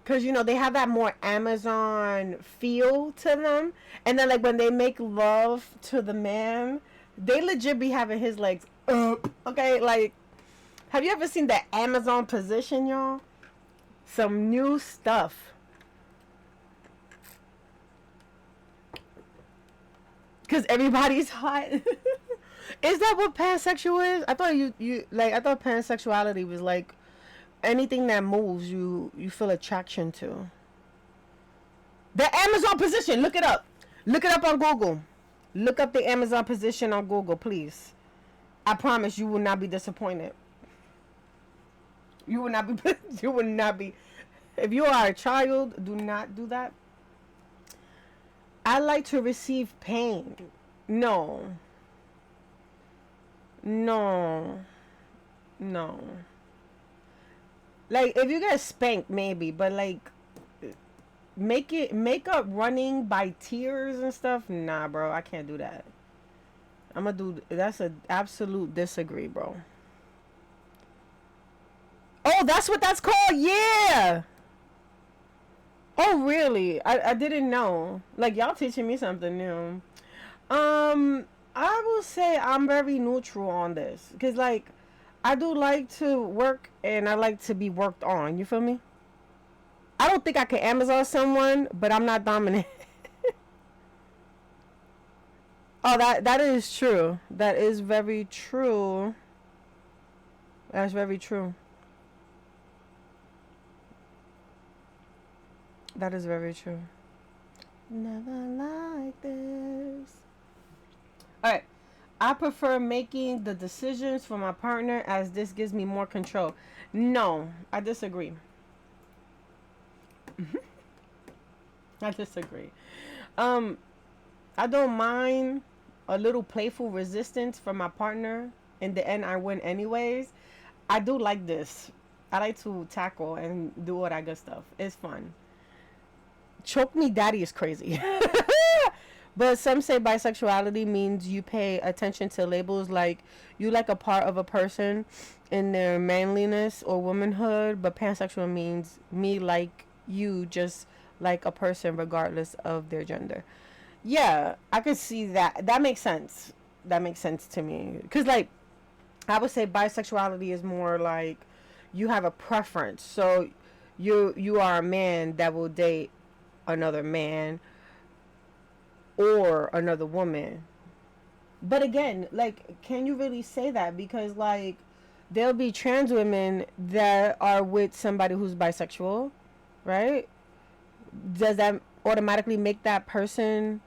because you know they have that more Amazon feel to them, and then like when they make love to the man, they legit be having his legs up. Okay, like have you ever seen that Amazon position, y'all? Some new stuff. Cause everybody's hot. Is that what pansexual is? I thought I thought pansexuality was like anything that moves you feel attraction to. The Amazon position, look it up. Look it up on Google. Look up the Amazon position on Google, please. I promise you will not be disappointed. You will not be you will not be. If you are a child, do not do that. I like to receive pain. No. No. No. Like if you get spanked maybe, but like make up running by tears and stuff. Nah, bro, I can't do that. I'm gonna do that's an absolute disagree, bro. Oh, that's what that's called. Yeah. Oh, really? I didn't know. Like, y'all teaching me something new. I will say I'm very neutral on this. Because, like, I do like to work and I like to be worked on. You feel me? I don't think I can Amazon someone, but I'm not dominant. Oh, that is true. That is very true. That's very true. That is very true. Never like this. Alright. I prefer making the decisions for my partner as this gives me more control. No, I disagree. I disagree. I don't mind a little playful resistance from my partner. In the end, I win anyways. I do like this. I like to tackle and do all that good stuff. It's fun. Choke me daddy is crazy. But some say bisexuality means you pay attention to labels, like you like a part of a person in their manliness or womanhood, but pansexual means me like you just like a person regardless of their gender. Yeah, I could see that. That makes sense. That makes sense to me. Cuz like I would say bisexuality is more like you have a preference. So you are a man that will date another man or another woman. But again, like, can you really say that? Because like there'll be trans women that are with somebody who's bisexual, right? Does that automatically make that person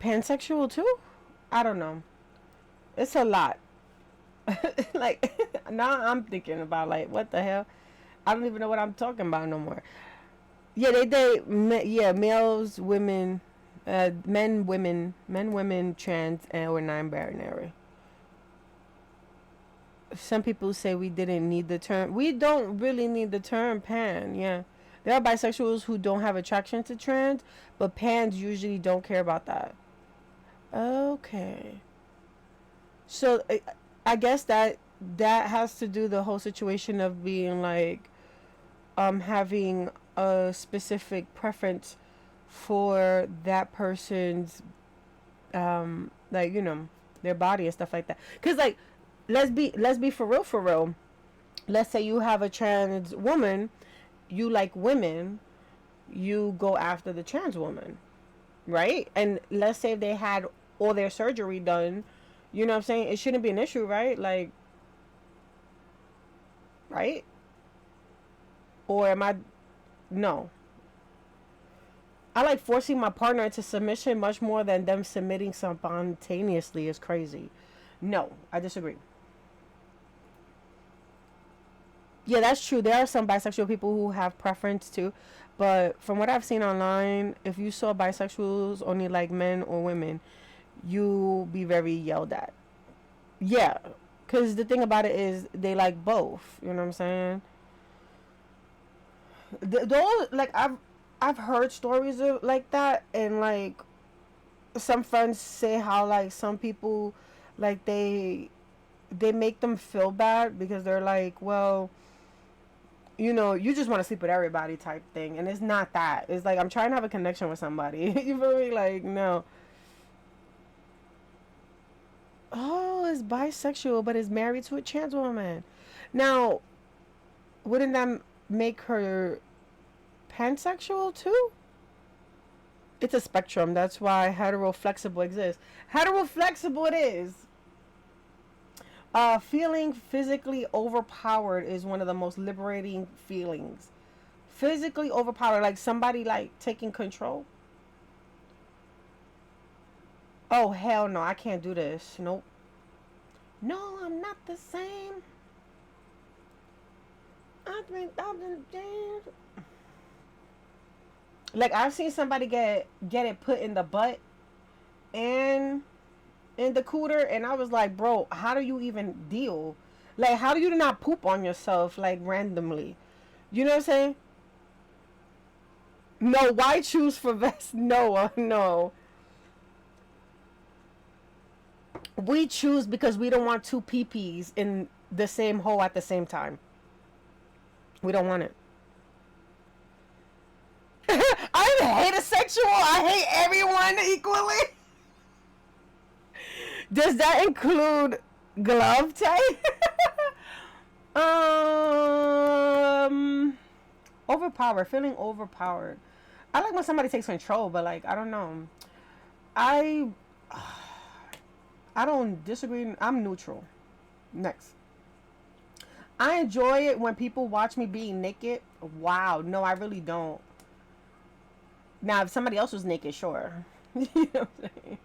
pansexual too? I don't know. It's a lot. Like now I'm thinking about like what the hell? I don't even know what I'm talking about no more. Yeah, they date. Yeah, males, women, men, women, trans, and or non-binary. Some people say we didn't need the term. We don't really need the term pan. Yeah, there are bisexuals who don't have attraction to trans, but pans usually don't care about that. Okay, so I guess that has to do the whole situation of being like having a specific preference for that person's like their body and stuff like that. Cause like let's be for real. Let's say you have a trans woman, you like women, you go after the trans woman, right? And let's say if they had all their surgery done, you know what I'm saying? It shouldn't be an issue, right? Like, right? Or am I? No. I like forcing my partner into submission much more than them submitting spontaneously is crazy. No, I disagree. Yeah, that's true. There are some bisexual people who have preference too. But from what I've seen online, if you saw bisexuals only like men or women, you'll be very yelled at. Yeah. Because the thing about it is they like both. You know what I'm saying? Those, like, I've heard stories of like that, and like some friends say how like some people like they make them feel bad because they're like, well, you just want to sleep with everybody type thing, and it's not that. It's like I'm trying to have a connection with somebody. You feel me? Like, no. Oh, it's bisexual, but is married to a trans woman. Now, wouldn't that make her pansexual too? It's a spectrum. That's why hetero flexible exists. Hetero flexible it is. Feeling physically overpowered is one of the most liberating feelings. Physically overpowered, like somebody like taking control. Oh hell no, I can't do this. Nope. No, I'm not the same. I've been dead. Like I've seen somebody get it put in the butt and in the cooter, and I was like, bro, how do you even deal? Like, how do you not poop on yourself like randomly? You know what I'm saying? No, why choose for vest? No, no. We choose because we don't want two peepees in the same hole at the same time. We don't want it. I'm heterosexual. I hate everyone equally. Does that include glove type? Overpowered. Feeling overpowered. I like when somebody takes control, but like I don't know. I I don't disagree. I'm neutral. Next. I enjoy it when people watch me being naked. Wow. No, I really don't. Now, if somebody else was naked, sure. You know what I'm saying?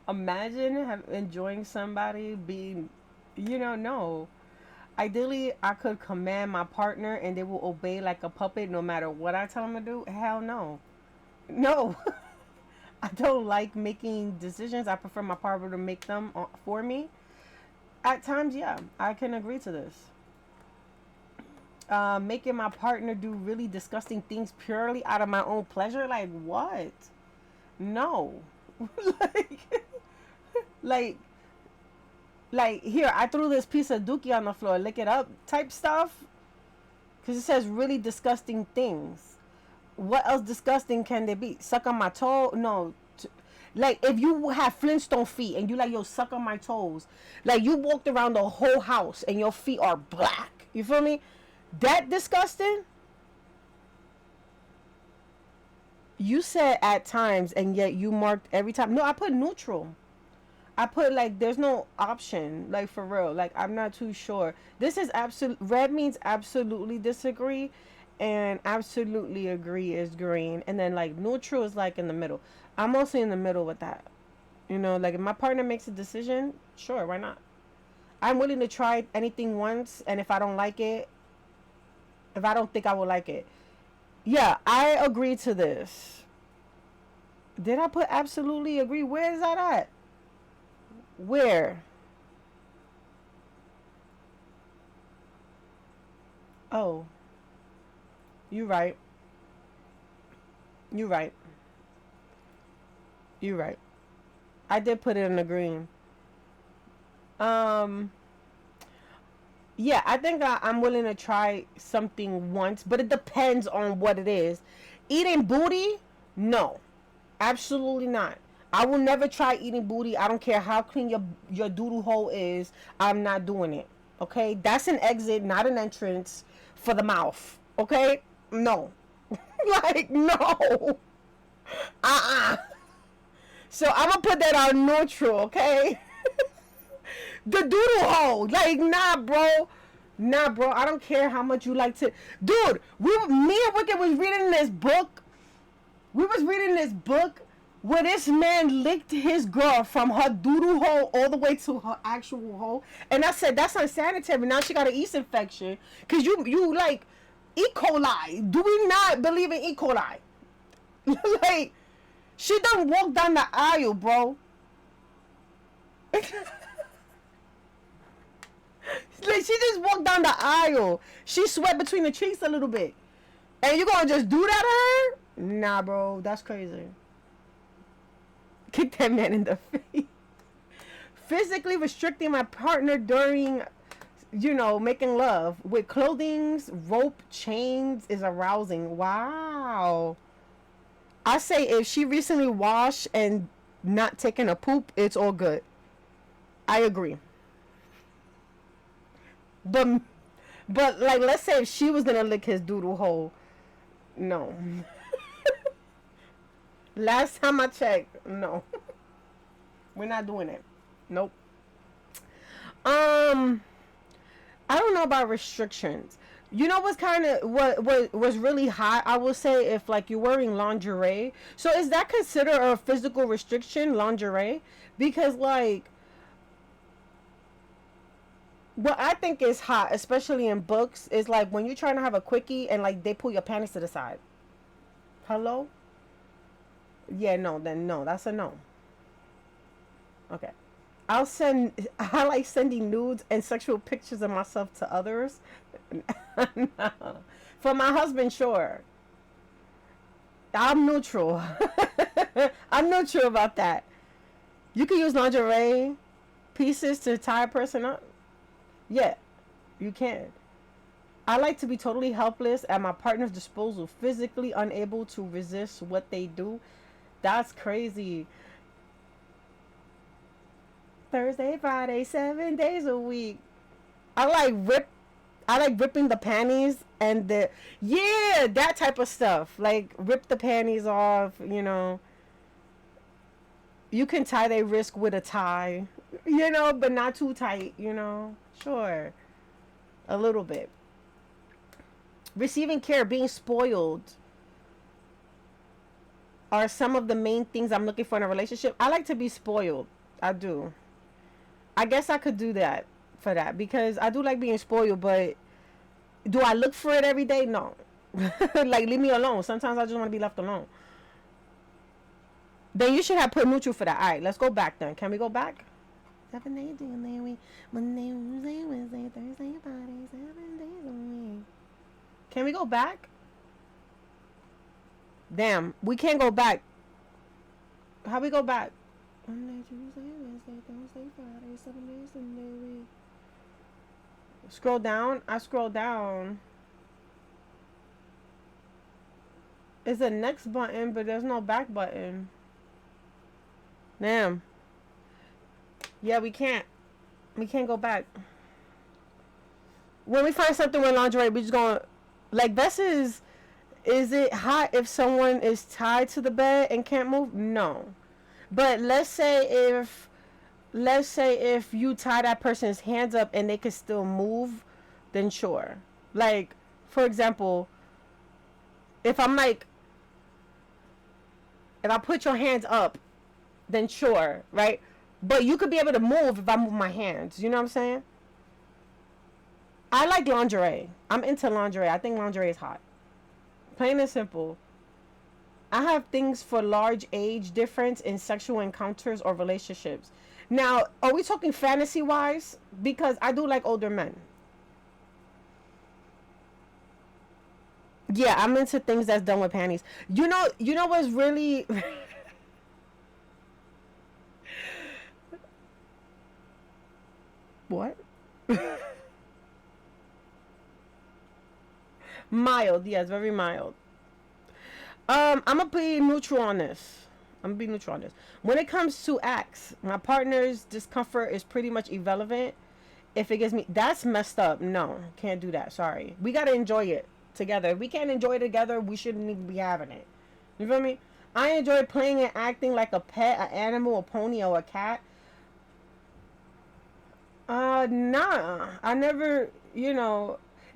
Imagine enjoying somebody being, no. Ideally, I could command my partner and they will obey like a puppet no matter what I tell them to do. Hell no. No. I don't like making decisions. I prefer my partner to make them for me. At times, yeah, I can agree to this. Making my partner do really disgusting things purely out of my own pleasure. Like what? No. like, like, like here. I threw this piece of dookie on the floor. Lick it up, type stuff. Because it says really disgusting things. What else disgusting can there be? Suck on my toe? No. Like if you have Flintstone feet and you like, yo, suck on my toes. Like you walked around the whole house and your feet are black. You feel me? That disgusting? You said at times and yet you marked every time. No, I put neutral. I put like there's no option. Like for real. Like I'm not too sure. This is absolute red means absolutely disagree and absolutely agree is green. And then like neutral is like in the middle. I'm mostly in the middle with that. You know, like if my partner makes a decision, sure, why not? I'm willing to try anything once, and if I don't like it, if I don't think I will like it, yeah, I agree to this. Did I put absolutely agree? Where is that at? Where? Oh, you right. You right. You right. I did put it in the green. Um, yeah, I think I'm willing to try something once, but it depends on what it is. Eating booty? No, absolutely not. I will never try eating booty. I don't care how clean your doodle hole is. I'm not doing it. Okay, that's an exit, not an entrance for the mouth. Okay, no, like no. So I'm gonna put that on neutral. Okay. The doodle hole. Like, nah, bro. Nah, bro. I don't care how much you like to. Dude, me and Wicked was reading this book. We was reading this book where this man licked his girl from her doodle hole all the way to her actual hole. And I said, that's unsanitary. Now she got an yeast infection. Because you like E. coli. Do we not believe in E. coli? Like, she done walked down the aisle, bro. Like she just walked down the aisle. She sweat between the cheeks a little bit. And you gonna just do that to her? Nah, bro. That's crazy. Kick that man in the face. Physically restricting my partner during, making love. With clothings, rope, chains is arousing. Wow. I say if she recently washed and not taking a poop, it's all good. I agree. But like, let's say if she was gonna lick his doodle hole, no. Last time I checked, no. We're not doing it. Nope. I don't know about restrictions. You know what's kind of what was really hot? I will say if like you're wearing lingerie. So is that considered a physical restriction, lingerie? Because like what I think is hot, especially in books, is like when you're trying to have a quickie and like they pull your panties to the side. Hello? Yeah, no, then no, that's a no. Okay. I like sending nudes and sexual pictures of myself to others. No. For my husband, sure. I'm neutral. I'm neutral about that. You can use lingerie pieces to tie a person up. Yeah, you can. I like to be totally helpless at my partner's disposal, physically unable to resist what they do. That's crazy. Thursday, Friday, 7 days a week. I like ripping the panties and that type of stuff. Like rip the panties off, You can tie their wrist with a tie, but not too tight, Sure. A little bit. Receiving care, being spoiled are some of the main things I'm looking for in a relationship. I like to be spoiled. I do. I guess I could do that for that because I do like being spoiled, but do I look for it every day? No. Like, leave me alone. Sometimes I just want to be left alone. Then you should have put neutral for that. All right, let's go back then. Can we go back? 7 days a week. Monday, Tuesday, Wednesday, Thursday, Friday, 7 days a week. Can we go back? Damn, we can't go back. How we go back? Monday, Tuesday, Wednesday, Thursday, Friday, Saturday, Sunday. Scroll down. I scroll down. It's a next button, but there's no back button. Damn. Yeah, we can't. We can't go back. When we find something with lingerie, we just gonna like this is it hot if someone is tied to the bed and can't move? No. But let's say if you tie that person's hands up and they can still move, then sure. Like, for example, if I'm like, if I put your hands up, then sure, right? But you could be able to move if I move my hands. You know what I'm saying? I like lingerie. I'm into lingerie. I think lingerie is hot. Plain and simple. I have things for large age difference in sexual encounters or relationships. Now, are we talking fantasy wise? Because I do like older men. Yeah, I'm into things that's done with panties. You know what's really what? Mild, yes, very mild. I'm gonna be neutral on this. When it comes to acts, my partner's discomfort is pretty much irrelevant. If it gives me, that's messed up. No, can't do that. Sorry. We gotta enjoy it together. If we can't enjoy it together, we shouldn't even be having it. You feel me? I enjoy playing and acting like a pet, an animal, a pony, or a cat. Nah. I never,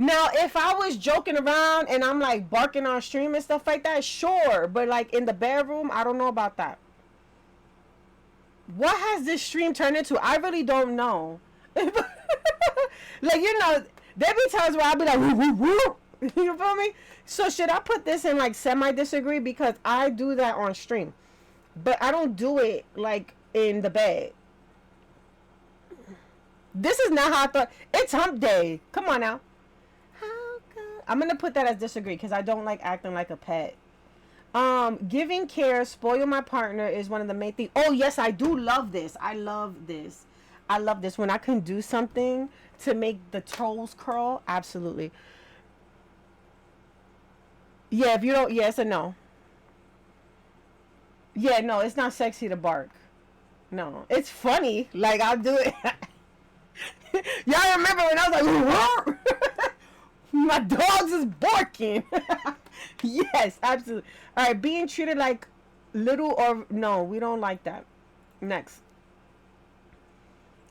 Now, if I was joking around and I'm like barking on stream and stuff like that, sure. But like in the bedroom, I don't know about that. What has this stream turned into? I really don't know. Like, there be times where I'll be like, woo, woo, woo. You feel me? So should I put this in like semi-disagree? Because I do that on stream. But I don't do it like in the bed. This is not how I thought. It's hump day. Come on now. I'm going to put that as disagree because I don't like acting like a pet. Giving care, spoil my partner is one of the main things. Oh, yes, I do love this. I love this. When I can do something to make the toes curl. Absolutely. Yeah, if you don't, yes or no. Yeah, no, it's not sexy to bark. No, it's funny. Like, I'll do it. Y'all remember when I was like, my dogs is barking. Yes, absolutely. All right, being treated like little or no, we don't like that. Next.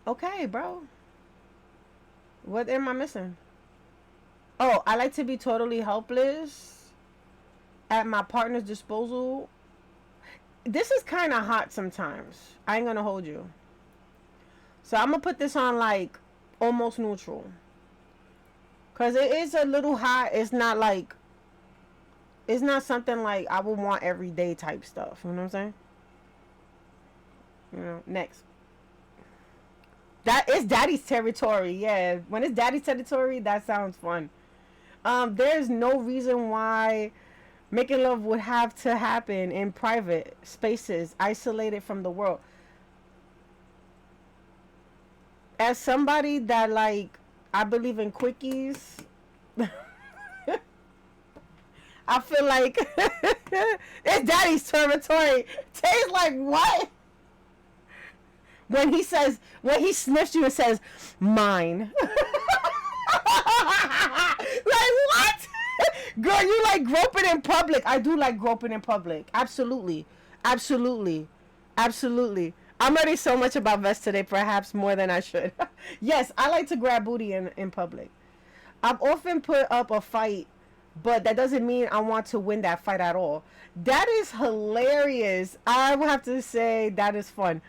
Okay, bro. What am I missing? Oh, I like to be totally helpless at my partner's disposal. This is kind of hot sometimes. I ain't gonna hold you. So I'm gonna put this on like almost neutral. Cause it is a little hot. It's not like, it's not something like I would want everyday type stuff. You know what I'm saying? Next. That is daddy's territory. Yeah. When it's daddy's territory, that sounds fun. There's no reason why making love would have to happen in private spaces, isolated from the world. As somebody that like, I believe in quickies. I feel like it's daddy's territory. Tay's like, what? When he sniffs you and says, mine. Like, what? Girl, you like groping in public. I do like groping in public. Absolutely. I'm already so much about Vest today, perhaps more than I should. Yes, I like to grab booty in public. I've often put up a fight, but that doesn't mean I want to win that fight at all. That is hilarious. I would have to say that is fun.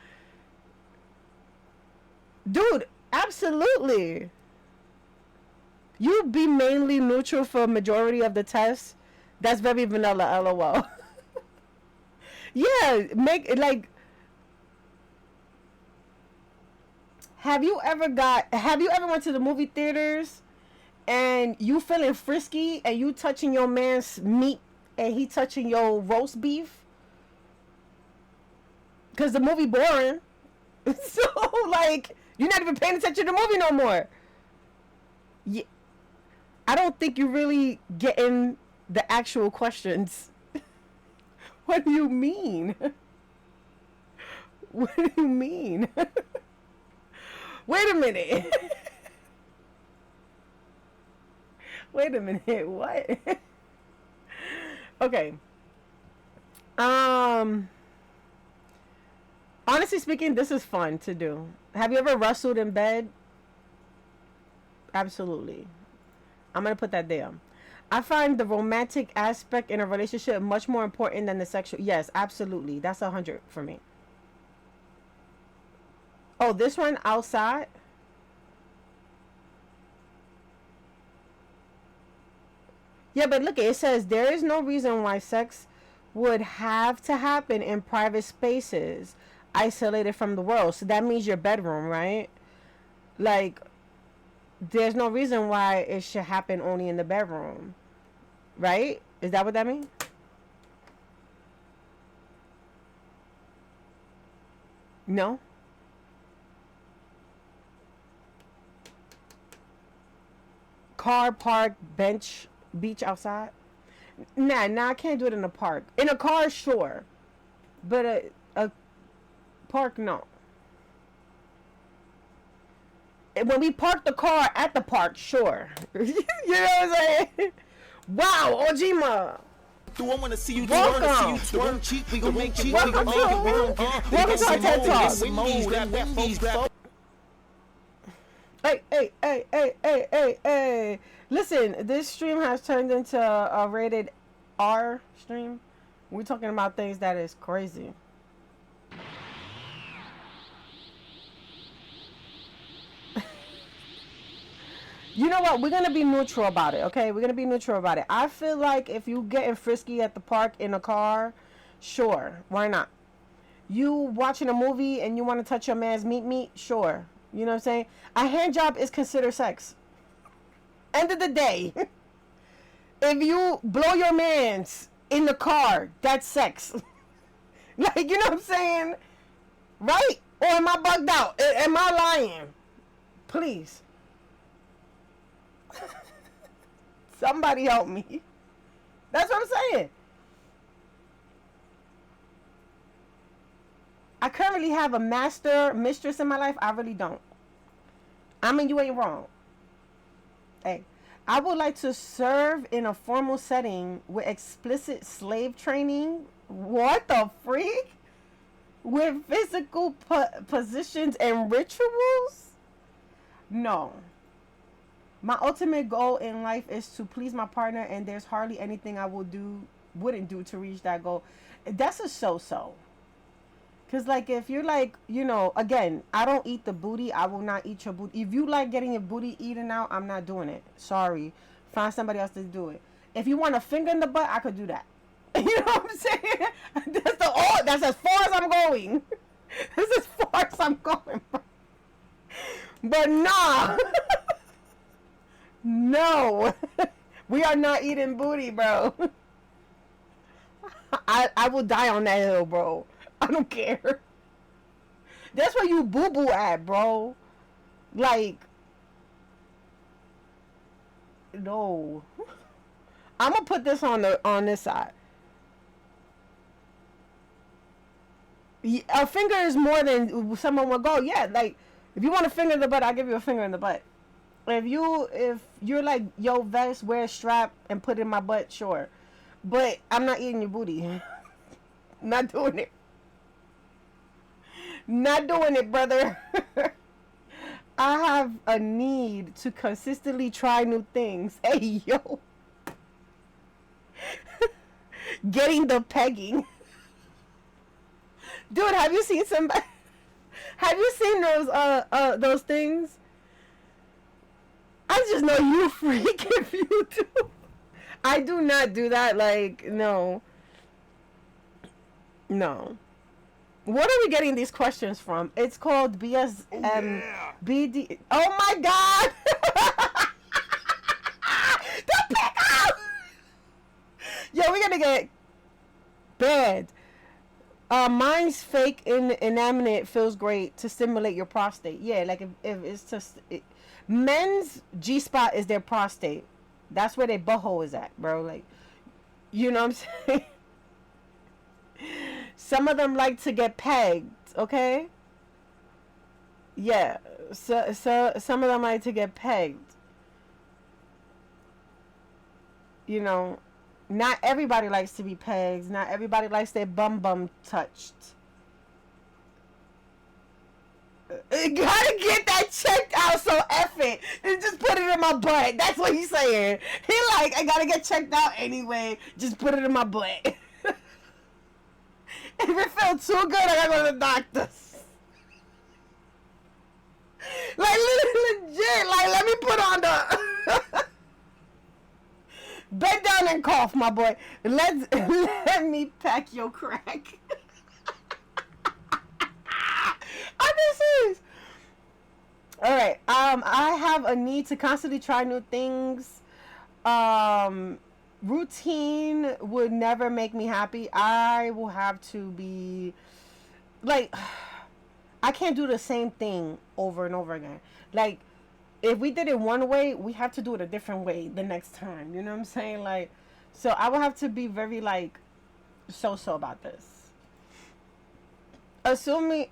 Dude, absolutely. You be mainly neutral for majority of the tests. That's very vanilla, LOL. Yeah, have you ever went to the movie theaters and you feeling frisky and you touching your man's meat and he touching your roast beef because the movie boring. So like you're not even paying attention to the movie no more. Yeah, I don't think you're really getting the actual questions. What do you mean? What do you mean? Wait a minute. Wait a minute. What? Okay. Honestly speaking, this is fun to do. Have you ever wrestled in bed? Absolutely. I'm gonna put that there. I find the romantic aspect in a relationship much more important than the sexual. Yes, absolutely. That's 100 for me. Oh, this one outside. Yeah, but look, it says there is no reason why sex would have to happen in private spaces, isolated from the world. So that means your bedroom, right? Like, there's no reason why it should happen only in the bedroom, right? Is that what that means? No? Car, park, bench, beach outside? Nah, I can't do it in a park. In a car, sure. But a park, no. When we park the car at the park, sure. You know what I'm saying? Wow, Ojima. Do I want to see you? Welcome. Twerk cheap. We gon' make cheap. Welcome to our TED Talk. Hey. Listen, this stream has turned into a rated R stream. We're talking about things that is crazy. You know what? We're going to be neutral about it, okay? We're going to be neutral about it. I feel like if you getting frisky at the park in a car, sure. Why not? You watching a movie and you want to touch your man's meat, sure. You know what I'm saying? A hand job is considered sex. End of the day. If you blow your man's in the car, that's sex. Like, you know what I'm saying? Right? Or am I bugged out? Am I lying? Please. Somebody help me. That's what I'm saying. I currently have a mistress in my life. I really don't. I mean, you ain't wrong. Hey, I would like to serve in a formal setting with explicit slave training. What the freak? With physical positions and rituals? No. My ultimate goal in life is to please my partner, and there's hardly anything I wouldn't do to reach that goal. That's a so-so. Because, like, if you're like, you know, again, I don't eat the booty. I will not eat your booty. If you like getting your booty eaten out, I'm not doing it. Sorry. Find somebody else to do it. If you want a finger in the butt, I could do that. You know what I'm saying? That's as far as I'm going. That's as far as I'm going, bro. But nah. No. We are not eating booty, bro. I will die on that hill, bro. I don't care. That's where you boo-boo at, bro. Like, no. I'm gonna put this on this side. A finger is more than someone will go. Yeah, like, if you want a finger in the butt, I'll give you a finger in the butt. If you're like, yo, vest, wear a strap and put it in my butt, sure. But I'm not eating your booty. Not doing it. Not doing it, brother. I have a need to consistently try new things. Hey, yo. Getting the pegging. Dude, have you seen somebody? Have you seen those things? I just know you freak if you do. I do not do that. Like, no. No. What are we getting these questions from? It's called BD. Oh my God! get bad. Mine's fake inanimate feels great to stimulate your prostate. Yeah, like if it's just men's G spot is their prostate. That's where their butthole is at, bro. Like, you know what I'm saying? Some of them like to get pegged, okay? Yeah, so some of them like to get pegged. You know, not everybody likes to be pegged. Not everybody likes their bum touched. You gotta get that checked out, so F it. And just put it in my butt. That's what he's saying. He like, I gotta get checked out anyway. Just put it in my butt. If it felt too good, I gotta go to the doctors. Like, legit. Like, let me put on the... Bend down and cough, my boy. Let me pack your crack. I'm just serious. All right. I have a need to constantly try new things. Routine would never make me happy. I will have to be like, I can't do the same thing over and over again. Like, if we did it one way, we have to do it a different way the next time. You know what I'm saying? Like, so I will have to be very like so about this. Assuming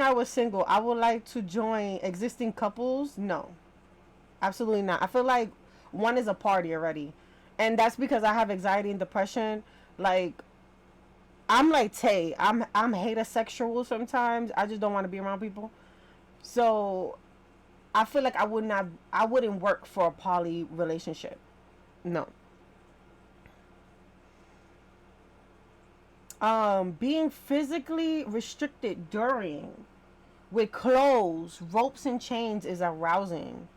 I was single, I would like to join existing couples. No, absolutely not. I feel like one is a party already, and that's because I have anxiety and depression. Like, I'm like Tay. I'm heterosexual sometimes. I just don't want to be around people. So I feel like I wouldn't work for a poly relationship. No. Being physically restricted during with clothes, ropes and chains is arousing.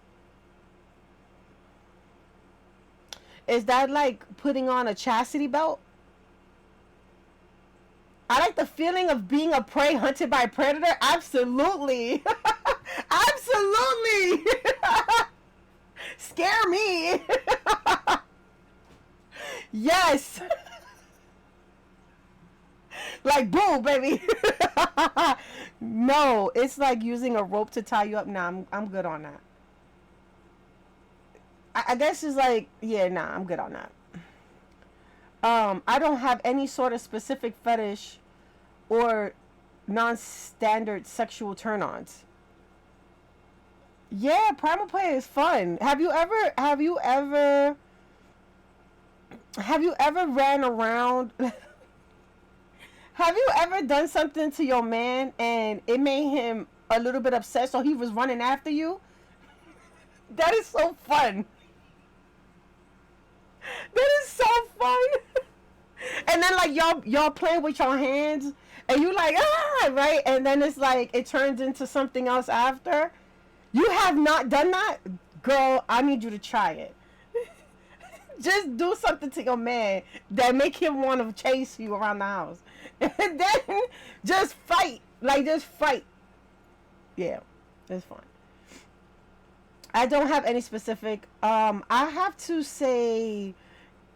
Is that like putting on a chastity belt? I like the feeling of being a prey hunted by a predator. Absolutely. Absolutely. Scare me. Yes. Like, boom, baby. No, it's like using a rope to tie you up. Nah, I'm good on that. I guess it's like, yeah, nah, I'm good on that. I don't have any sort of specific fetish or non-standard sexual turn-ons. Yeah, primal play is fun. Have you ever ran around? Have you ever done something to your man and it made him a little bit upset, so he was running after you? That is so fun. That is so fun. And then like y'all playing with your hands and you like, right? And then it's like it turns into something else after. You have not done that? Girl, I need you to try it. Just do something to your man that make him want to chase you around the house. And then just fight. Like, just fight. Yeah, it's fun. I don't have any specific. I have to say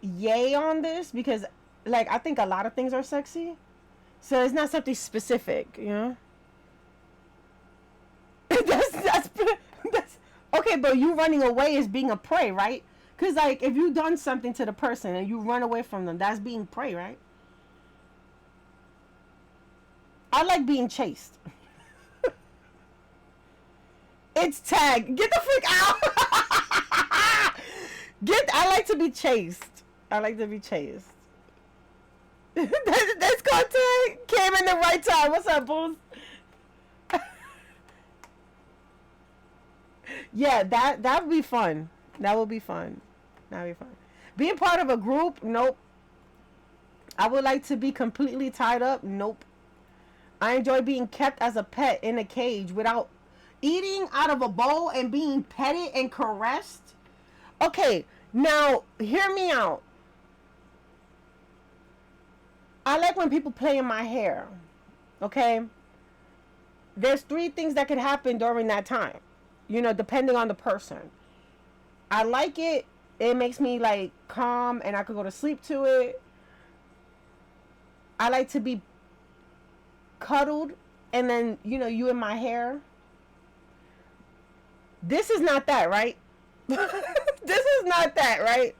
yay on this because, like, I think a lot of things are sexy. So it's not something specific, you know? That's okay, but you running away is being a prey, right? Because, like, if you've done something to the person and you run away from them, that's being prey, right? I like being chased. It's tag. Get the freak out. I like to be chased. I like to be chased. That's content. Came in the right time. What's up, Booz? Yeah, that would be fun. That would be fun. That would be fun. Being part of a group, nope. I would like to be completely tied up, nope. I enjoy being kept as a pet in a cage without eating out of a bowl and being petted and caressed. Okay, now hear me out. I like when people play in my hair. Okay? There's 3 things that could happen during that time. You know, depending on the person. I like it. It makes me like calm and I could go to sleep to it. I like to be cuddled, and then you in my hair. This is not that, right? This is not that, right?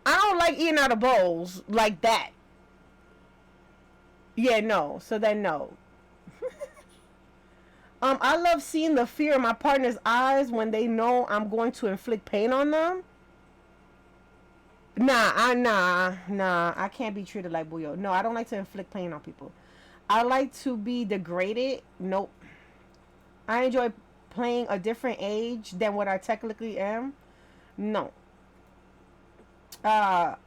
I don't like eating out of bowls like that. Yeah, no. So then no. I love seeing the fear in my partner's eyes when they know I'm going to inflict pain on them. Nah, I can't be treated like Buyo. No, I don't like to inflict pain on people. I like to be degraded. Nope. I enjoy playing a different age than what I technically am. No. I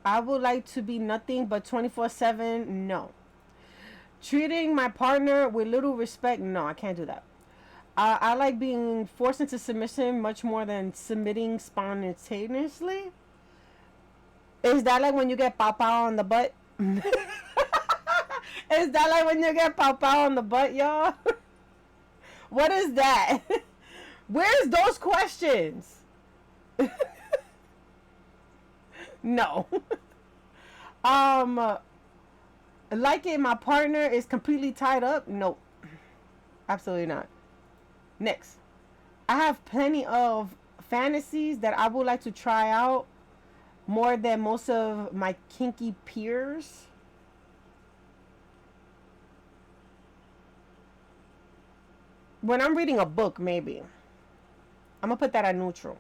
would like to be nothing but 24/7. No. Treating my partner with little respect. No, I can't do that. I like being forced into submission much more than submitting spontaneously. Is that like when you get pow pow on the butt? Is that like when you get pow pow on the butt, y'all? What is that? Where's those questions? No. Like it, my partner is completely tied up? Nope. Absolutely not. Next. I have plenty of fantasies that I would like to try out more than most of my kinky peers. When I'm reading a book, maybe. I'm gonna put that at neutral.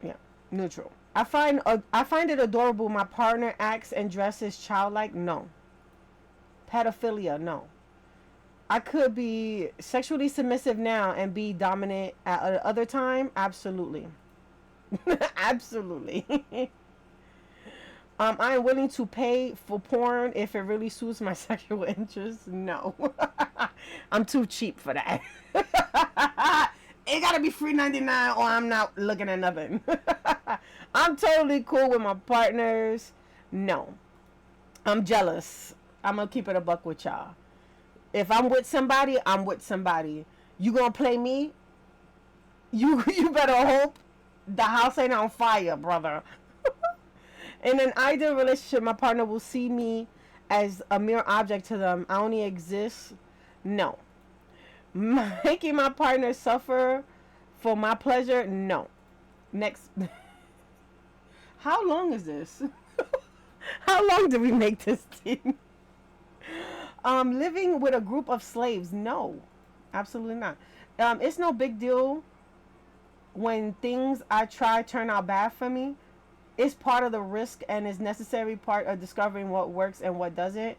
Yeah, neutral. I find it adorable my partner acts and dresses childlike. No. Pedophilia. No. I could be sexually submissive now and be dominant at another time. Absolutely. Absolutely. I am willing to pay for porn if it really suits my sexual interests. No. I'm too cheap for that. It gotta be $3.99 or I'm not looking at nothing. I'm totally cool with my partners. No. I'm jealous. I'm gonna keep it a buck with y'all. If I'm with somebody, I'm with somebody. You gonna play me? You better hope the house ain't on fire, brother. In an ideal relationship, my partner will see me as a mere object to them. I only exist. No. Making my partner suffer for my pleasure? No. Next. How long is this? How long did we make this team? Living with a group of slaves? No. Absolutely not. It's no big deal when things I try turn out bad for me. It's part of the risk and is necessary part of discovering what works and what doesn't.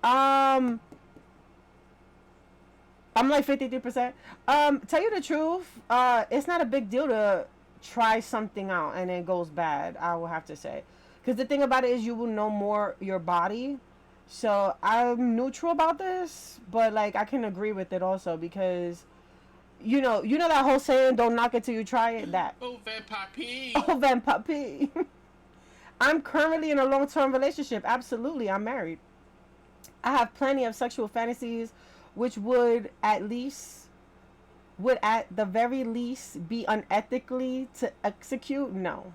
I'm like 53%. Tell you the truth, it's not a big deal to try something out and it goes bad, I will have to say. Because the thing about it is you will know more your body. So I'm neutral about this, but like I can agree with it also because you know that whole saying, don't knock it till you try it, that. Oh, Van Papi. Oh, Van Papi. I'm currently in a long-term relationship. Absolutely, I'm married. I have plenty of sexual fantasies which would at the very least be unethically to execute. No.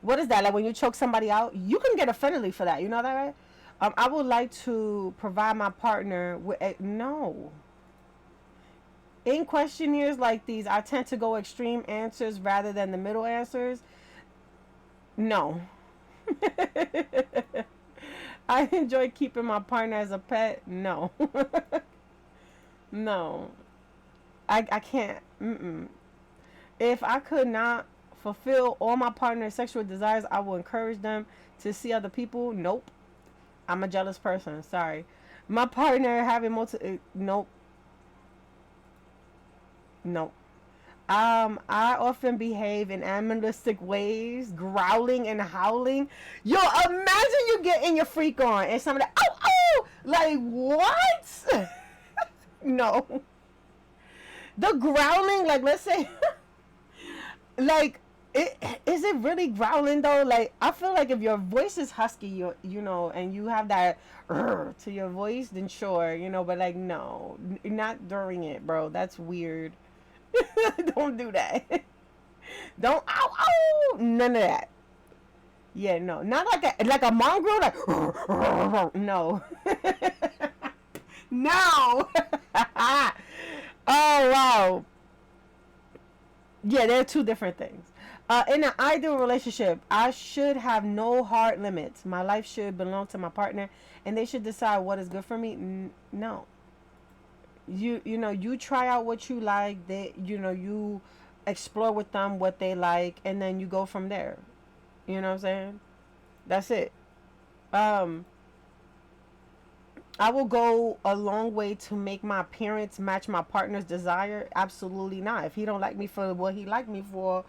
What is that? Like when you choke somebody out, you can get offended for that. You know that, right? I would like to provide my partner with no. In questionnaires like these, I tend to go extreme answers rather than the middle answers. No. I enjoy keeping my partner as a pet. No. No. I can't. If I could not fulfill all my partner's sexual desires, I will encourage them to see other people. Nope. I'm a jealous person. Sorry. My partner having nope. Nope. I often behave in animalistic ways, growling and howling. Yo, imagine you getting your freak on and somebody, oh, like what? No. The growling, like let's say, like, is it really growling though? Like, I feel like if your voice is husky, you know, and you have that to your voice, then sure, you know, but like, no, not during it, bro. That's weird. Don't do that. Don't, ow, none of that. Yeah, no, not like a mongrel, like no, no. Oh wow. Yeah, they're two different things. In an ideal relationship, I should have no hard limits. My life should belong to my partner, and they should decide what is good for me. No, you know, you try out what you like. You explore with them what they like, and then you go from there. You know what I'm saying? That's it. Um, I will go a long way to make my appearance match my partner's desire. Absolutely not. If he don't like me for what he like me for,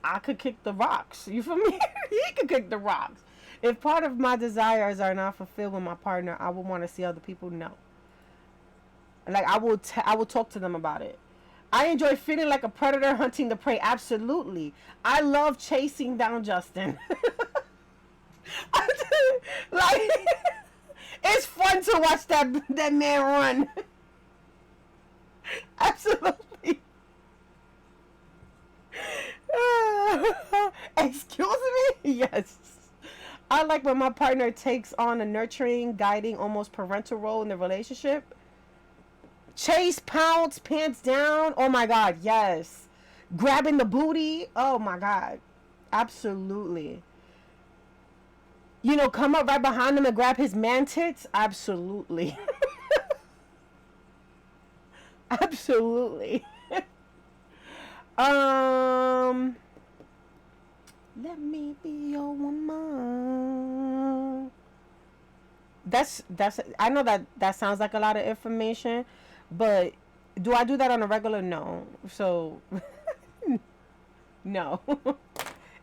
I could kick the rocks. You feel me? He could kick the rocks. If part of my desires are not fulfilled with my partner, I would want to see other people. No. Like I will talk to them about it. I enjoy feeling like a predator hunting the prey. Absolutely. I love chasing down Justin. Like it's fun to watch that man run. Absolutely. Excuse me? Yes. I like when my partner takes on a nurturing, guiding, almost parental role in the relationship. Chase, pounce, pants down. Oh my God, yes. Grabbing the booty. Oh my God. Absolutely. You know, come up right behind him and grab his man tits. Absolutely. Absolutely. Let me be your woman. That's I know that sounds like a lot of information, but do I do that on a regular? No. So no.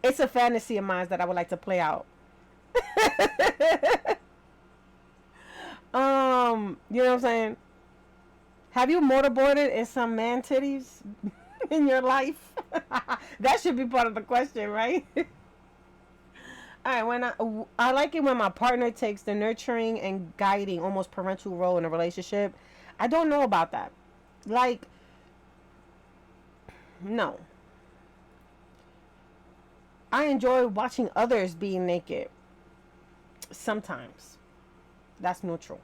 It's a fantasy of mine that I would like to play out. You know what I'm saying? Have you motorboarded in some man titties in your life? That should be part of the question, right? All right, when I like it when my partner takes the nurturing and guiding, almost parental role in a relationship. I don't know about that. Like, no. I enjoy watching others being naked. Sometimes. That's neutral.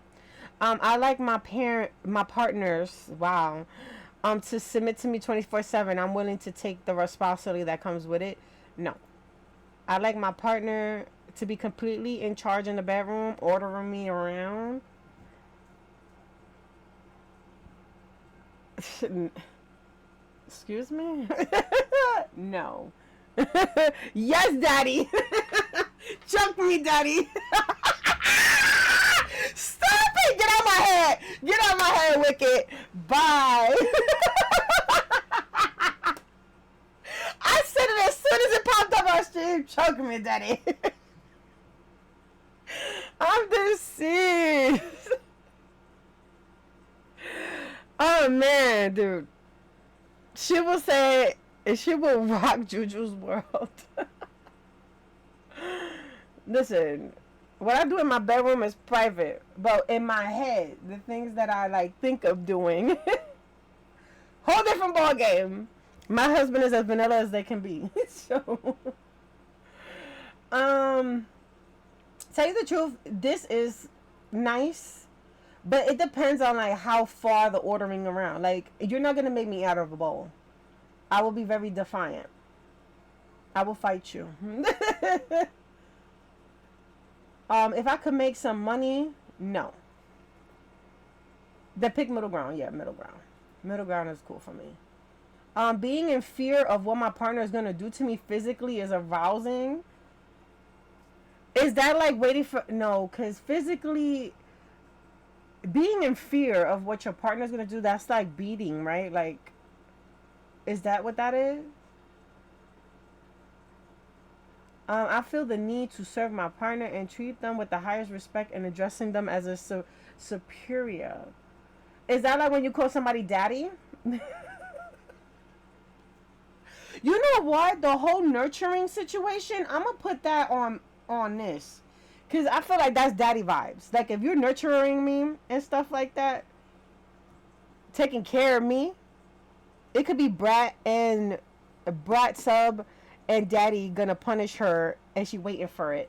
I like my partners, wow, to submit to me 24/7. I'm willing to take the responsibility that comes with it. No. I like my partner to be completely in charge in the bedroom, ordering me around. Excuse me? No. Yes, daddy. Choke me, daddy. Stop it. Get out my head. Get out my head, Wicked. Bye. I said it as soon as it popped up on stream. Choke me, daddy. I'm deceased. Oh, man, dude. She will say, she will rock Juju's world. Listen, what I do in my bedroom is private, but in my head, the things that I like think of doing, whole different ball game. My husband is as vanilla as they can be. So, tell you the truth, this is nice, but it depends on like how far the ordering around. Like, you're not gonna make me out of a bowl. I will be very defiant. I will fight you. If I could make some money, no. The pick middle ground, yeah, middle ground. Middle ground is cool for me. Being in fear of what my partner is gonna do to me physically is arousing. Is that like waiting for no? Because physically, being in fear of what your partner is gonna do, that's like beating, right? Like, is that what that is? I feel the need to serve my partner and treat them with the highest respect and addressing them as a superior. Is that like when you call somebody daddy? You know what? The whole nurturing situation, I'm going to put that on this. Because I feel like that's daddy vibes. Like if you're nurturing me and stuff like that, taking care of me, it could be brat sub and daddy gonna punish her and she waiting for it.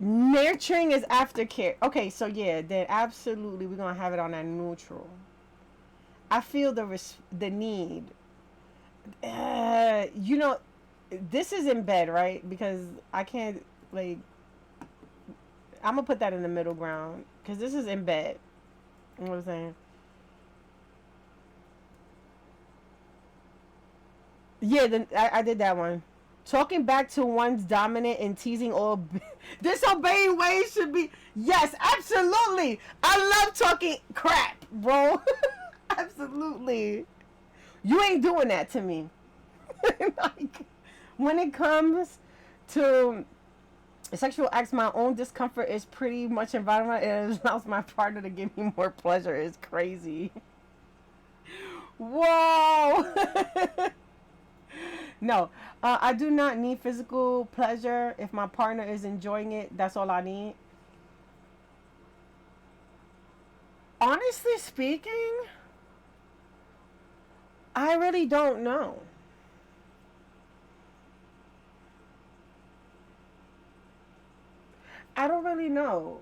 Nurturing is aftercare. Okay, so yeah, then absolutely we're gonna have it on that neutral. I feel the need. You know, this is in bed, right? Because I can't, like, I'm gonna put that in the middle ground because this is in bed. You know what I'm saying? Yeah, then I did that one. Talking back to one's dominant and teasing all disobeying ways should be, yes, absolutely. I love talking crap, bro. Absolutely. You ain't doing that to me. Like, when it comes to sexual acts, my own discomfort is pretty much environment. It allows my partner to give me more pleasure. It's crazy. Whoa. No, I do not need physical pleasure. If my partner is enjoying it, that's all I need. Honestly speaking, I really don't know. I don't really know.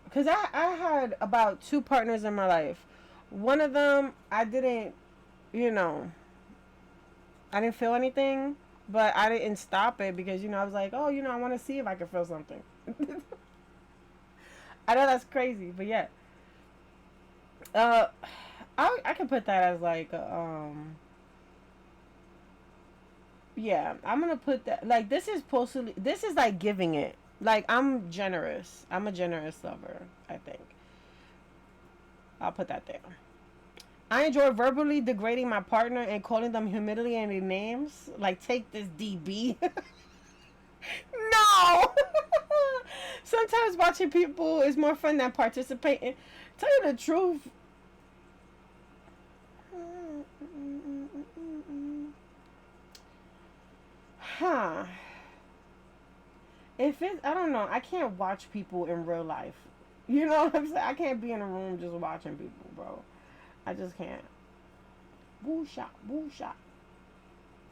Because I had about 2 partners in my life. One of them, I didn't, you know, I didn't feel anything, but I didn't stop it because, you know, I was like, oh, you know, I want to see if I can feel something. I know that's crazy, but yeah. I can put that as like, yeah, I'm going to put that, like, this is like giving it. Like, I'm generous. I'm a generous lover, I think. I'll put that there. I enjoy verbally degrading my partner and calling them humiliating names. Like, take this, DB. No! Sometimes watching people is more fun than participating. Tell you the truth. Huh. If it's, I don't know, I can't watch people in real life. You know what I'm saying? I can't be in a room just watching people, bro. I just can't. Boo shot, boo shot.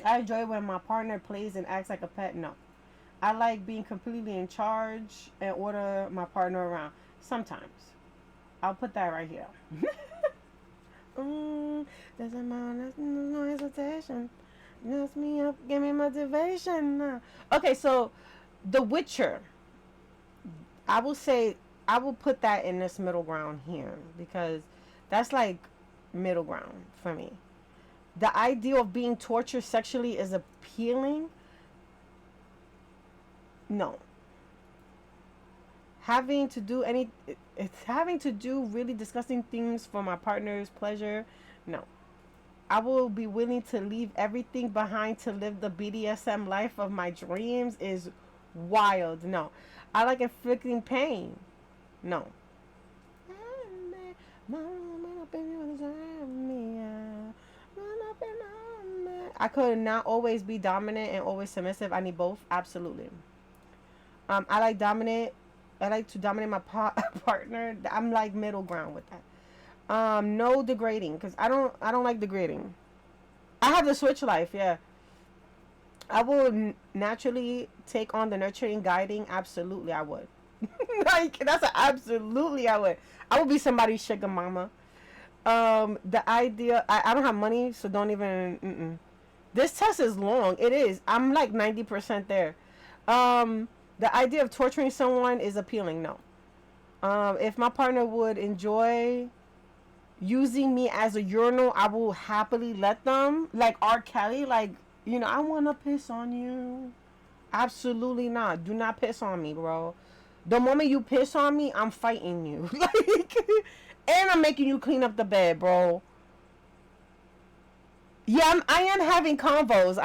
I enjoy when my partner plays and acts like a pet. No. I like being completely in charge and order my partner around. Sometimes. I'll put that right here. Doesn't matter, no hesitation. Lift me up, give me motivation. Okay, so The Witcher. I will say, I will put that in this middle ground here because that's like middle ground for me. The idea of being tortured sexually is appealing. No. Having to do really disgusting things for my partner's pleasure. No. I will be willing to leave everything behind to live the BDSM life of my dreams is wild. No. I like inflicting pain. No. I could not always be dominant and always submissive. I need both. Absolutely. I like to dominate my partner. I'm like middle ground with that. No degrading because I don't like degrading. I have the switch life. Yeah. I will naturally take on the nurturing, guiding. Absolutely, I would. Like, that's an absolutely I would. I would be somebody's sugar mama. The idea, I don't have money, so don't even. This test is long. It is. I'm like 90% there. The idea of torturing someone is appealing. No. If my partner would enjoy using me as a urinal, I will happily let them. Like R. Kelly, like, you know, I want to piss on you. Absolutely not. Do not piss on me, bro. The moment you piss on me, I'm fighting you. Like, and I'm making you clean up the bed, bro. Yeah, I am having convos.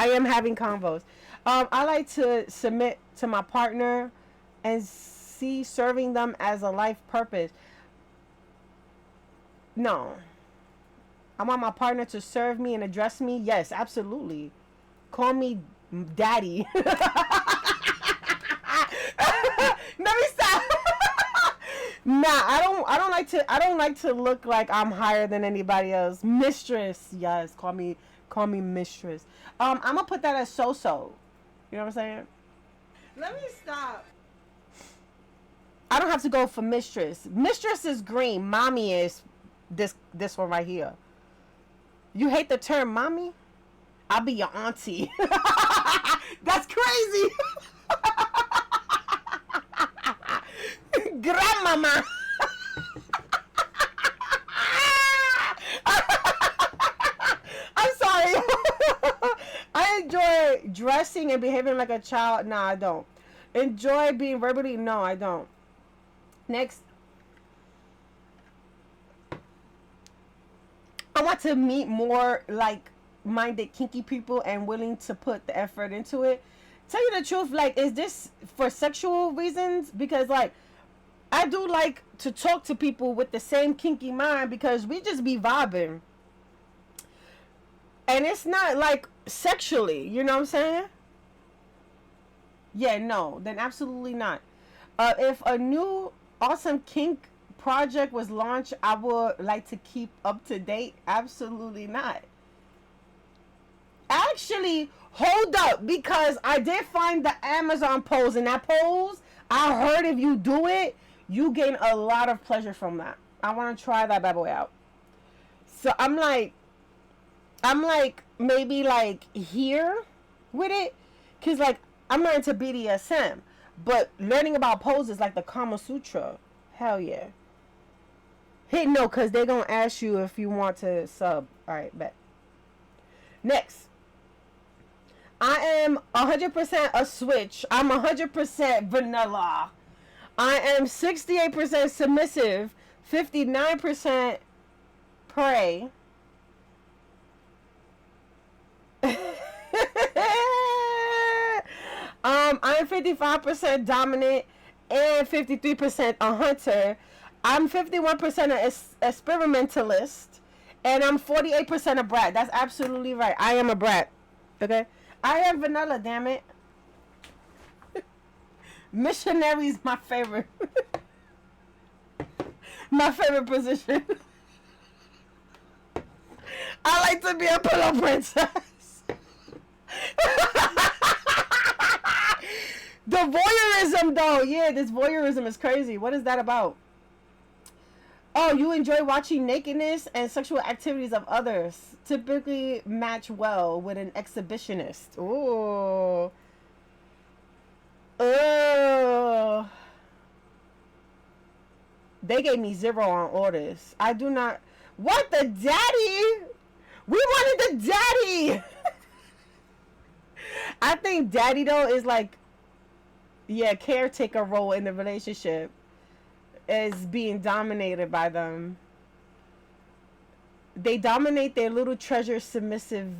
I like to submit to my partner and see serving them as a life purpose. No. I want my partner to serve me and address me. Yes, absolutely. Call me daddy. Let me stop. Nah, I don't like to look like I'm higher than anybody else. Mistress, yes, call me Call me mistress. I'm gonna put that as so-so. You know what I'm saying? Let me stop. I don't have to go for mistress. Mistress is green. Mommy is this one right here. You hate the term mommy? I'll be your auntie. That's crazy. Grandmama. I'm sorry. I enjoy dressing and behaving like a child. Nah, I don't. Enjoy being verbally? No, I don't. Next. I want to meet more like-minded kinky people and willing to put the effort into it. Tell you the truth, like, is this for sexual reasons? Because, like, I do like to talk to people with the same kinky mind because we just be vibing. And it's not, like, sexually. You know what I'm saying? Yeah, no. Then absolutely not. If a new awesome kink project was launched, I would like to keep up to date. Absolutely not. Actually, hold up, because I did find the Amazon pose. In that pose, I heard if you do it, you gain a lot of pleasure from that. I want to try that bad boy out. So I'm like maybe like here with it, cause like I'm not into BDSM, but learning about poses like the Kama Sutra, hell yeah. Hit no, cause they gonna ask you if you want to sub. All right, bet. Next, I am 100% a switch. I'm 100% vanilla. I am 68% submissive, 59% prey. I'm 55% dominant and 53% a hunter. I'm 51% an experimentalist, and I'm 48% a brat. That's absolutely right. I am a brat. Okay? I am vanilla, damn it. Missionary's my favorite. My favorite position. I like to be a pillow princess. The voyeurism, though. Yeah, this voyeurism is crazy. What is that about? Oh, you enjoy watching nakedness and sexual activities of others. Typically match well with an exhibitionist. Ooh. Oh. They gave me 0 on orders. I do not. What, the daddy? We wanted the daddy. I think daddy, though, is like, yeah, caretaker role in the relationship. Is being dominated by them. They dominate their little treasure submissives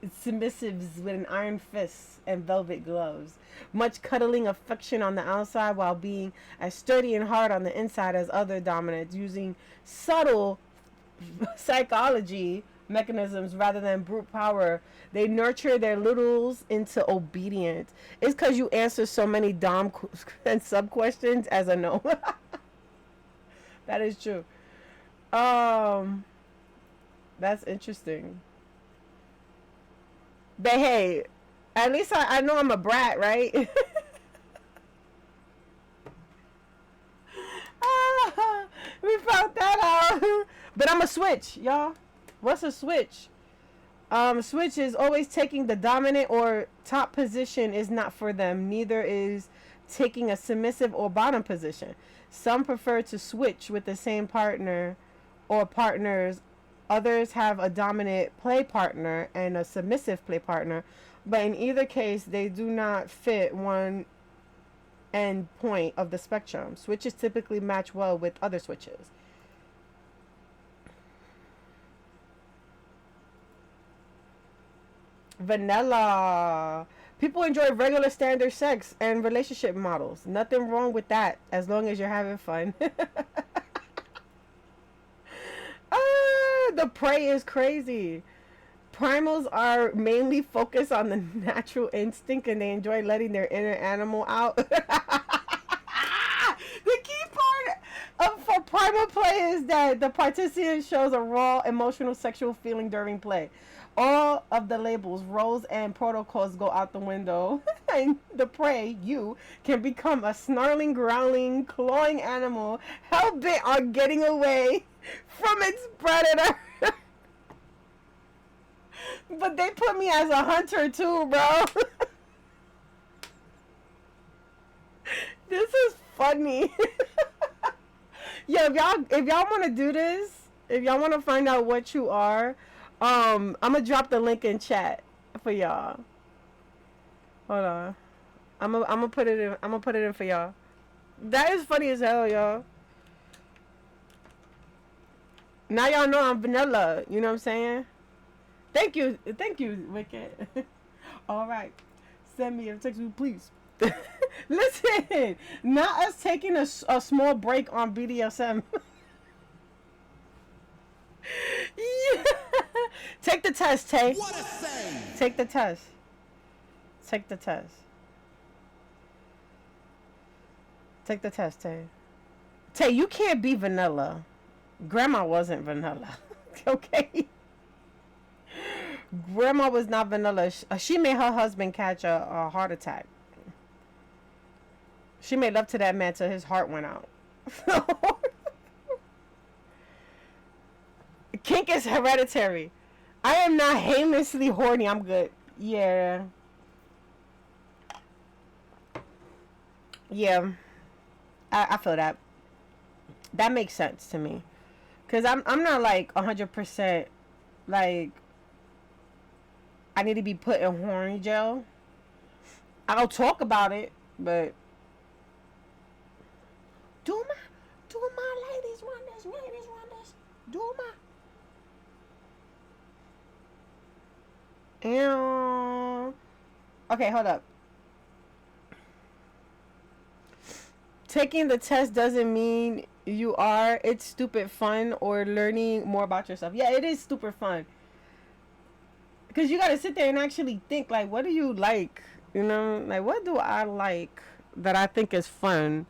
with an iron fist and velvet gloves. Much cuddling affection on the outside while being as sturdy and hard on the inside as other dominants, using subtle psychology mechanisms rather than brute power. They nurture their littles into obedience. It's because you answer so many dom and sub questions as a no. That is true. That's interesting. But hey, at least I know I'm a brat, right? We found that out. But I'm a switch, y'all. What's a switch? Switch is always taking the dominant or top position is not for them. Neither is taking a submissive or bottom position. Some prefer to switch with the same partner or partners. Others have a dominant play partner and a submissive play partner. But in either case, they do not fit one end point of the spectrum. Switches typically match well with other switches. Vanilla. People enjoy regular standard sex and relationship models. Nothing wrong with that as long as you're having fun. The prey is crazy. Primals are mainly focused on the natural instinct and they enjoy letting their inner animal out. The key part for primal play is that the participant shows a raw emotional sexual feeling during play. All of the labels, roles, and protocols go out the window. And the prey, you, can become a snarling, growling, clawing animal hell-bent on getting away from its predator. But they put me as a hunter too, bro. This is funny. Yo, if y'all want to do this, if y'all want to find out what you are, I'm gonna drop the link in chat for y'all. Hold on. I'm gonna put it in. I'm gonna put it in for y'all. That is funny as hell, y'all. Now y'all know I'm vanilla. You know what I'm saying? Thank you, Wicked. All right, send me a text, please. Listen, not us taking a small break on BDSM. Yeah. Take the test, Tay. What a save! Take the test. Take the test. Take the test, Tay. Tay, you can't be vanilla. Grandma wasn't vanilla. Okay? Grandma was not vanilla. She made her husband catch a heart attack. She made love to that man till his heart went out. Kink is hereditary. I am not heinously horny. I'm good. Yeah. Yeah. I feel that. That makes sense to me. Cause I'm not like 100% like I need to be put in horny jail. I'll talk about it, but do my ladies want this, do my okay, hold up. Taking the test doesn't mean you are. It's stupid fun or learning more about yourself. Yeah, it is stupid fun. Because you got to sit there and actually think, like, what do you like? You know, like, what do I like that I think is fun?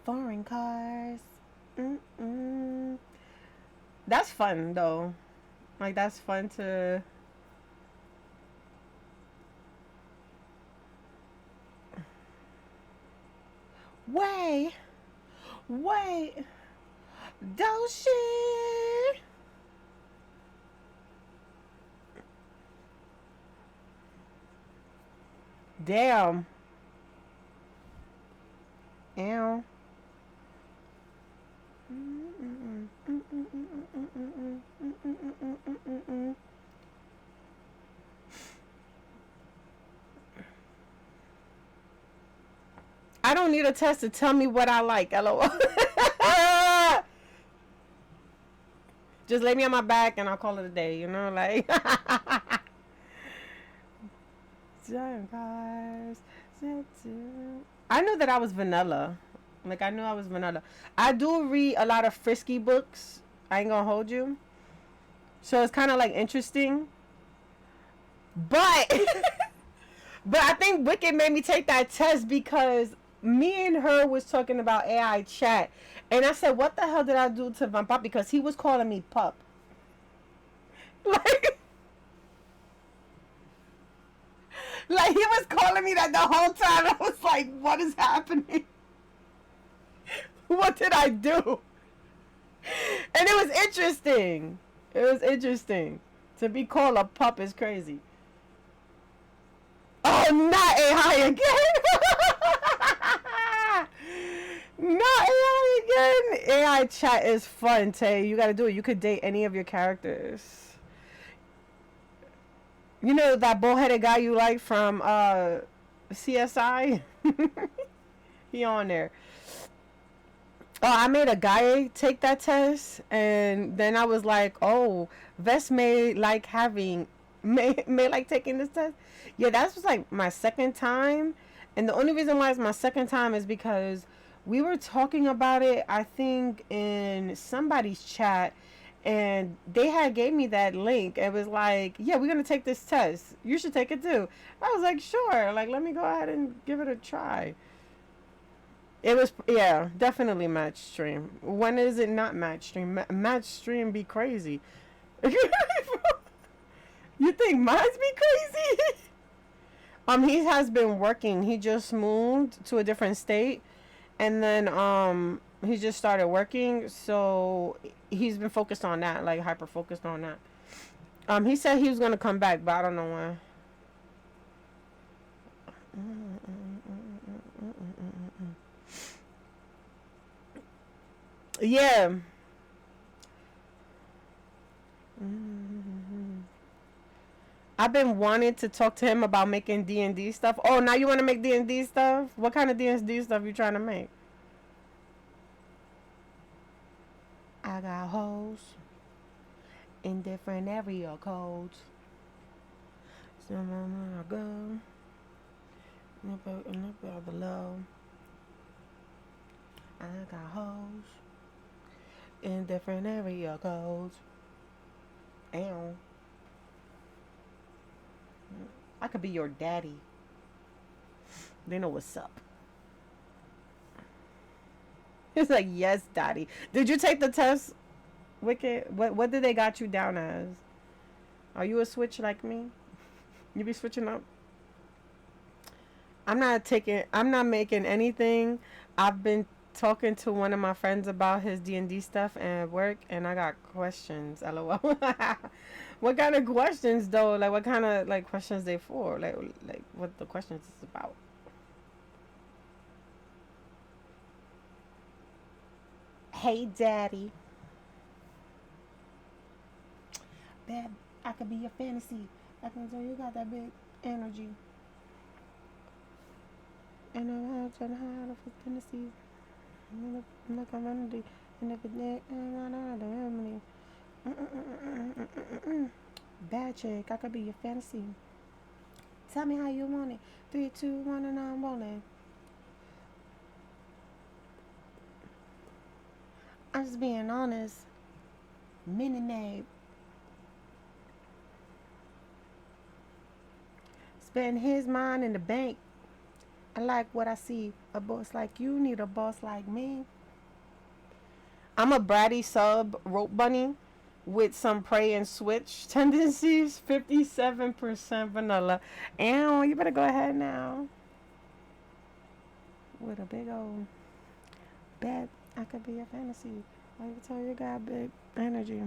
Foreign cars. That's fun though. Like that's fun to wait. Doshi. Damn. Ow. I don't need a test to tell me what I like. LOL. Just lay me on my back and I'll call it a day, you know, like. I knew that I was vanilla. Like, I knew I was vanilla. I do read a lot of frisky books. I ain't gonna hold you. So it's kind of, like, interesting. But, but I think Wicked made me take that test because me and her was talking about AI chat. And I said, what the hell did I do to Van Pop? Because he was calling me pup. Like, he was calling me that the whole time. I was like, what is happening? What did I do? And it was interesting. It was interesting. To be called a pup is crazy. Oh, not AI again. Not AI again. AI chat is fun, Tay. You gotta do it. You could date any of your characters. You know that bullheaded guy you like from CSI? He on there. Oh, I made a guy take that test, and then I was like, oh, Vest may like taking this test. Yeah, that was like my second time, And the only reason why it's my second time is because we were talking about it, I think, in somebody's chat, and they had gave me that link. It was like, yeah, we're gonna take this test. You should take it too. I was like, sure. Like, let me go ahead and give it a try. It was, yeah, definitely match stream. When is it not match stream? Match stream be crazy. You think mine be crazy? He has been working. He just moved to a different state, and then he just started working. So he's been focused on that, like hyper focused on that. He said he was gonna come back, but I don't know when. Yeah. I've been wanting to talk to him about making D&D stuff. Oh, now you want to make D&D stuff? What kind of D&D stuff you trying to make? I got hoes in different area codes. Somewhere I go. Up below. I got hoes in different area codes. Ow. I could be your daddy. They know what's up. It's like, yes, daddy. Did you take the test, Wicked? What did they got you down as? Are you a switch like me? You be switching up? I'm not making anything. I've been talking to one of my friends about his D&D stuff and work, and I got questions. LOL. What kind of questions though? Like, what kind of like questions they for? Like what the questions is about? Hey, daddy. Bad. I could be your fantasy. I can tell you got that big energy. And I'm out trying to hide off his tendencies. Look, I'm remedy. And if it did, I'm not the remedy. Bad chick, I could be your fantasy. Tell me how you want it. 3, 2, 1, and I'm rolling. I'm just being honest. Mini Maid. Spend his mind in the bank. I like what I see. A boss like you need a boss like me. I'm a bratty sub rope bunny with some pray and switch tendencies. 57% vanilla. Ow, you better go ahead now. With a big old bet. I could be a fantasy. I can tell you got big energy.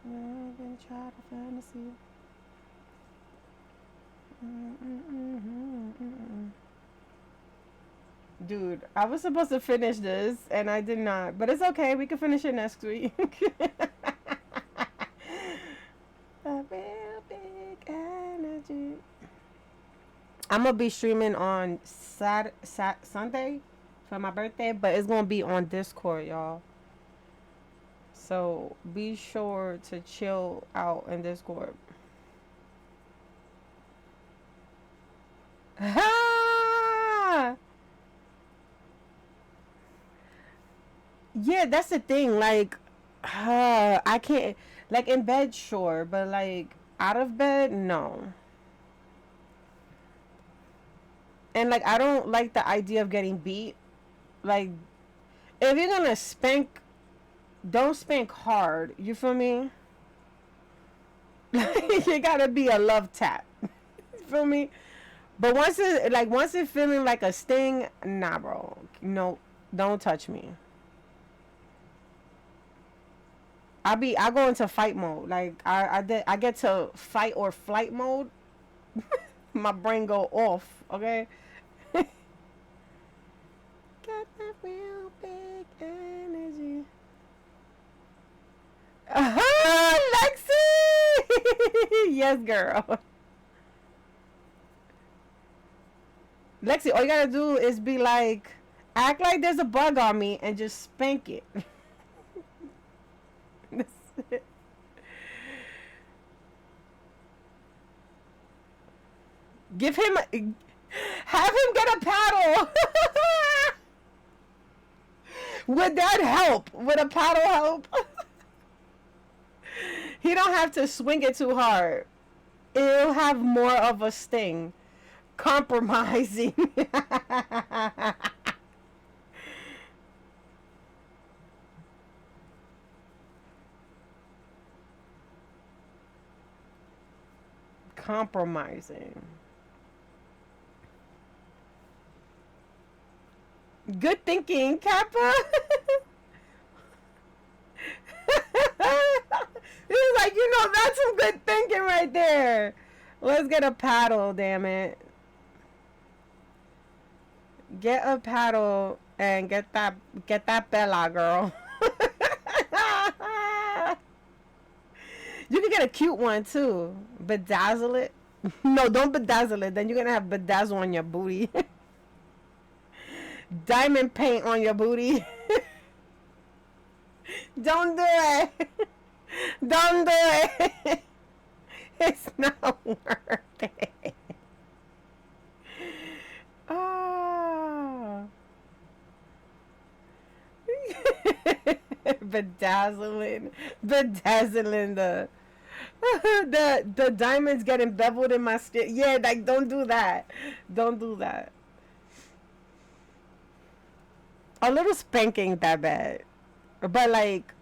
I've been trying to fantasy. Dude, I was supposed to finish this and I did not, but it's okay. We can finish it next week. A real big energy. I'm gonna be streaming on Sunday for my birthday, but it's gonna be on Discord, y'all. So be sure to chill out in Discord. Yeah, that's the thing. Like, I can't. Like in bed, sure, but like out of bed, no. And like, I don't like the idea of getting beat. Like, if you're gonna spank, don't spank hard. You feel me? You gotta be a love tap. You feel me? But once it's feeling like a sting, nah, bro. No, don't touch me. I go into fight mode. Like I get to fight or flight mode. My brain go off. Okay. Got that real big energy. Lexi. Yes, girl. Lexi, all you gotta do is be like, act like there's a bug on me and just spank it. That's it. Give him, have him get a paddle. Would that help? Would a paddle help? He don't have to swing it too hard. It'll have more of a sting. Compromising. Compromising. Good thinking, Kappa. He's like, you know, that's some good thinking right there. Let's get a paddle, damn it. Get a paddle and get that Bella, girl. You can get a cute one too. Bedazzle it. No, don't bedazzle it. Then you're gonna have bedazzle on your booty. Diamond paint on your booty. Don't do it. Don't do it. It's not worth it. Oh. Bedazzling the diamonds getting beveled in my skin. Yeah, like don't do that. Don't do that. A little spanking that bad, but like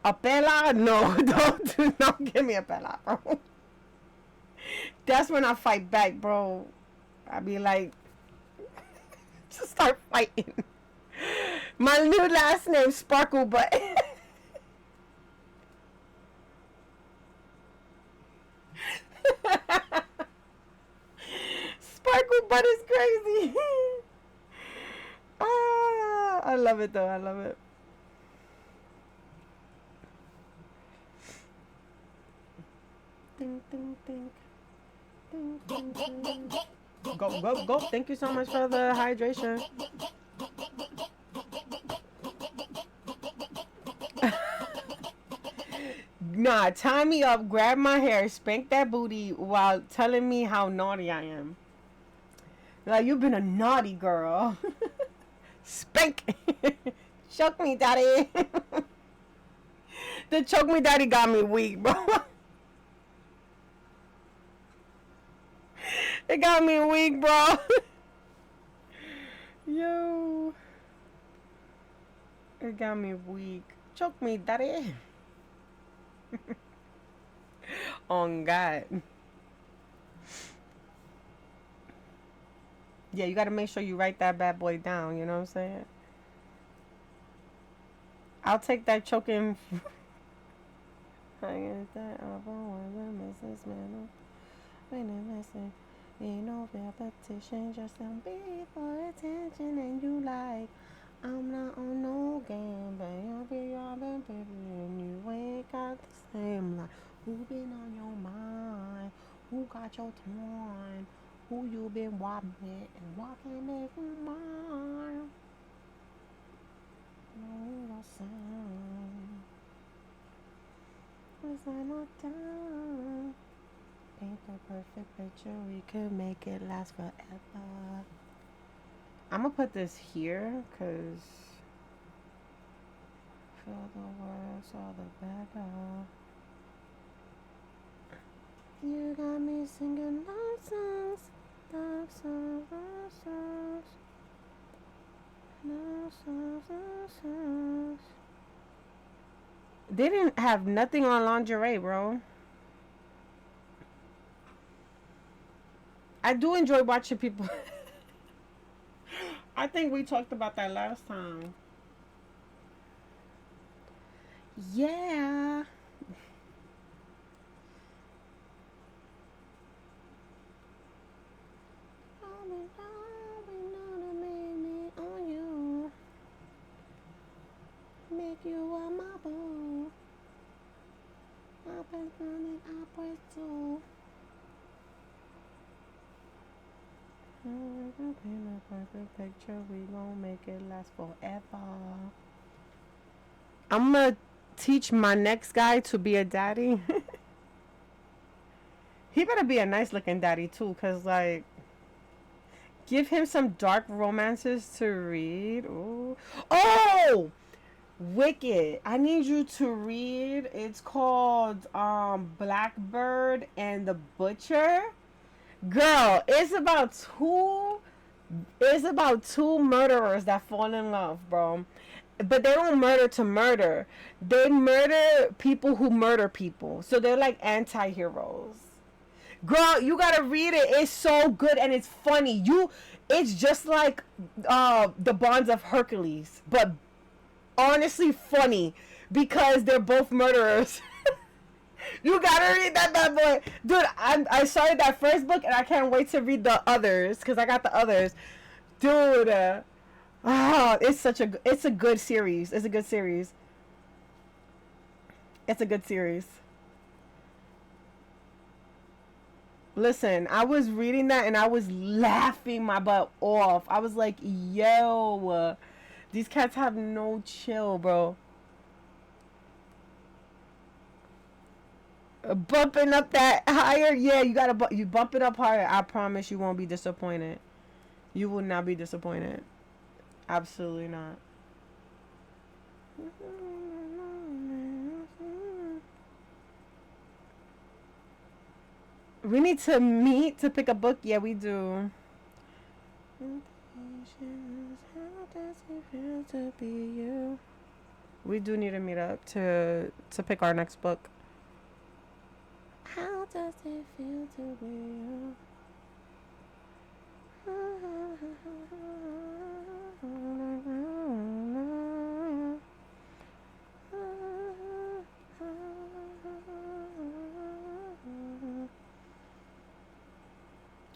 a pela, no, don't give me a pela, bro. That's when I fight back, bro. I be like, just start fighting. My new last name, Sparkle Butt. Sparkle Butt is crazy. Ah, I love it though. I love it. Ding, ding, ding. Ding, ding, ding. Go, go, go. Thank you so much for the hydration. Nah, tie me up, grab my hair, spank that booty while telling me how naughty I am. Like, you've been a naughty girl. Spank. Choke me, daddy. The choke me daddy got me weak, bro. It got me weak, bro. Yo. It got me weak. Choke me, daddy. On God. Yeah, you gotta make sure you write that bad boy down, you know what I'm saying? I'll take that choking. I get that ain't no repetition, just some beat for attention, and you like, I'm not on no game, but you'll be all been baby, and you ain't got the same like, who been on your mind, who got your time, who you been wobbling with, and what can make you mine, no sound, was I not down? Paint the perfect picture, we could make it last forever. I'm gonna put this here, cause feel the words all the better. You got me singing love songs, love songs, love songs, love songs, love songs. They didn't have nothing on lingerie, bro. I do enjoy watching people. I think we talked about that last time. Yeah. On you. Make you a marble. Up and running upward too. Paint a perfect picture, we gon' make it last forever. I'm gonna teach my next guy to be a daddy. He better be a nice looking daddy too, cause like, give him some dark romances to read. Ooh. Oh, Wicked. I need you to read. It's called Blackbird and the Butcher. Girl, it's about two murderers that fall in love, bro. But they don't murder to murder. They murder people who murder people. So they're like anti-heroes. Girl, you gotta read it. It's so good and it's funny. It's just like the Bonds of Hercules, but honestly funny because they're both murderers. You gotta read that bad boy, dude. I started that first book and I can't wait to read the others because I got the others, dude. It's a good series. It's a good series. It's a good series. Listen, I was reading that and I was laughing my butt off. I was like, yo, these cats have no chill, bro. Bumping up that higher, yeah, you bump it up higher. I promise you won't be disappointed. You will not be disappointed. Absolutely not. We need to meet to pick a book. Yeah, we do. How does it feel to be you? We do need to meet up to pick our next book. How does it feel to be you?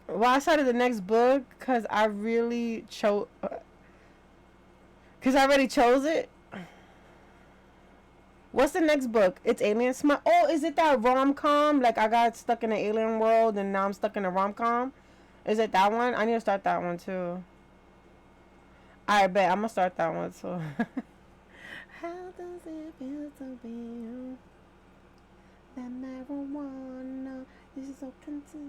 Well, I started the next book because I really chose. Because I already chose it. What's the next book? It's Alien Smile. Oh, is it that rom-com? Like I got stuck in the alien world and now I'm stuck in a rom-com? Is it that one? I need to start that one too. I bet I'm gonna start that one too. How does it feel to be you? That marijuana is so contagious.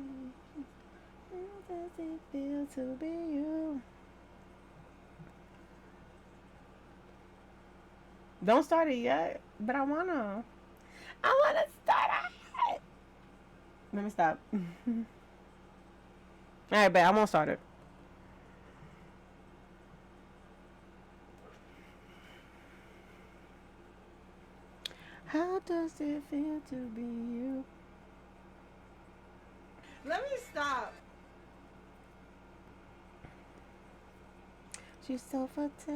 How does it feel to be you? Don't start it yet, but I wanna start it. Let me stop. Alright, bet I'm gonna start it. How does it feel to be you? Let me stop. She's so flirtatious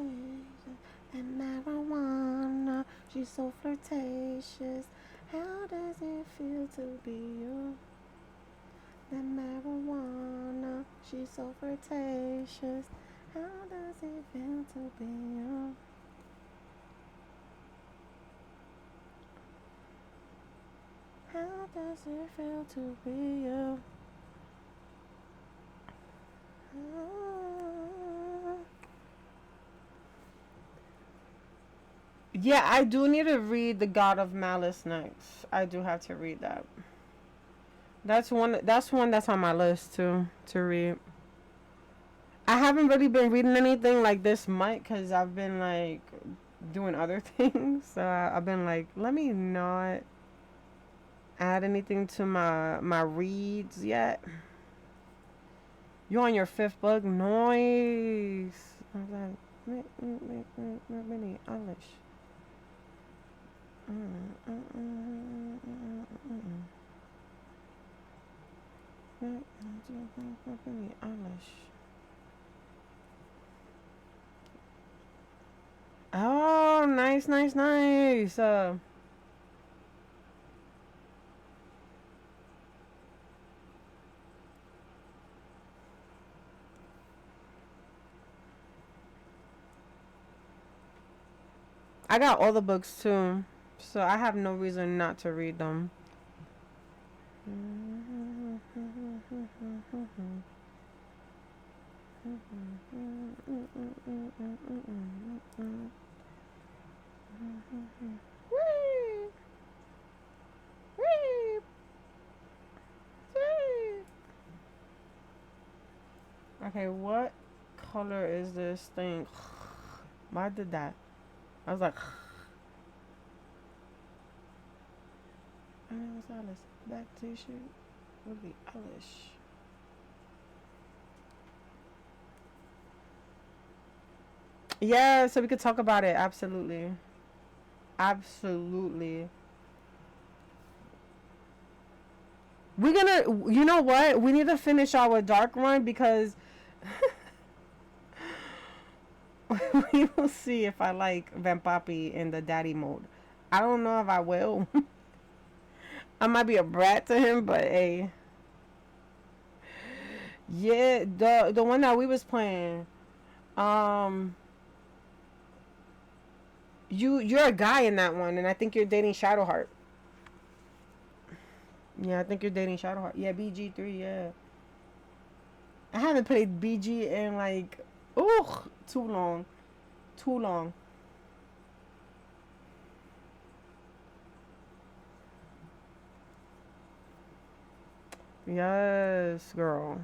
and marijuana. She's so flirtatious. How does it feel to be you? That marijuana. She's so flirtatious. How does it feel to be you? How does it feel to be you? Yeah, I do need to read The God of Malice next. I do have to read that. That's one that's on my list too to read. I haven't really been reading anything like this month cuz I've been like doing other things. So I've been like, let me not add anything to my reads yet. You on your fifth book? Nice. I was like, mini Alish. Oh, nice, nice, nice. I got all the books too, so I have no reason not to read them. Whee! Whee! Okay, what color is this thing? Why did that? I was like, what's Alice? Back t-shirt. Would be Alice. Yeah, so we could talk about it. Absolutely. Absolutely. We're gonna, you know what? We need to finish our dark run because we will see if I like Vampapi in the daddy mode. I don't know if I will. I might be a brat to him, but hey. Yeah, the one that we was playing. You're a guy in that one, and I think you're dating Shadowheart. Yeah, I think you're dating Shadowheart. Yeah, BG3, yeah. I haven't played BG in like, too long. Too long. Yes, girl.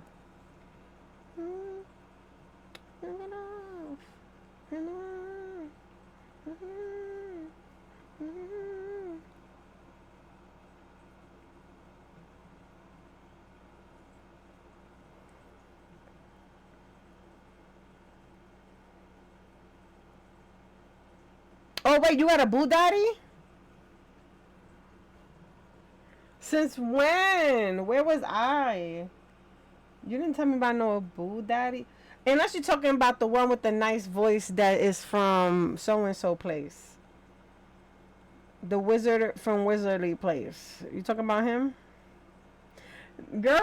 Oh wait, you got a boo daddy? Since when? Where was I? You didn't tell me about no boo daddy. Unless you're talking about the one with the nice voice that is from so and so place. The wizard from Wizardly Place. You talking about him? Girl,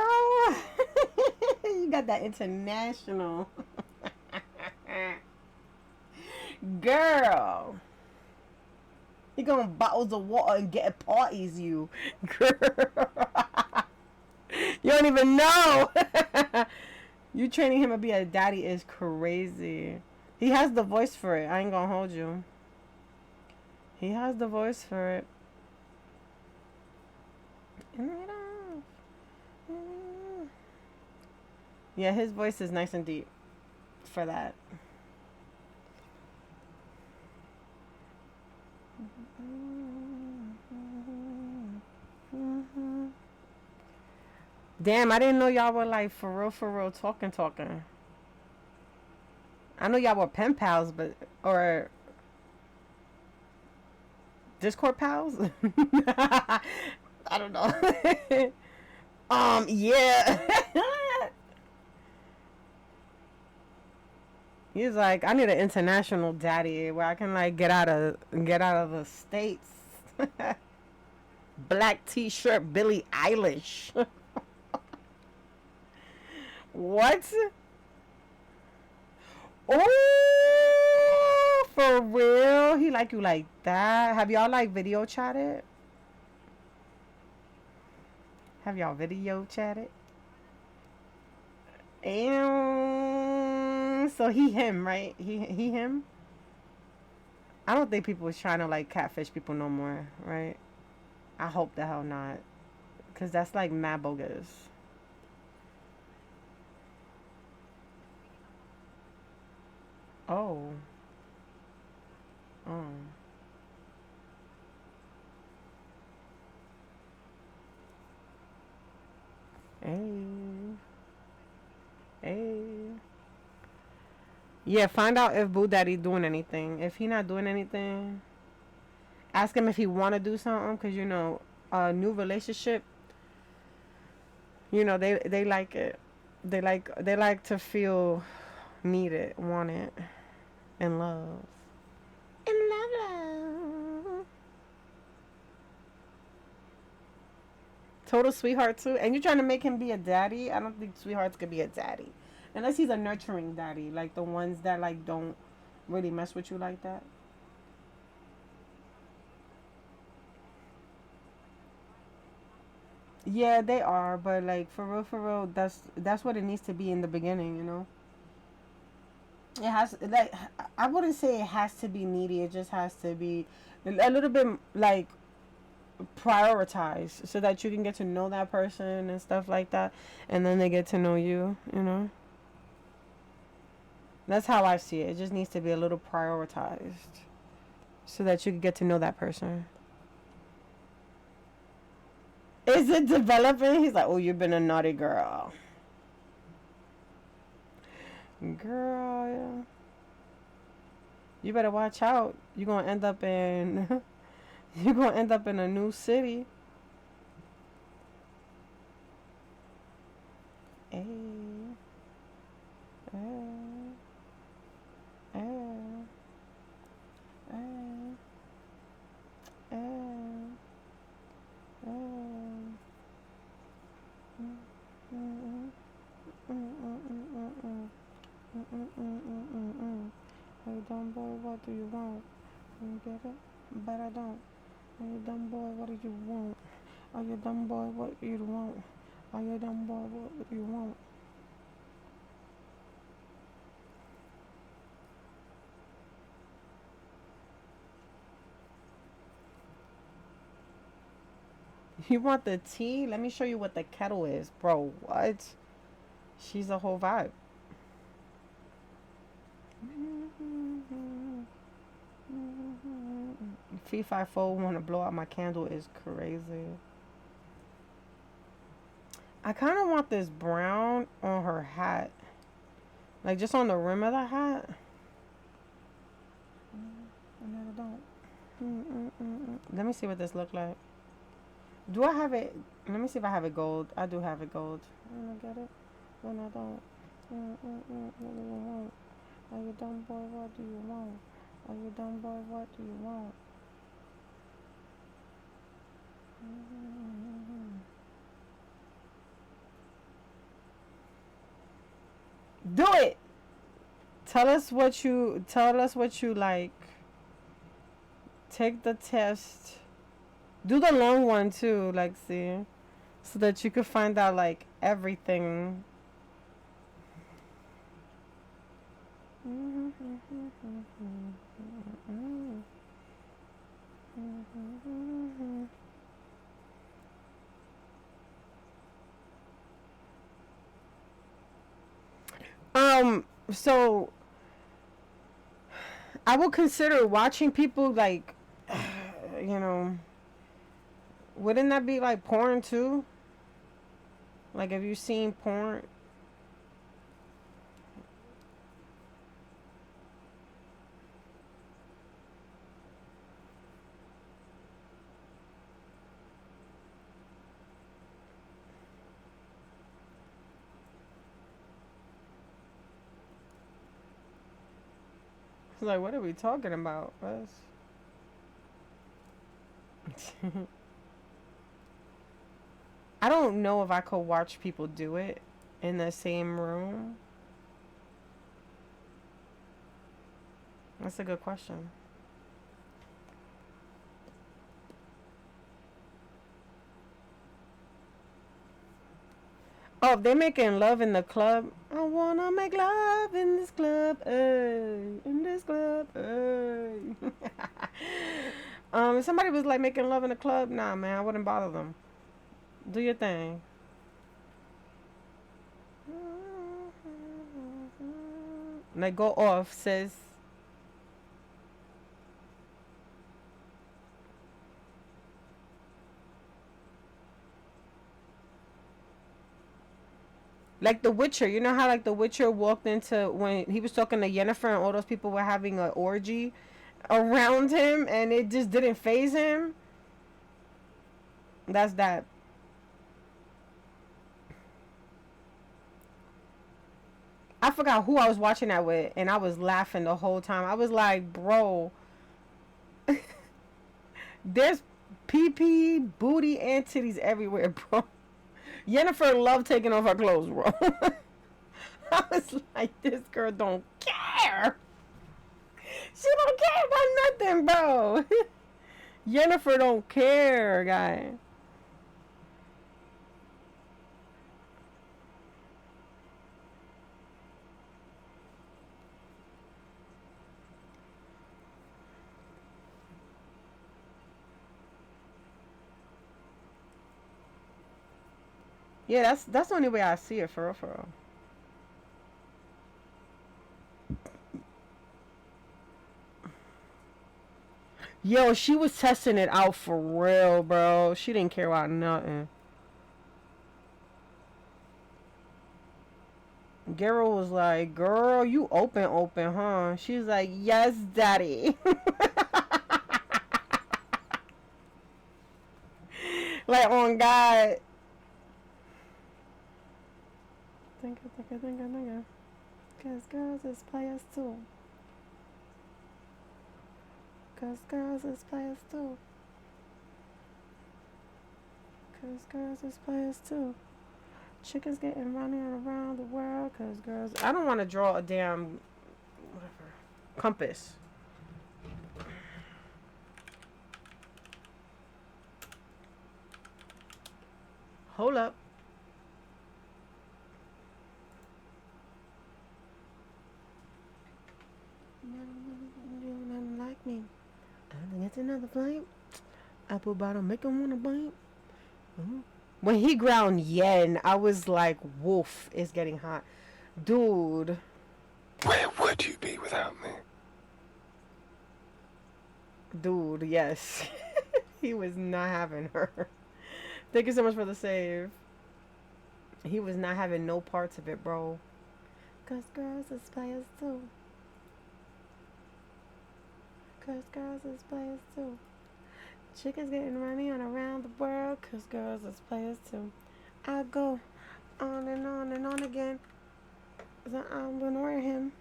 you got that international. Girl. You going bottles of water and get parties, you. Girl. You don't even know. You training him to be a daddy is crazy. He has the voice for it. I ain't gonna hold you. He has the voice for it. Yeah, his voice is nice and deep for that. Damn, I didn't know y'all were like for real talking. I know y'all were pen pals, but or Discord pals. I don't know. Yeah. He's like, I need an international daddy where I can like get out of the states. Black T-shirt, Billie Eilish. What? Oh, for real? He like you like that? Have y'all like video chatted? Have y'all video chatted? And so he him, right? He him? I don't think people was trying to like catfish people no more, right? I hope the hell not. Cause that's like mad bogus. Oh. Oh. Hey. Hey. Yeah, find out if Boo Daddy doing anything. If he not doing anything, ask him if he want to do something. Cause you know, a new relationship. You know, they like it. They like to feel needed, wanted, and loved. And love. Total sweetheart too. And you're trying to make him be a daddy? I don't think sweethearts could be a daddy. Unless he's a nurturing daddy. Like the ones that like don't really mess with you like that. Yeah, they are, but like for real, that's what it needs to be in the beginning, you know. It has like I wouldn't say it has to be needy. It just has to be a little bit like prioritized so that you can get to know that person and stuff like that, and then they get to know you, you know. That's how I see it. It just needs to be a little prioritized so that you can get to know that person. Is it developing? He's like, oh, you've been a naughty girl. Girl, you better watch out. You're gonna end up in you're gonna end up in a new city. Hey. Hey. Hey. Hey. Hey. Hey. Hey, dumb boy, what do you want? You get it? But I don't. Hey, dumb boy, what do you want? Are you dumb boy, what do you want? Are you dumb boy, what do you want? You want the tea? Let me show you what the kettle is. Bro, what? She's a whole vibe. Fee Fi Fo want to blow out my candle is crazy. I kind of want this brown on her hat. Like just on the rim of the hat. I don't. Let me see what this look like. Do I have it? Let me see if I have it gold. I do have it gold. I get it. When I don't. What do you want? Are you dumb boy? What do you want? Are you dumb boy? What do you want? Do it. Tell us what you like. Take the test. Do the long one too, Lexi, so that you could find out like everything. So I will consider watching people like, you know, wouldn't that be like porn too? Like, have you seen porn? Like, what are we talking about? I don't know if I could watch people do it in the same room. That's a good question. Oh, if they're making love in the club. I wanna make love in this club, ay, in this club, ay. If somebody was like making love in the club, nah, man, I wouldn't bother them. Do your thing. Like, go off, sis. Like The Witcher, you know how like The Witcher walked into when he was talking to Yennefer and all those people were having an orgy around him and it just didn't phase him? That's that. I forgot who I was watching that with and I was laughing the whole time. I was like, bro, there's pee, booty, and titties everywhere, bro. Yennefer loved taking off her clothes, bro. I was like, this girl don't care. She don't care about nothing, bro. Yennefer don't care, guy. Yeah, that's the only way I see it, for real, for real. Yo, she was testing it out for real, bro. She didn't care about nothing. Geralt was like, girl, you open, huh? She's like, yes, daddy. Like, on God. Think. Cause girls is players too. Cause girls is players too. Cause girls is players too. Chickens getting running around the world. Cause girls. I don't want to draw a damn whatever compass. Hold up. Nothing like me. I get another flame. Apple bottom make him wanna bite. When he ground yen, I was like, "Woof, it's getting hot, dude." Where would you be without me? Dude, yes, he was not having her. Thank you so much for the save. He was not having no parts of it, bro. Cause girls is players too. Cause girls is players too. Chickens getting running on around the world. Cause girls is players too. I go on and on again. So I'm gonna wear him.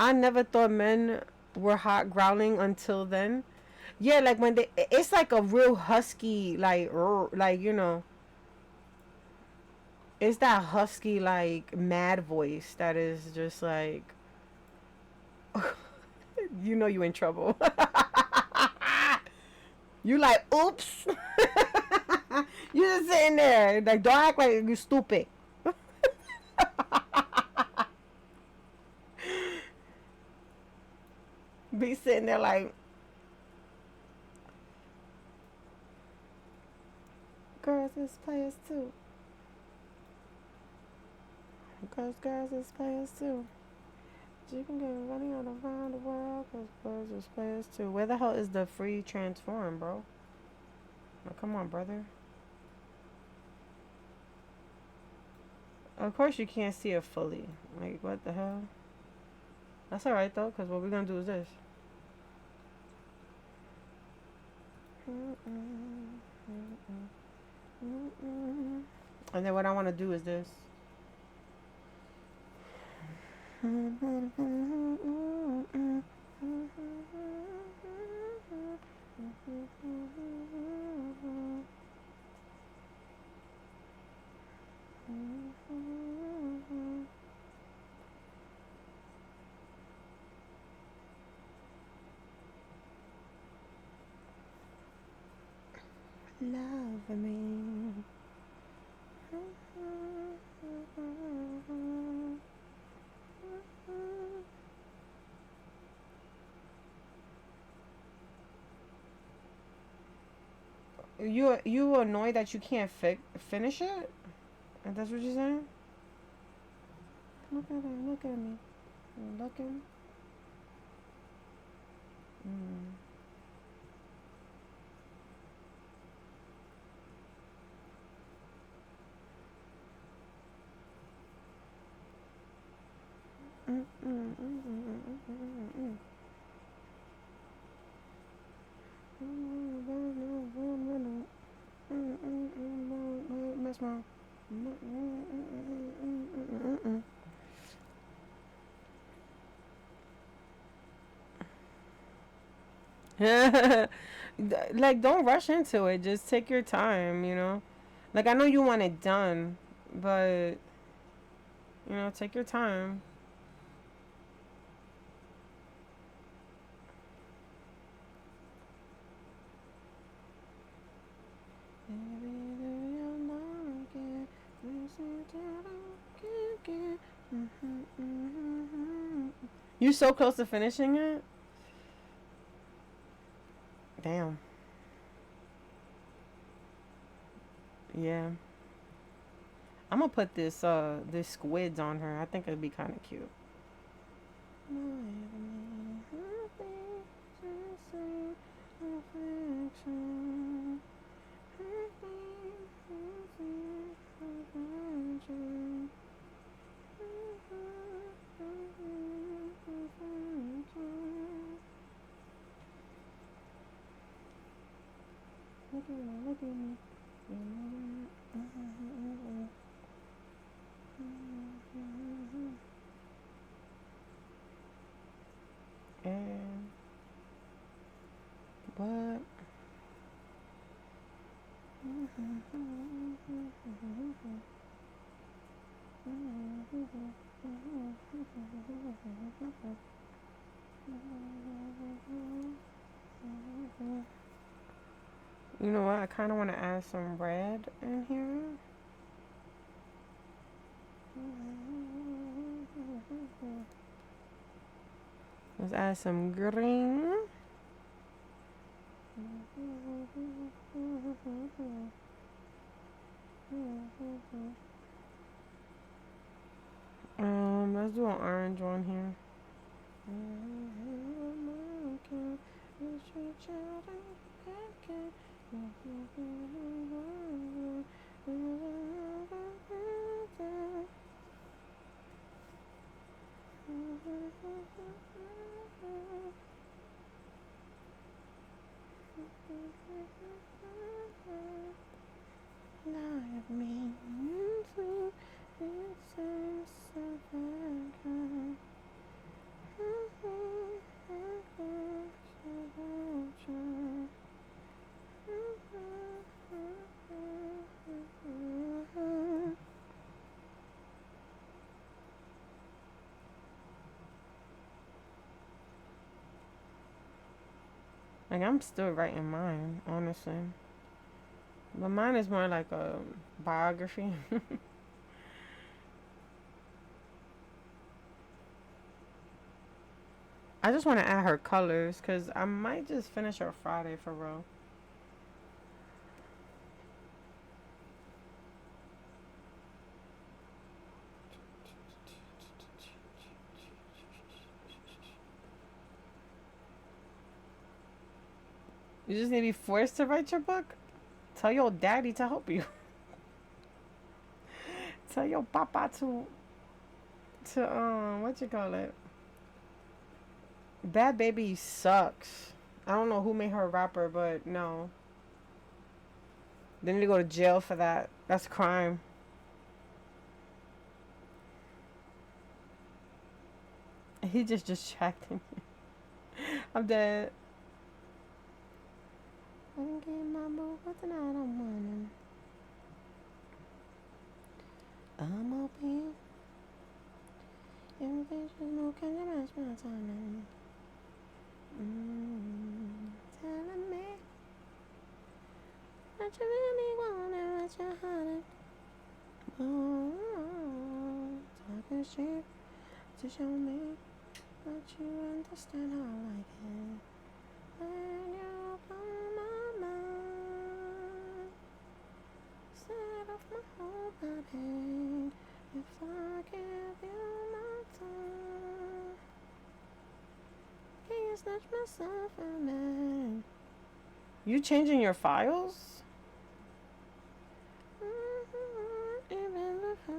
I never thought men were hot growling until then. Yeah, like when they, it's like a real husky, like you know, it's that husky like mad voice that is just like, you know, you in trouble. You like, oops. You just sitting there, like, don't act like you stupid. Be sitting there like, girls is players too. Girls is players too. You can get running all around the world because girls is players too. Where the hell is the free transform, bro? Oh, come on, brother. Of course you can't see it fully. Like, what the hell? That's alright though, because what we're going to do is this. And then what I want to do is this. Love me. You annoyed that you can't finish it? And that's what you're saying? Look at him, look at me. Looking. That's wrong. Like, don't rush into it. Just take your time, you know? Like, I know you want it done, but, you know, take your time. You so close to finishing it? Damn. Yeah. I'm gonna put this squids on her. I think it'd be kind of cute. And what? You know what? I kind of want to add some red in here. Let's add some green. Let's do an orange one here. Like, I'm still writing mine, honestly. But mine is more like a biography. I just want to add her colors because I might just finish her Friday for real. You just need to be forced to write your book? Tell your daddy to help you. Tell your papa to what you call it? Bad Baby sucks. I don't know who made her a rapper, but no. They need to go to jail for that. That's crime. He just distracted me. I'm dead. I can get my boo for tonight. I'm running. I'm hoping everything's just no kind of match my timing. Telling me what you really want and what you're hiding. Oh, talking shit to show me that you understand how I like it. When you blow my mind, set off my whole body. If I give you my time, can you snatch myself from me? You changing your files? Even before.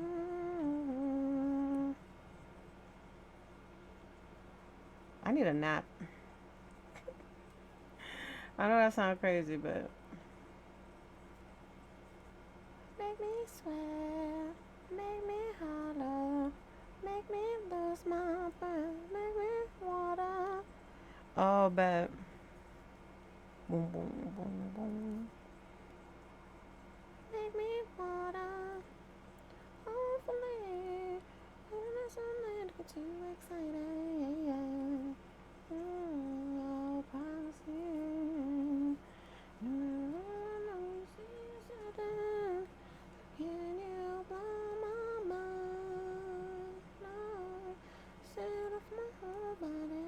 I need a nap. I know that sounds crazy, but make me sweat, make me hollow, make me lose my breath, make me water. Oh, bet. Boom, boom, boom, boom. Make me water. Hopefully, unless I'm not too excited. I'll promise you. Can you blow my mind? No, set off my whole body.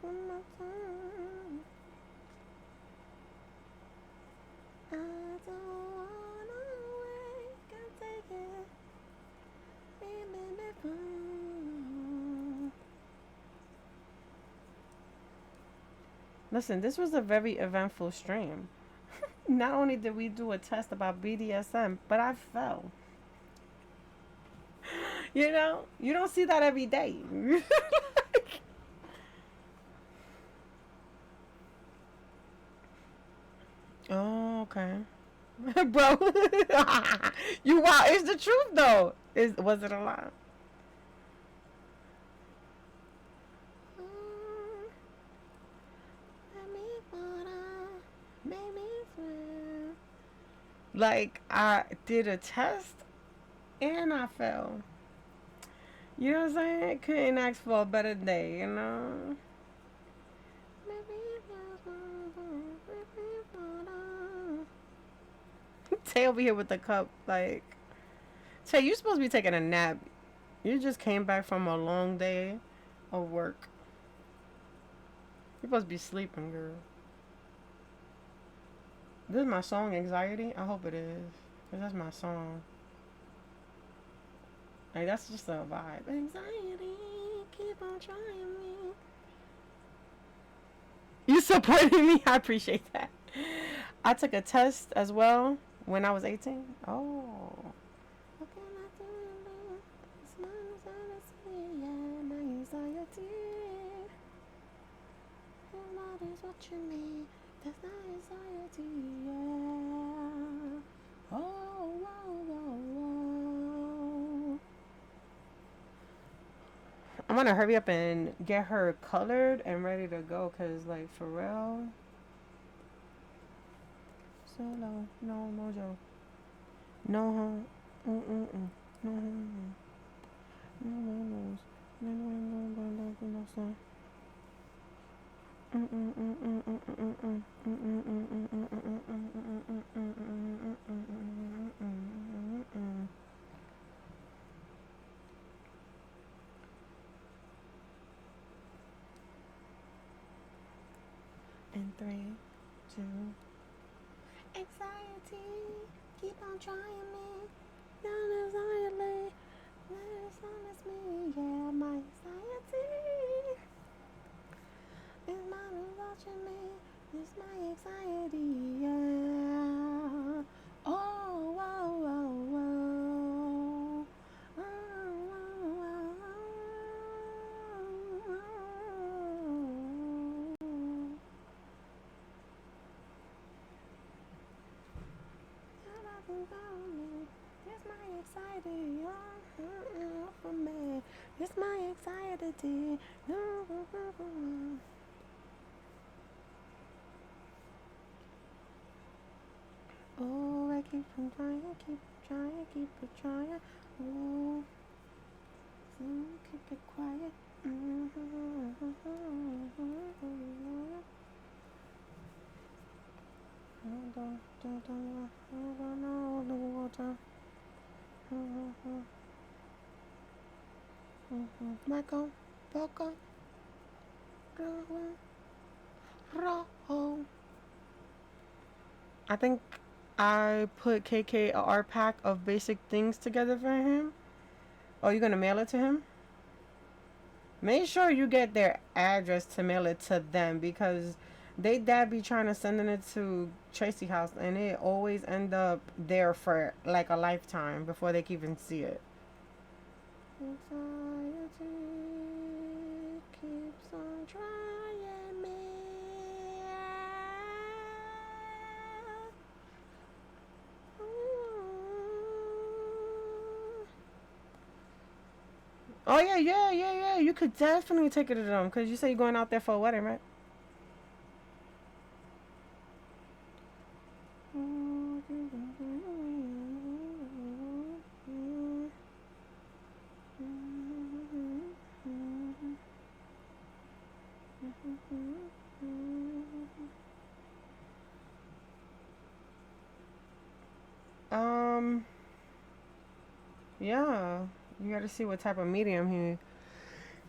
One more time. I don't wanna wake and take it. Before. Listen, this was a very eventful stream. Not only did we do a test about BDSM, but I fell. You know, you don't see that every day. Oh, okay. Bro, you wow. It's the truth though. Was it a lie? Like I did a test and I fell. You know what I'm saying? Couldn't ask for a better day, you know? Tay over here with the cup, like, Tay, you supposed to be taking a nap. You just came back from a long day of work. You're supposed to be sleeping, girl. This is my song, Anxiety. I hope it is. Because that's my song. Like, that's just a vibe. Anxiety, keep on trying me. You supporting me? I appreciate that. I took a test as well when I was 18. Oh. What can I do? It's my anxiety, yeah, my anxiety. What is what you need? That's my anxiety, yeah. Oh, whoa, whoa, whoa. I'm gonna hurry up and get her colored and ready to go, cause like for real. Solo, no mojo, no home, no home, no windows, no windows, no sun. And 3, 2. Anxiety, keep on trying me. Down anxiety, let us me. Yeah, my anxiety is mine watching me. It's my anxiety, yeah. Oh, whoa, whoa, whoa. Oh, whoa, whoa, whoa. It's my anxiety, for me. It's my anxiety. Oh, I keep on trying, keep trying, keep it trying. Oh, so keep it quiet. The water. Michael, Boko, Roho. I think I put KK a art pack of basic things together for him. Oh, you gonna mail it to him? Make sure you get their address to mail it to them because they dad be trying to send it to Tracy house and it always end up there for like a lifetime before they can even see it. Anxiety keeps on trying me. Oh yeah. You could definitely take it to them because you say you're going out there for a wedding, right? Yeah. You got to see what type of medium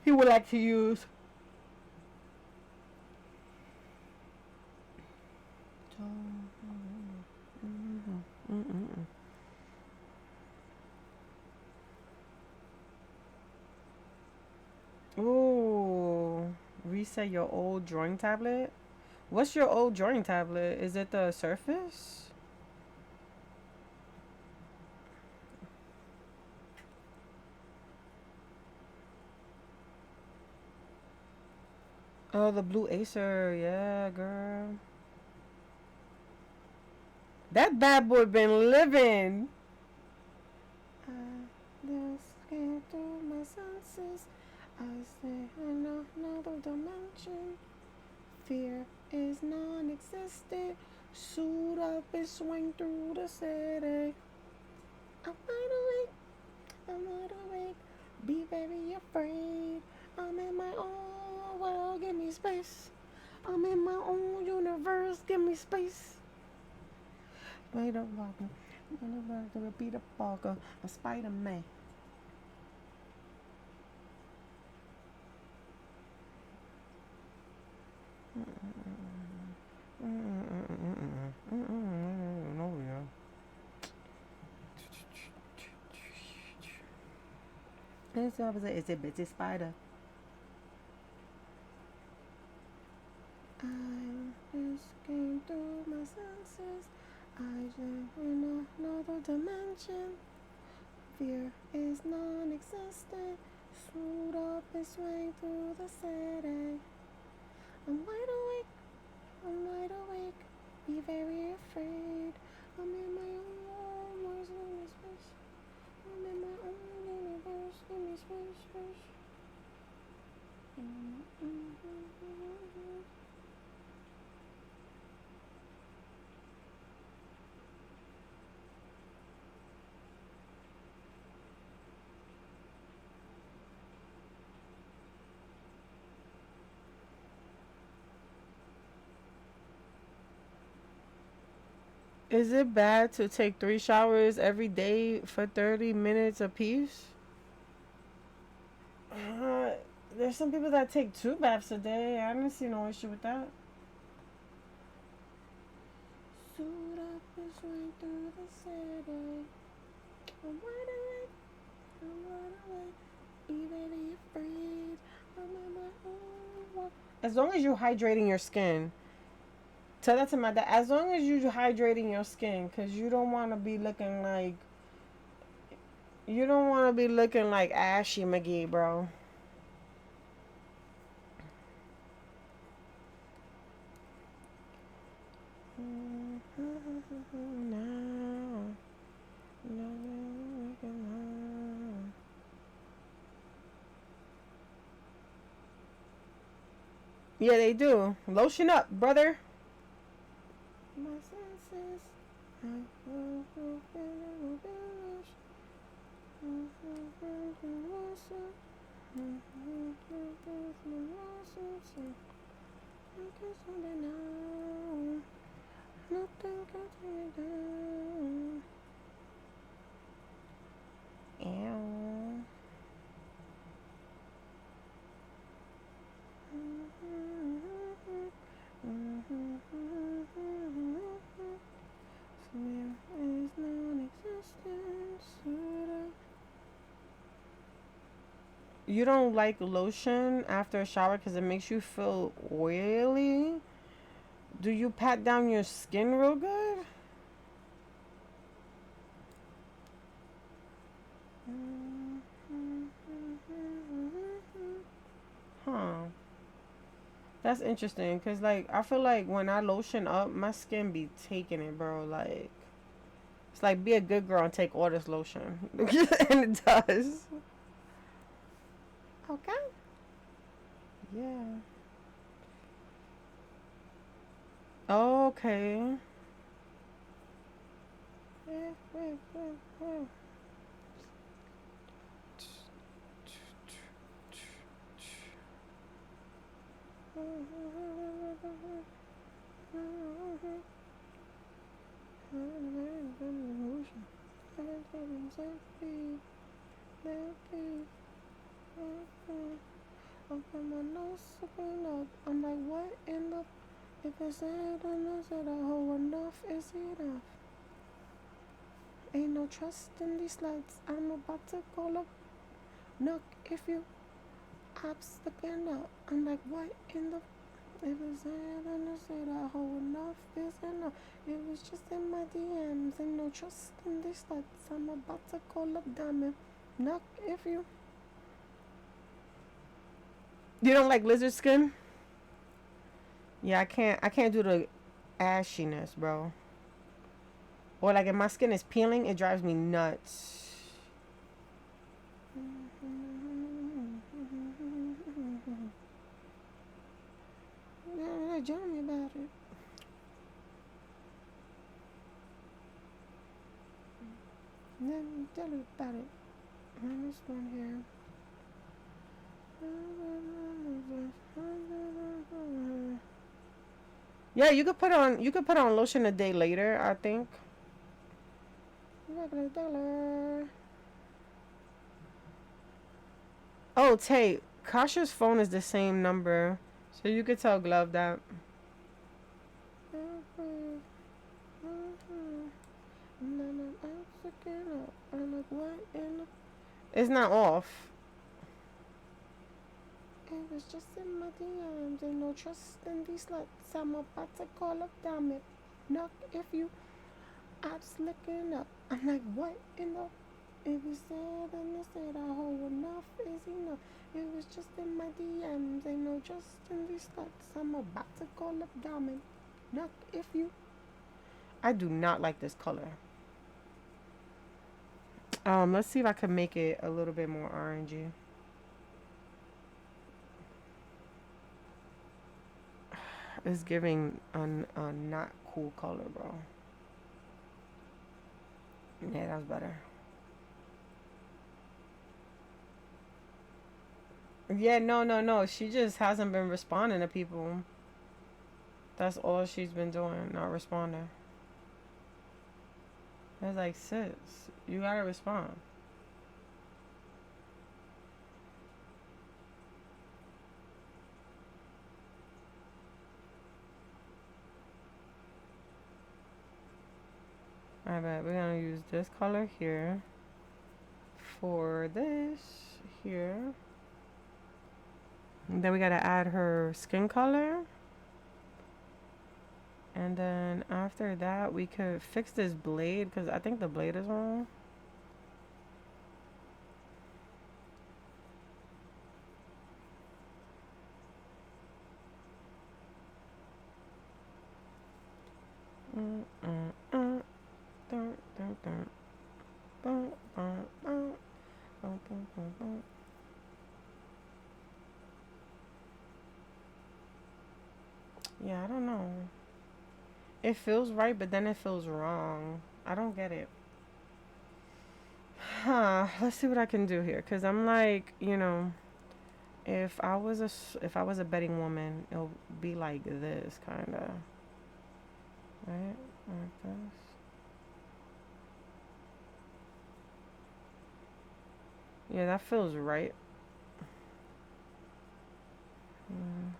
he would like to use. Ooh, reset your old drawing tablet. What's your old drawing tablet? Is it the Surface? Oh, the blue Acer. Yeah, girl. That bad boy been living. I just can't do my senses. I stay in another dimension. Fear is non-existent. Suit up and swing through the city. I'm wide awake. I'm wide awake. Be very afraid. I'm in my own world. Give me space. I'm in my own universe. Give me space. Spider Walker. To repeat a Parker. A Spider-Man. No, yeah. It's the opposite. It's a bitchy spider. I just came through my senses. I jump in another dimension. Fear is non-existent. Suit up and swing through the city. I'm wide awake. I'm wide awake. Be very afraid. I'm in my own world. Give me space. I'm in my own universe. Give me space, space. Is it bad to take 3 showers every day for 30 minutes apiece? There's some people that take 2 baths a day. I don't see no issue with that. Suit up and swing through the city. I'm wide awake. I'm wide awake. Be very afraid. I'm in my own world. As long as you're hydrating your skin. Tell that to my dad. As long as you're hydrating your skin, because you don't want to be looking like... You don't want to be looking like Ashy McGee, bro. Yeah, they do. Lotion up, brother. My senses. Nothing can take me down. Ew. Fear is non-existent. You don't like lotion after a shower because it makes you feel oily? Do you pat down your skin real good? Huh. That's interesting because, like, I feel like when I lotion up, my skin be taking it, bro. Like, it's like be a good girl and take all this lotion. And it does. Okay. Yeah. Okay. Open my nose, open up. I'm like, what in the... If it's sad, then I said, oh, enough is enough. Ain't no trust in these sluts. I'm about to call up. Knock if you ops looking up. I'm like, what in the... If it's sad, then I said, oh, enough is enough. It was just in my DMs. Ain't no trust in these sluts. I'm about to call up Diamond. Knock if you... You don't like lizard skin? Yeah, I can't do the ashiness, bro. Or like if my skin is peeling, it drives me nuts. Yeah, tell me about it. Let me tell you about it. This one here. Yeah, you could put on lotion a day later, I think. Regular dollar. Oh, Tay, Kasha's phone is the same number. So you could tell Glove that. It's not off. It was just in my DMs. Ain't no trust in these sluts. I'm about to call up, damn it. Knock if you. I just looking up. I'm like, what in the. If you said and you said I hold enough is enough. It was just in my DMs. Ain't no trust in these sluts. I'm about to call up, damn it. Knock if you. I do not like this color. Let's see if I can make it a little bit more orangey. It's giving a not cool color, bro. Yeah, that's better. Yeah, no. She just hasn't been responding to people. That's all she's been doing, not responding. It's like, sis, you gotta respond. I bet we're gonna use this color here for this here. And then we gotta add her skin color. And then after that, we could fix this blade because I think the blade is wrong. Yeah, I don't know. It feels right, but then it feels wrong. I don't get it. Huh. Let's see what I can do here. Cause I'm like, if I was a betting woman, it'll be like this kind of, right? Like this. Yeah, that feels right. Mm.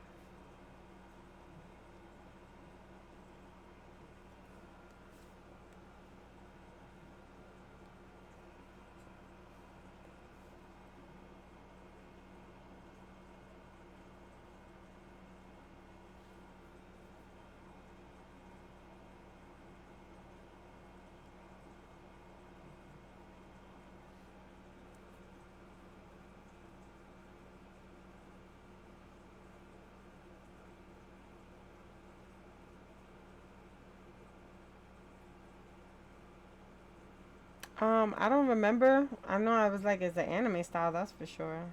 I don't remember. I know I was like, it's an anime style, that's for sure.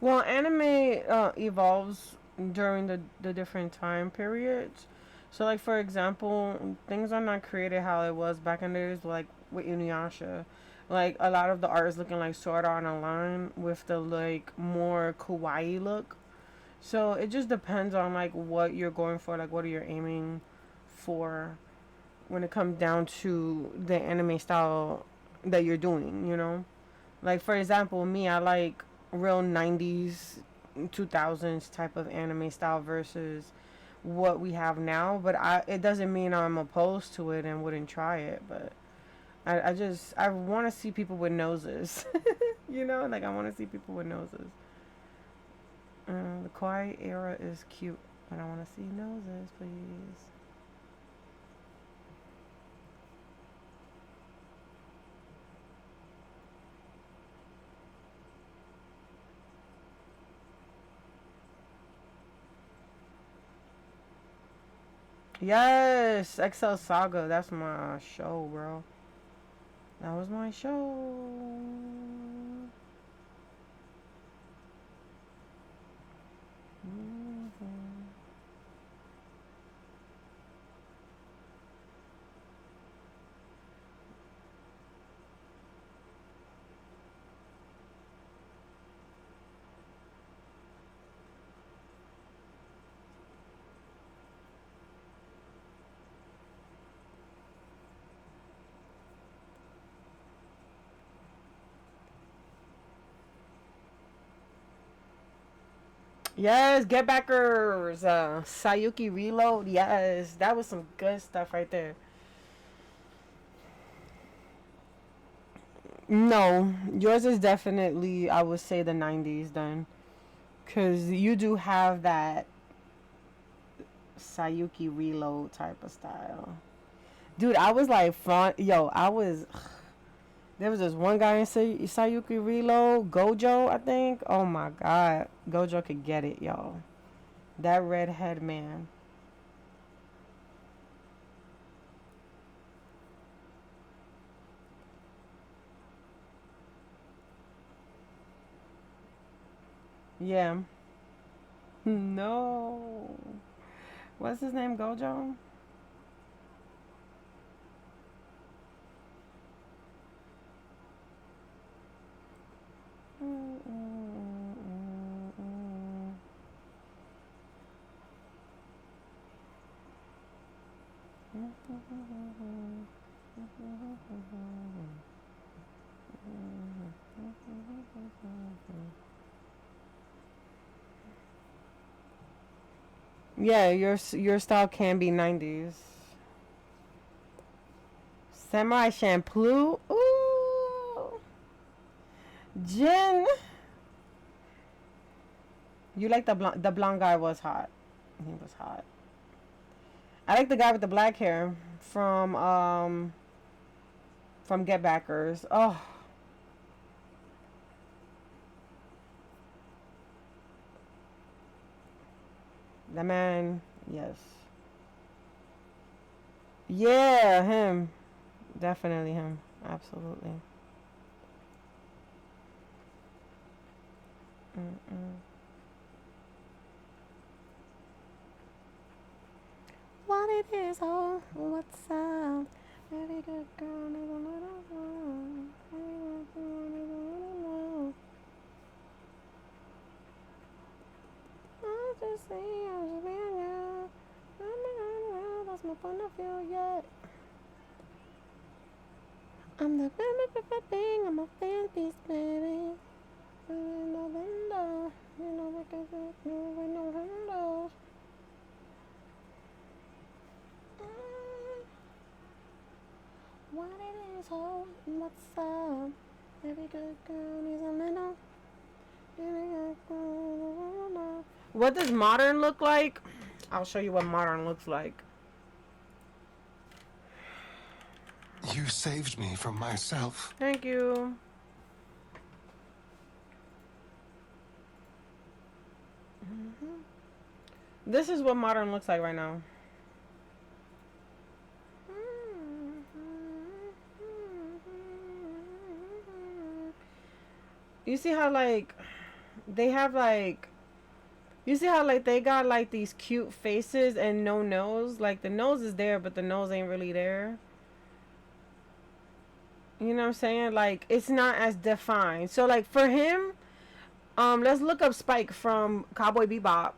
Well, anime evolves during the different time periods. So, like for example, things are not created how it was back in the days, like with Inuyasha. Like a lot of the art is looking like Sword Art Online with the like more kawaii look. So it just depends on like what you're going for, like what are you aiming for when it comes down to the anime style that you're doing. Like for example, me, I like real 90s, 2000s type of anime style versus what we have now. But it doesn't mean I'm opposed to it and wouldn't try it. But I want to see people with noses. Like I want to see people with noses. The quiet era is cute, but I want to see noses, please. Yes, XL Saga. That's my show, bro. That was my show. Yes, Get Backers. Sayuki Reload. Yes, that was some good stuff right there. No, yours is definitely, I would say, the 90s then. Because you do have that Sayuki Reload type of style. Dude, I was like, there was this one guy in Sayuki Reload, Gojo, I think. Oh my god. Gojo could get it, y'all. That redhead man. Yeah. No. What's his name, Gojo? Yeah, your style can be 90s. Samurai Champloo. Ooh. Jin. You like the blonde guy was hot. He was hot. I like the guy with the black hair from Get Backers. Oh, that man. Yes. Yeah, him. Definitely him. Absolutely. Mm-mm. What it is, oh, what's up? Very good girl, need a little more. Very good girl, need a little more. I just see, I just being you. That's my point of view, yeah. I'm the baby thing, I'm a fan piece, baby. In the window, because it's new with no windows. What it is, oh, what's up? Every good girl needs a little. What does modern look like? I'll show you what modern looks like. You saved me from myself. Thank you. This is what modern looks like right now. You see how like they have like, you see how like they got like these cute faces and no nose? Like the nose is there, but the nose ain't really there. You know what I'm saying? Like it's not as defined. So like for him, let's look up Spike from Cowboy Bebop.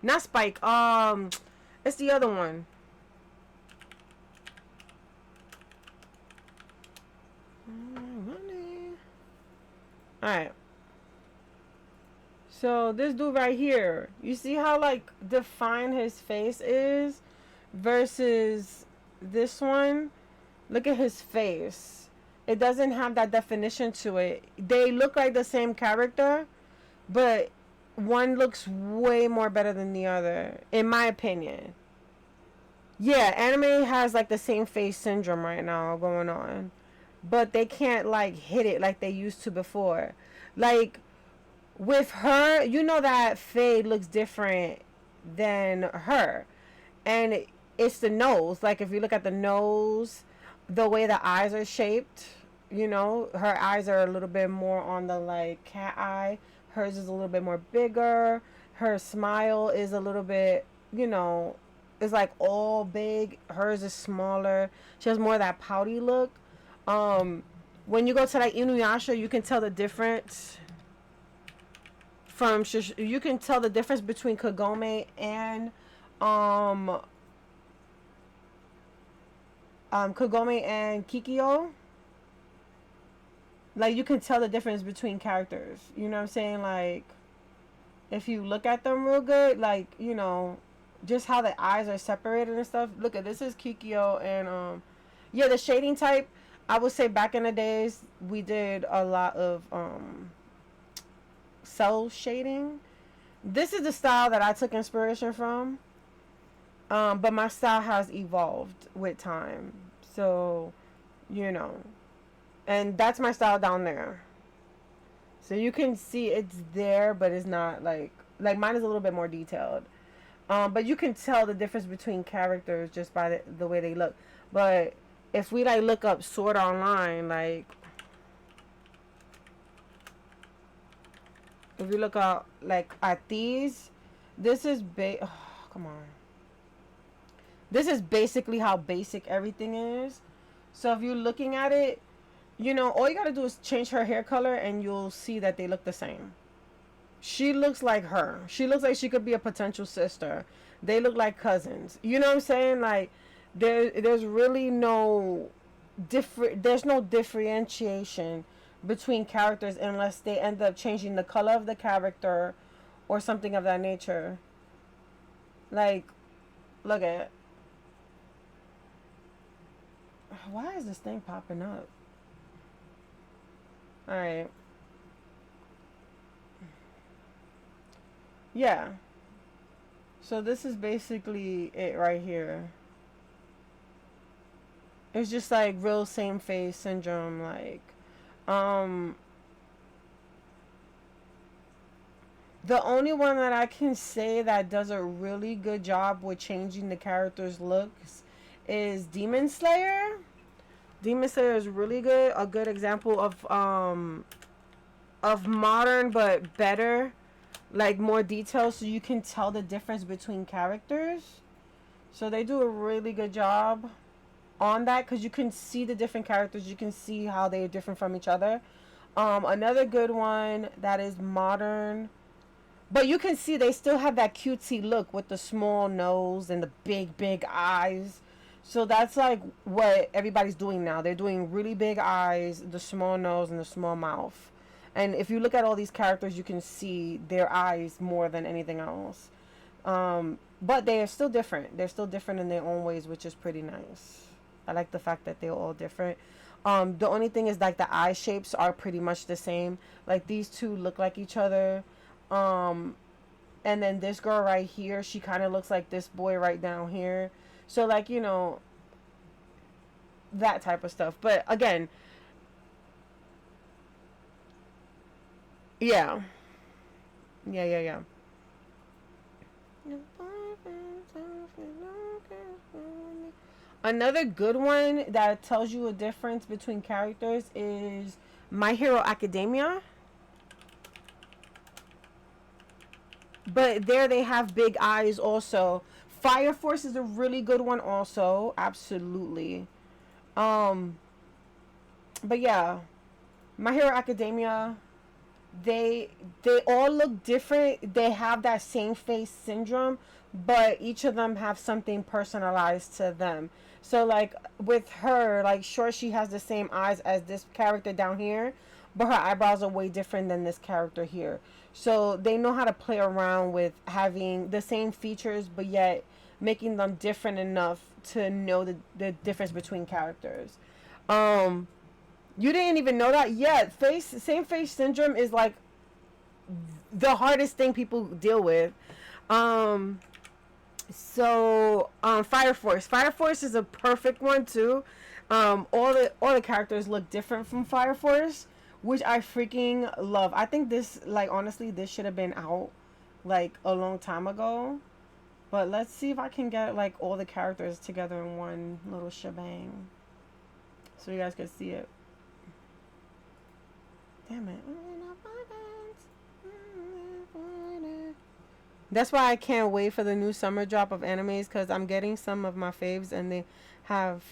Not Spike. It's the other one. Alright. So this dude right here, you see how like defined his face is versus this one? Look at his face. It doesn't have that definition to it. They look like the same character, but one looks way more better than the other, in my opinion. Yeah, anime has like the same face syndrome right now going on, but they can't like hit it like they used to before. Like with her, you know that Faye looks different than her, and it's the nose. Like if you look at the nose, the way the eyes are shaped, you know, her eyes are a little bit more on the like cat eye. Hers is a little bit more bigger. Her smile is a little bit, you know, is like all big. Hers is smaller. She has more of that pouty look. When you go to like Inuyasha, you can tell the difference from you can tell the difference between Kagome and Kagome and Kikyo. Like you can tell the difference between characters. You know what I'm saying? Like if you look at them real good, like, you know, just how the eyes are separated and stuff. Look at this is Kikyo and yeah, the shading type, I would say back in the days we did a lot of cell shading. This is the style that I took inspiration from. But my style has evolved with time. So, you know. And that's my style down there. So you can see it's there, but it's not like mine is a little bit more detailed. But you can tell the difference between characters just by the way they look. But if we like look up Sword Online, like if you look out like at these, this is oh, come on. This is basically how basic everything is. So if you're looking at it, you know, all you gotta do is change her hair color and you'll see that they look the same. She looks like her. She looks like she could be a potential sister. They look like cousins. You know what I'm saying? Like there's really no there's no differentiation between characters unless they end up changing the color of the character or something of that nature. Like, look at it. Why is this thing popping up? Alright. Yeah. So this is basically it right here. It's just like real same face syndrome. Like, the only one that I can say that does a really good job with changing the character's looks is Demon Slayer. Demon Slayer is really good. A good example of modern but better, like more details, so you can tell the difference between characters. So they do a really good job on that because you can see the different characters. You can see how they're different from each other. Another good one that is modern, but you can see they still have that cutesy look with the small nose and the big eyes. So that's like what everybody's doing now. They're doing really big eyes, the small nose, and the small mouth. And if you look at all these characters, you can see their eyes more than anything else. But they are still different. They're still different in their own ways, which is pretty nice. I like the fact that they're all different. The only thing is like the eye shapes are pretty much the same. Like these two look like each other. And then this girl right here, she kind of looks like this boy right down here. So like, you know, that type of stuff. But again, yeah. Another good one that tells you a difference between characters is My Hero Academia. but there they have big eyes also. Fire Force is a really good one also, absolutely. Um, but yeah, My Hero Academia, they they all look different. They have that same face syndrome, but each of them have something personalized to them. So like with her, like sure she has the same eyes as this character down here, but her eyebrows are way different than this character here. So they know how to play around with having the same features but yet making them different enough to know the difference between characters. Um you didn't even know that? Yeah, same face syndrome is like the hardest thing people deal with. Um, Fire Force. Fire Force is a perfect one too. All the characters look different from Fire Force, which I freaking love. I think this, like honestly, this should have been out like a long time ago. But let's see if I can get like all the characters together in one little shebang, so you guys can see it. Damn it. That's why I can't wait for the new summer drop of animes, because I'm getting some of my faves and they have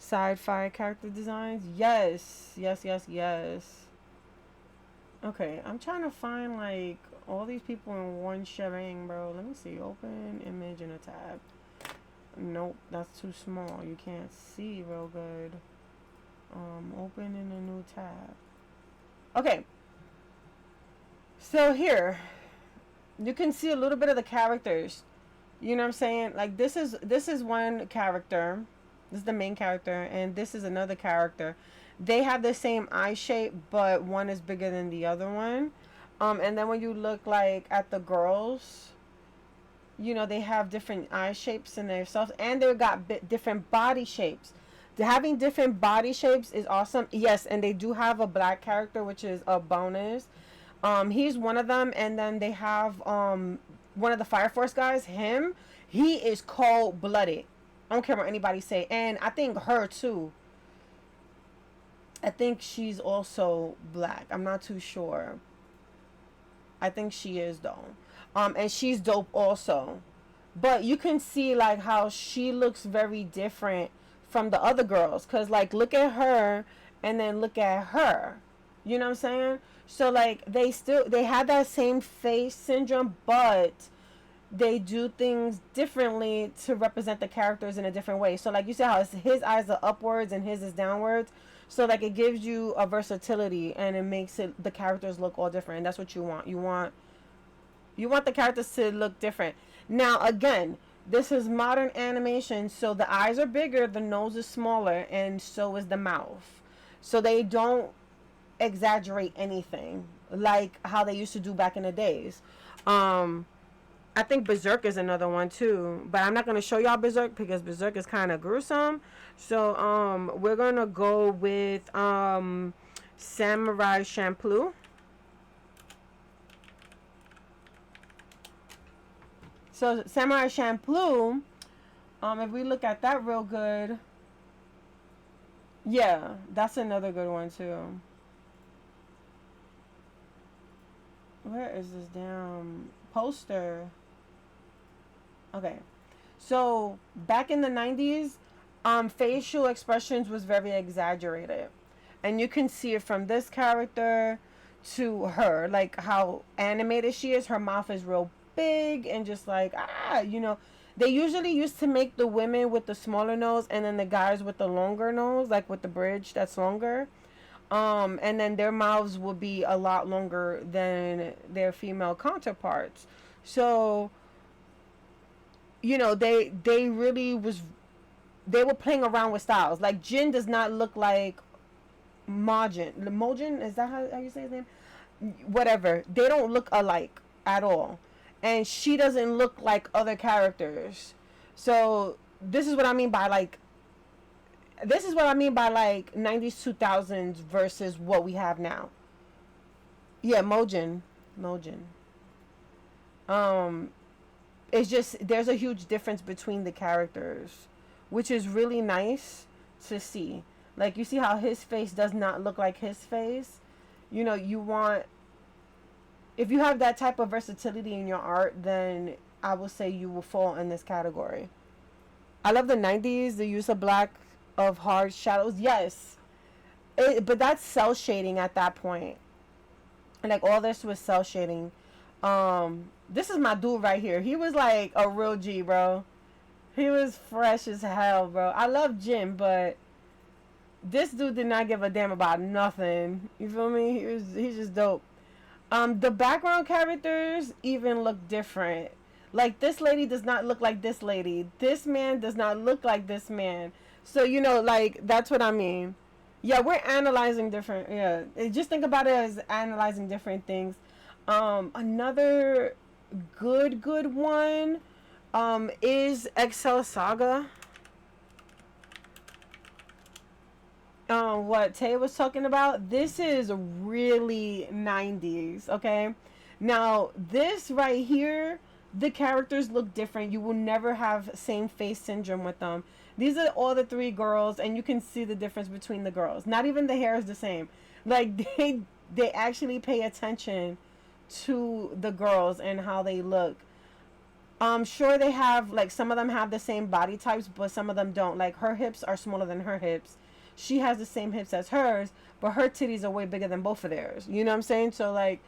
sci-fi character designs. Yes. Yes, yes, yes. Okay, I'm trying to find like all these people in one shebang, bro. Let me see. Open image in a tab. Nope, that's too small. You can't see real good. Open in a new tab. Okay. So here, you can see a little bit of the characters. You know what I'm saying? Like this is one character. This is the main character, and this is another character. They have the same eye shape, but one is bigger than the other one. And then when you look like at the girls, you know, they have different eye shapes in themselves, and they've got different body shapes. Having different body shapes is awesome. Yes, and they do have a black character, which is a bonus. He's one of them, and then they have one of the Fire Force guys. He is cold blooded. I don't care what anybody say, and I think her too. I think she's also black. I'm not too sure. I think she is though. And she's dope also. But you can see like how she looks very different from the other girls, cause like look at her and then look at her. You know what I'm saying? So like they have that same face syndrome, but they do things differently to represent the characters in a different way. So like you see how his eyes are upwards and his is downwards. So like it gives you a versatility and it makes the characters look all different. And that's what you want. You want the characters to look different. Now again, this is modern animation, so the eyes are bigger, the nose is smaller, and so is the mouth. So they don't exaggerate anything like how they used to do back in the days. I think Berserk is another one too, but I'm not going to show y'all Berserk because Berserk is kind of gruesome. So we're going to go with Samurai Champloo. So Samurai Champloo, if we look at that real good, yeah, that's another good one too. Where is this damn poster? Okay, so back in the 90s, facial expressions was very exaggerated, and you can see it from this character to her, like how animated she is. Her mouth is real big and just like you know, they usually used to make the women with the smaller nose and then the guys with the longer nose, like with the bridge that's longer, and then their mouths will be a lot longer than their female counterparts. So you know, they were playing around with styles. Like Jin does not look like Mojin, is that how you say his name? Whatever, they don't look alike at all, and she doesn't look like other characters. So this is what I mean by like 90s 2000s versus what we have now. Yeah, Mojin. It's just there's a huge difference between the characters, which is really nice to see. Like you see how his face does not look like his face. You know, you want if you have that type of versatility in your art, then I will say you will fall in this category. I love the 90s, the use of black, of hard shadows. Yes. But that's cell shading at that point. Like all this was cell shading. This is my dude right here. He was like a real G, bro. He was fresh as hell, bro. I love Jim, but this dude did not give a damn about nothing. You feel me? He's just dope. The background characters even look different. Like this lady does not look like this lady. This man does not look like this man. So you know, like that's what I mean. Yeah, we're analyzing different. Yeah, just think about it as analyzing different things. Another good one is Excel Saga. What Tay was talking about. This is really 90s. Okay, now this right here, the characters look different. You will never have same face syndrome with them. These are all the three girls, and you can see the difference between the girls. Not even the hair is the same. Like they actually pay attention to the girls and how they look. Sure, they have, like, some of them have the same body types, but some of them don't. Like, her hips are smaller than her hips. She has the same hips as hers, but her titties are way bigger than both of theirs. You know what I'm saying? So, like,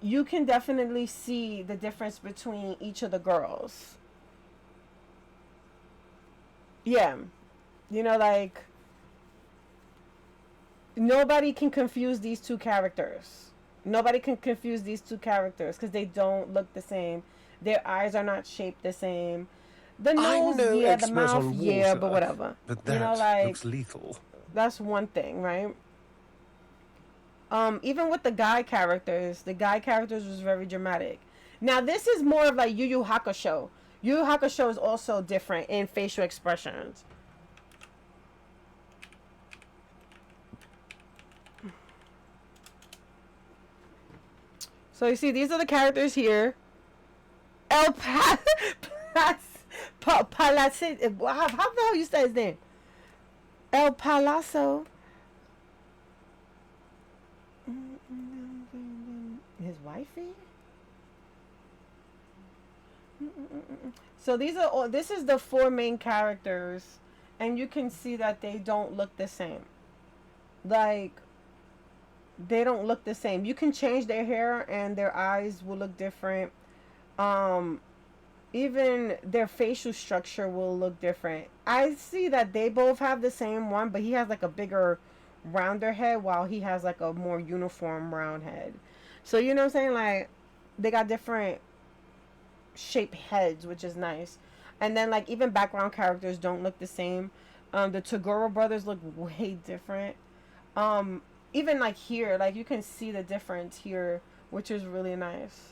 you can definitely see the difference between each of the girls. Yeah. You know, like, nobody can confuse these two characters. Nobody can confuse these two characters because they don't look the same. Their eyes are not shaped the same. The nose, I'm no yeah, the expert mouth, on water, yeah, but whatever. But You know, that like, looks lethal. that's one thing, right? Even with the guy characters was very dramatic. Now this is more of like Yu Yu Hakusho. Yu Yu Hakusho is also different in facial expressions. So you see, these are the characters here. El Palacid. How the hell you say his name? El Palazzo. His wifey. So these are all. This is the four main characters, and you can see that they don't look the same. Like, they don't look the same. You can change their hair, and their eyes will look different. Even their facial structure will look different. I see that they both have the same one, but he has like a bigger, rounder head, while he has like a more uniform round head. So you know what I'm saying? Like, they got different shaped heads, which is nice. And then, like, even background characters don't look the same. The Tagoro brothers look way different. Even like here, like, you can see the difference here, which is really nice.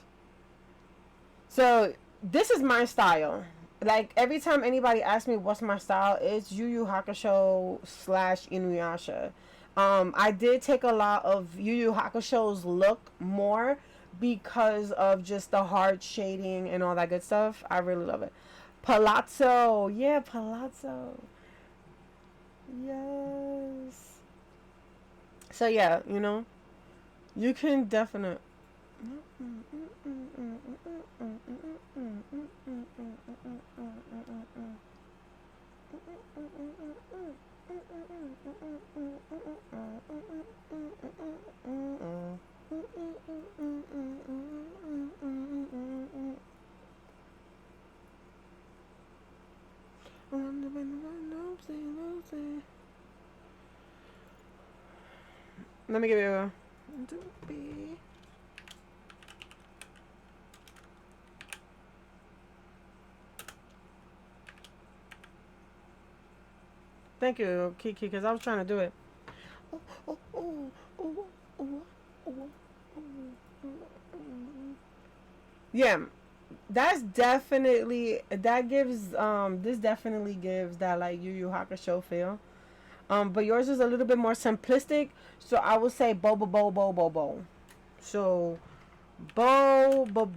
So this is my style. Like, every time anybody asks me what's my style, it's Yu Yu Hakusho / Inuyasha. I did take a lot of Yu Yu Hakusho's look more because of just the hard shading and all that good stuff. I really love it. Palazzo. Yeah, Palazzo. Yes. So yeah, you know, you can definitely. Let me give you a. Thank you, Kiki, because I was trying to do it. Yeah, that's definitely, that gives, this definitely gives that, like, Yu Yu Hakusho feel. But yours is a little bit more simplistic, so I would say bo bo bo bo bo bo. So, bo bo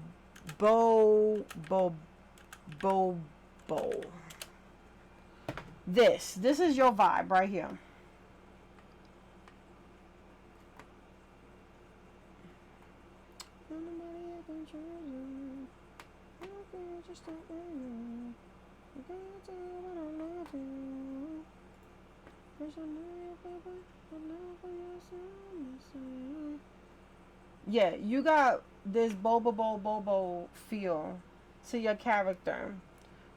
bo bo bo bo. This is your vibe right here. Yeah, you got this bobo feel to your character.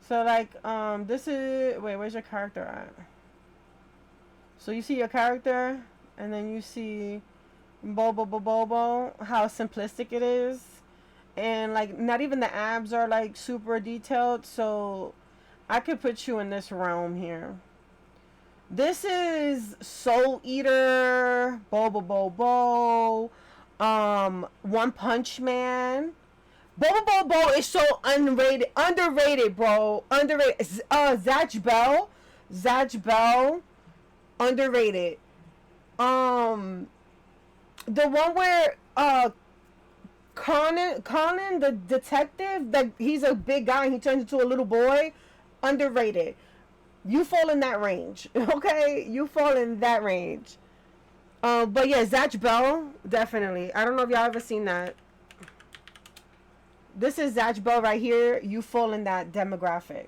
So like this is wait, where's your character at? So you see your character and then you see bobo how simplistic it is. And like not even the abs are like super detailed, so I could put you in this realm here. This is Soul Eater, One Punch Man. Bo is so underrated, bro. Underrated. Zatch Bell, underrated. The one where Conan the detective, that he's a big guy and he turns into a little boy, underrated. You fall in that range, okay? You fall in that range. But yeah, Zatch Bell, definitely. I don't know if y'all ever seen that. This is Zatch Bell right here. You fall in that demographic.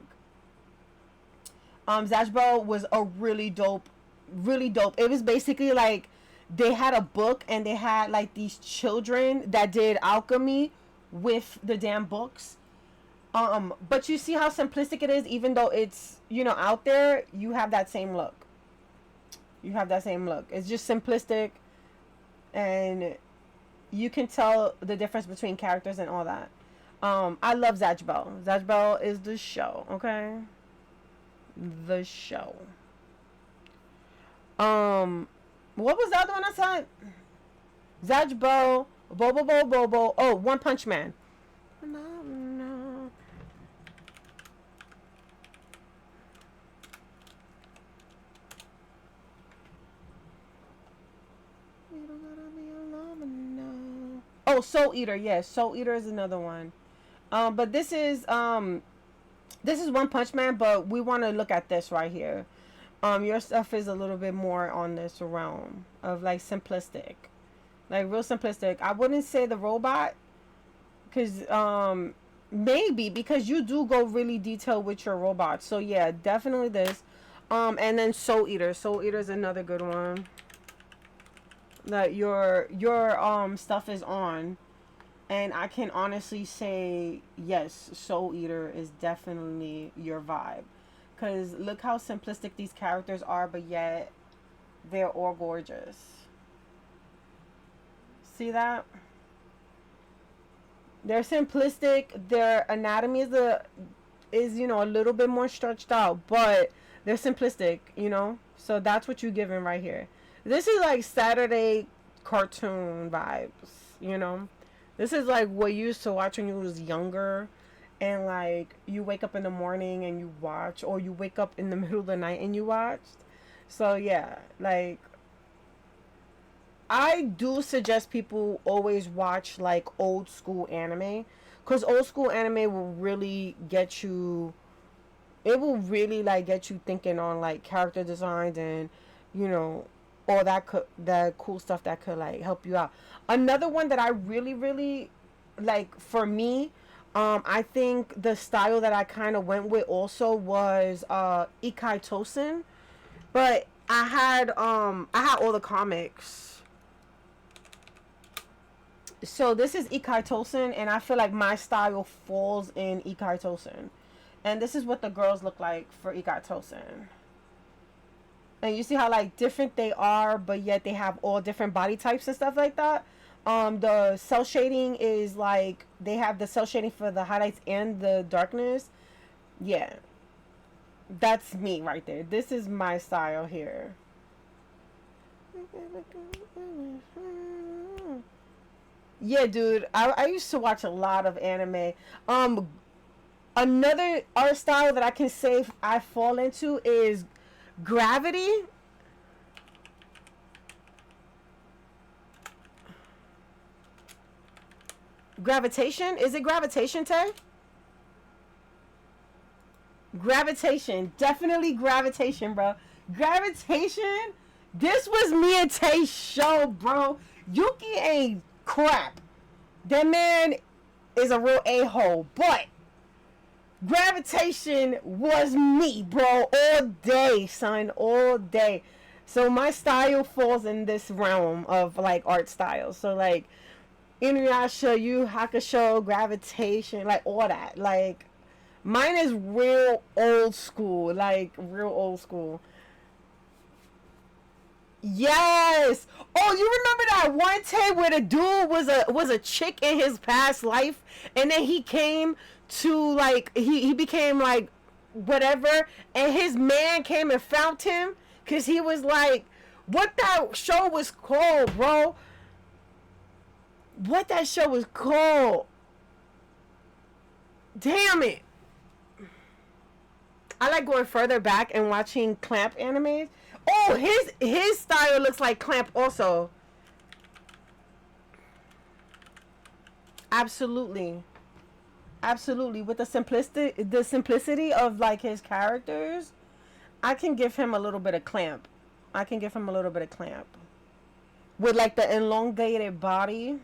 Zatch Bell was a really dope. It was basically like they had a book and they had like these children that did alchemy with the damn books. But you see how simplistic it is, even though it's, you know, out there, you have that same look. It's just simplistic and you can tell the difference between characters and all that. I love Zatch Bell. Zatch Bell is the show, okay? The show. What was the other one I said? Zatch Bell, Bobo. Oh, One Punch Man. No. Oh, Soul Eater. Yes, Soul Eater is another one. But this is One Punch Man, but we want to look at this right here. Your stuff is a little bit more on this realm of like simplistic, like real simplistic. I wouldn't say the robot, because maybe because you do go really detailed with your robot. So yeah, definitely this. And then Soul Eater. Soul Eater is another good one that your stuff is on. And I can honestly say, yes, Soul Eater is definitely your vibe. Because look how simplistic these characters are, but yet they're all gorgeous. See that? They're simplistic. Their anatomy is you know, a little bit more stretched out, but they're simplistic, you know? So that's what you're giving right here. This is like Saturday cartoon vibes, you know? This is like what you used to watch when you was younger, and like you wake up in the morning and you watch, or you wake up in the middle of the night and you watched. So yeah, like I do suggest people always watch like old school anime, because old school anime will really get you, it will really like get you thinking on like character designs and, you know, all that cool stuff that could like help you out. Another one that I really like, for me, I think the style that I kind of went with also was Ikai Tosen, but I had all the comics. So this is Ikai Tosen, and I feel like my style falls in Ikai Tosen, and this is what the girls look like for Ikai Tosen. And you see how like different they are, but yet they have all different body types and stuff like that. The cell shading is like, they have the cell shading for the highlights and the darkness. Yeah. That's me right there. This is my style here. Yeah, dude. I used to watch a lot of anime. Another art style that I can say I fall into is Gravity. Gravitation? Is it Gravitation, Tay? Gravitation. Definitely Gravitation, bro. Gravitation? This was me and Tay's show, bro. Yuki ain't crap. That man is a real a-hole. But Gravitation was me, bro, all day, son, all day. So my style falls in this realm of like art styles. So like Inuyasha, Yu Hakusho, Gravitation, like all that. Like mine is real old school, like real old school. Yes. Oh, you remember that one tape where the dude was a chick in his past life, and then he came to like he became like whatever, and his man came and found him because he was like, what that show was called, bro? What that show was called? Damn it. I like going further back and watching Clamp animes. Oh, his style looks like Clamp also. Absolutely. Absolutely. With the simplicity of like his characters, I can give him a little bit of Clamp. I can give him a little bit of Clamp. With like the elongated body.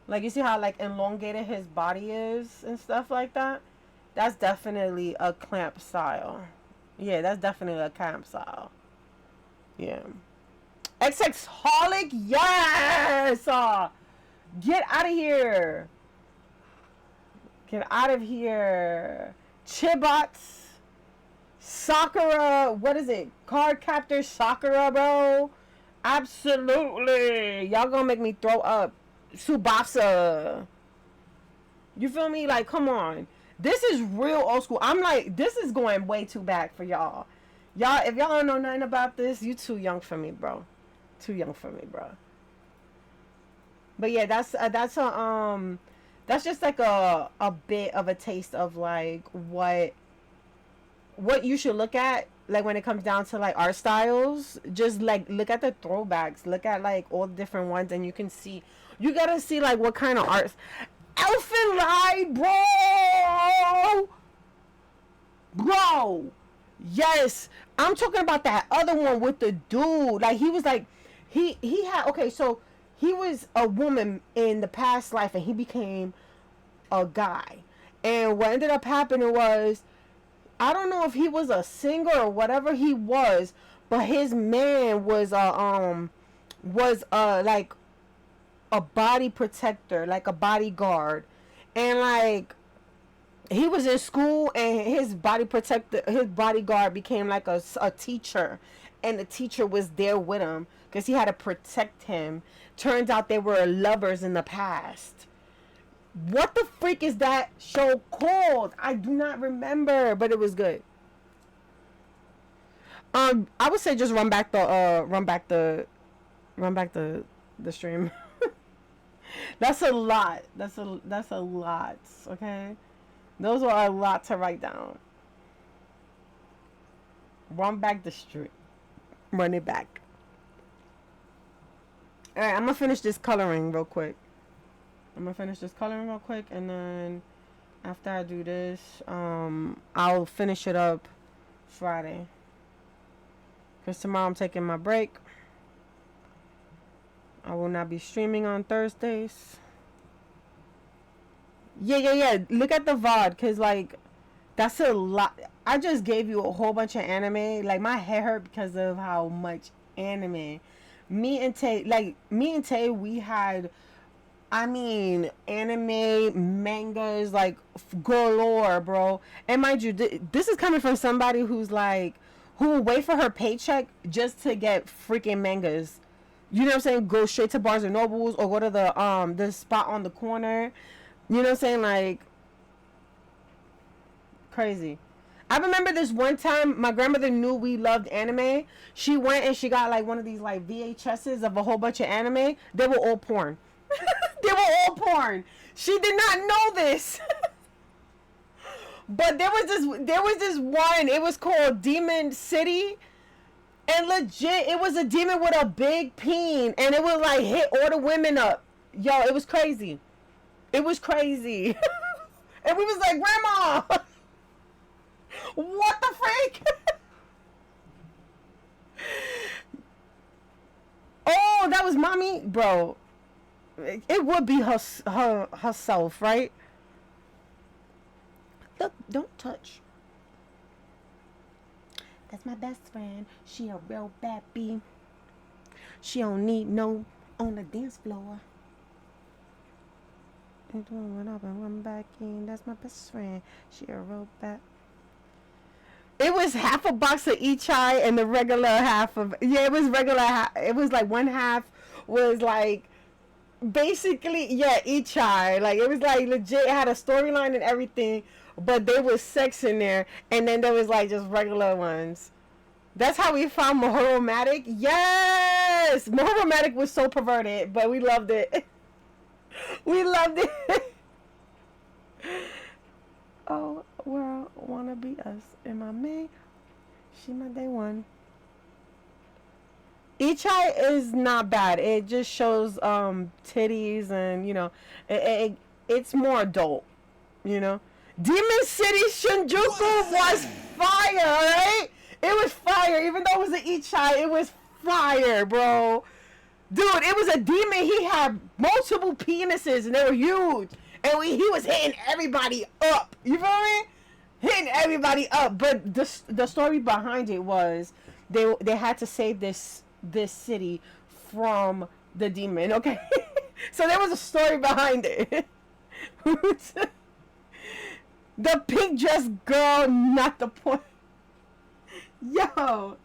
Like you see how like elongated his body is and stuff like that? That's definitely a Clamp style. Yeah, that's definitely a Clamp style. Yeah. XX Holic, yes! Get out of here. Get out of here. Chibots. Sakura. What is it? Card Captor Sakura, bro. Absolutely. Y'all gonna make me throw up. Tsubasa. You feel me? Like, come on. This is real old school. I'm like, this is going way too back for y'all. Y'all, if y'all don't know nothing about this, you too young for me, bro. Too young for me, bro. But yeah, that's just like a bit of a taste of like what you should look at, like when it comes down to like art styles. Just like look at the throwbacks, look at like all the different ones, and you can see, you gotta see like what kind of art. Elfin Lied, bro. Yes, I'm talking about that other one with the dude. Like he was like, he had, okay, so he was a woman in the past life, and he became a guy. And what ended up happening was, I don't know if he was a singer or whatever he was, but his man was like a body protector, like a bodyguard. And like he was in school, and his bodyguard became like a teacher, and the teacher was there with him because he had to protect him. Turns out they were lovers in the past. What the freak is that show called? I do not remember, but it was good. I would say just run back the stream. That's a lot. That's a lot. Okay, those are a lot to write down. Run back the stream. Run it back. All right, I'm gonna finish this coloring real quick. And then after I do this, I'll finish it up Friday. Because tomorrow I'm taking my break. I will not be streaming on Thursdays. Yeah. Look at the VOD, because, like, that's a lot. I just gave you a whole bunch of anime. Like, my head hurt because of how much anime. Me and Tay, we had, I mean, anime, mangas, like, galore, bro. And mind you, this is coming from somebody who's, like, who will wait for her paycheck just to get freaking mangas. You know what I'm saying? Go straight to Barnes and Nobles, or go to the spot on the corner. You know what I'm saying? Like, crazy. I remember this one time, my grandmother knew we loved anime. She went and she got like one of these like VHSs of a whole bunch of anime. They were all porn. They were all porn. She did not know this. But there was this one. It was called Demon City. And legit, it was a demon with a big peen, and it would like hit all the women up. Yo, it was crazy. It was crazy. And we was like, Grandma, what the freak? Oh, that was mommy, bro. It would be herself, right? The Don't touch. That's my best friend. She a real bad bee. She don't need no on the dance floor. And one up and one back in. That's my best friend. She a real bad. It was half a box of Ichai and the regular half of it was regular. It was like one half was like basically Ichai. Like it was like legit. It had a storyline and everything, but there was sex in there, and then there was like just regular ones. That's how we found Mahoromatic. Yes, Mahoromatic was so perverted, but we loved it. We loved it. Oh, world wanna be us. Am I me? She my day one. Ichai is not bad. It just shows titties and it's more adult. Demon City Shinjuku was fire, alright? It was fire. Even though it was an Ichai, it was fire, bro. Dude, it was a demon. He had multiple penises and they were huge. And he was hitting everybody up. You feel me? Hitting everybody up. But the story behind it was they had to save this city from the demon, okay? So there was a story behind it. The pink dress girl, not the point. Yo,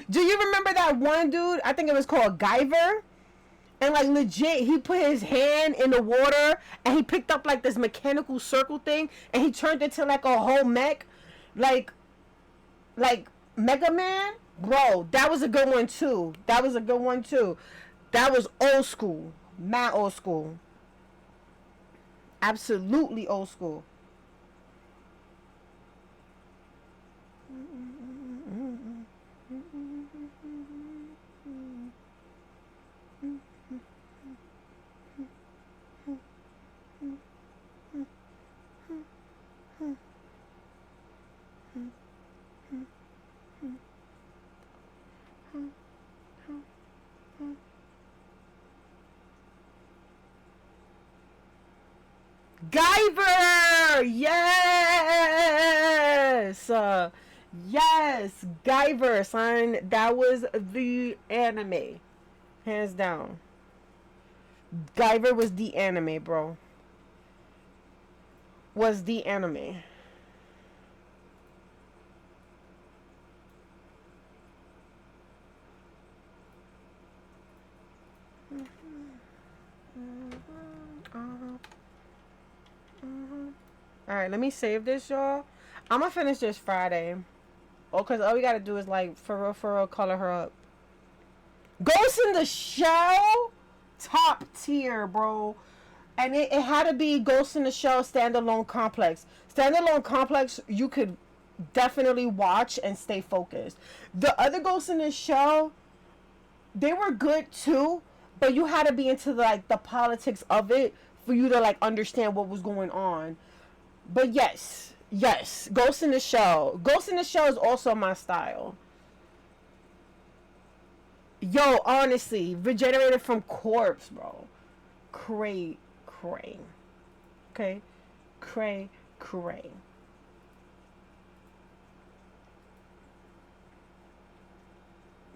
do you remember that one dude? I think it was called Guyver. And like legit, he put his hand in the water and he picked up like this mechanical circle thing and he turned it to like a whole mech, like Mega Man. Bro, that was a good one too. That was old school, mad old school, absolutely old school. Guyver! Yes! Yes! Guyver, son. That was the anime. Hands down. Guyver was the anime, bro. Was the anime. Alright, let me save this, y'all. I'm gonna finish this Friday. Oh, because all we gotta do is, like, for real, color her up. Ghost in the Shell? Top tier, bro. And it had to be Ghost in the Shell Standalone Complex. Standalone Complex, you could definitely watch and stay focused. The other Ghost in the Shell, they were good, too. But you had to be into, like, the politics of it for you to, like, understand what was going on. But yes, Ghost in the Shell. Ghost in the Shell is also my style. Yo, honestly, regenerated from corpse, bro. Cray. Okay? Cray.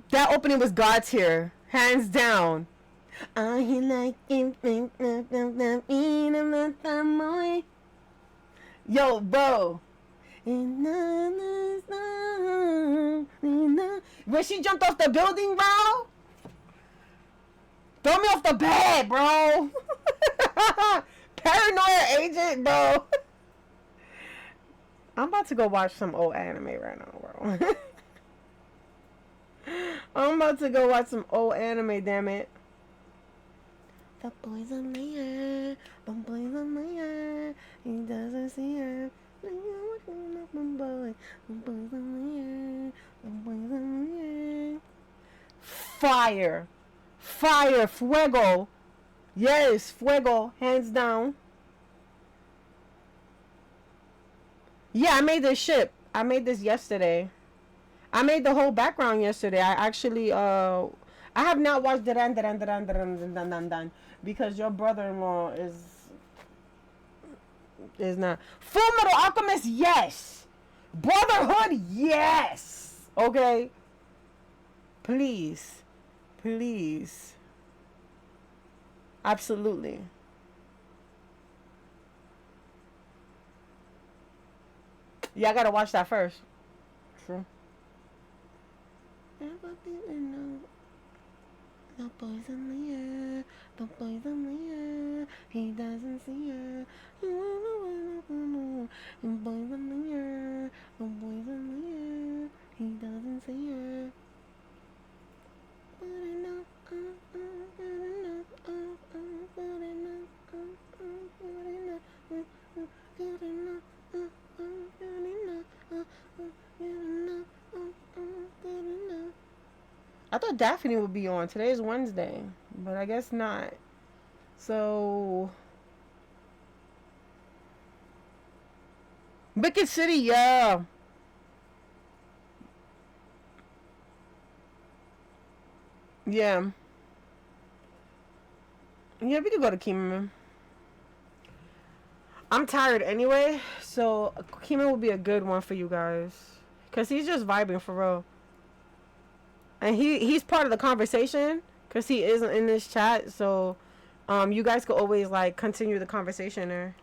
That opening was God tier. Hands down. I like yo, bro. When she jumped off the building, bro. Throw me off the bed, bro. Paranoia agent, bro. I'm about to go watch some old anime right now, bro. I'm about to go watch some old anime, damn it. The boy's a liar. The boy's a liar. He doesn't see her. The boy's a liar. The boy's a liar. Fire. Fuego. Yes, fuego. Hands down. Yeah, I made this ship. I made this yesterday. I made the whole background yesterday. I actually, I have not watched Dan because your brother-in-law is It's not. Full Metal Alchemist, yes. Brotherhood, yes. Okay. Please. Please. Absolutely. Yeah, I gotta watch that first. True. The boy's in the air. The boy's in the air. He doesn't see her. The boy's in the air. The boy's in the air. He doesn't see her. I thought Daphne would be on. Today is Wednesday, but I guess not. So, Wicked City, yeah. Yeah. Yeah, we could go to Kima. I'm tired anyway, so Kima will be a good one for you guys. Because he's just vibing for real. And he's part of the conversation because he is in this chat, so you guys could always like continue the conversation there.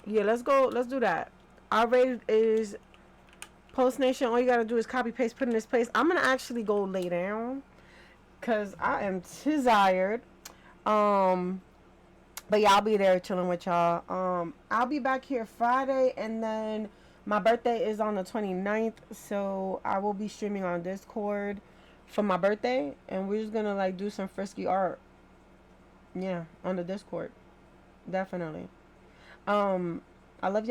Yeah, let's do that. Our rate is Post Nation. All you gotta do is copy paste, put in this place. I'm gonna actually go lay down because I am tired. But yeah, I'll be there chilling with y'all. I'll be back here Friday, and then my birthday is on the 29th, so I will be streaming on Discord for my birthday, and we're just gonna like do some frisky art. Yeah, on the Discord. Definitely. I love y'all.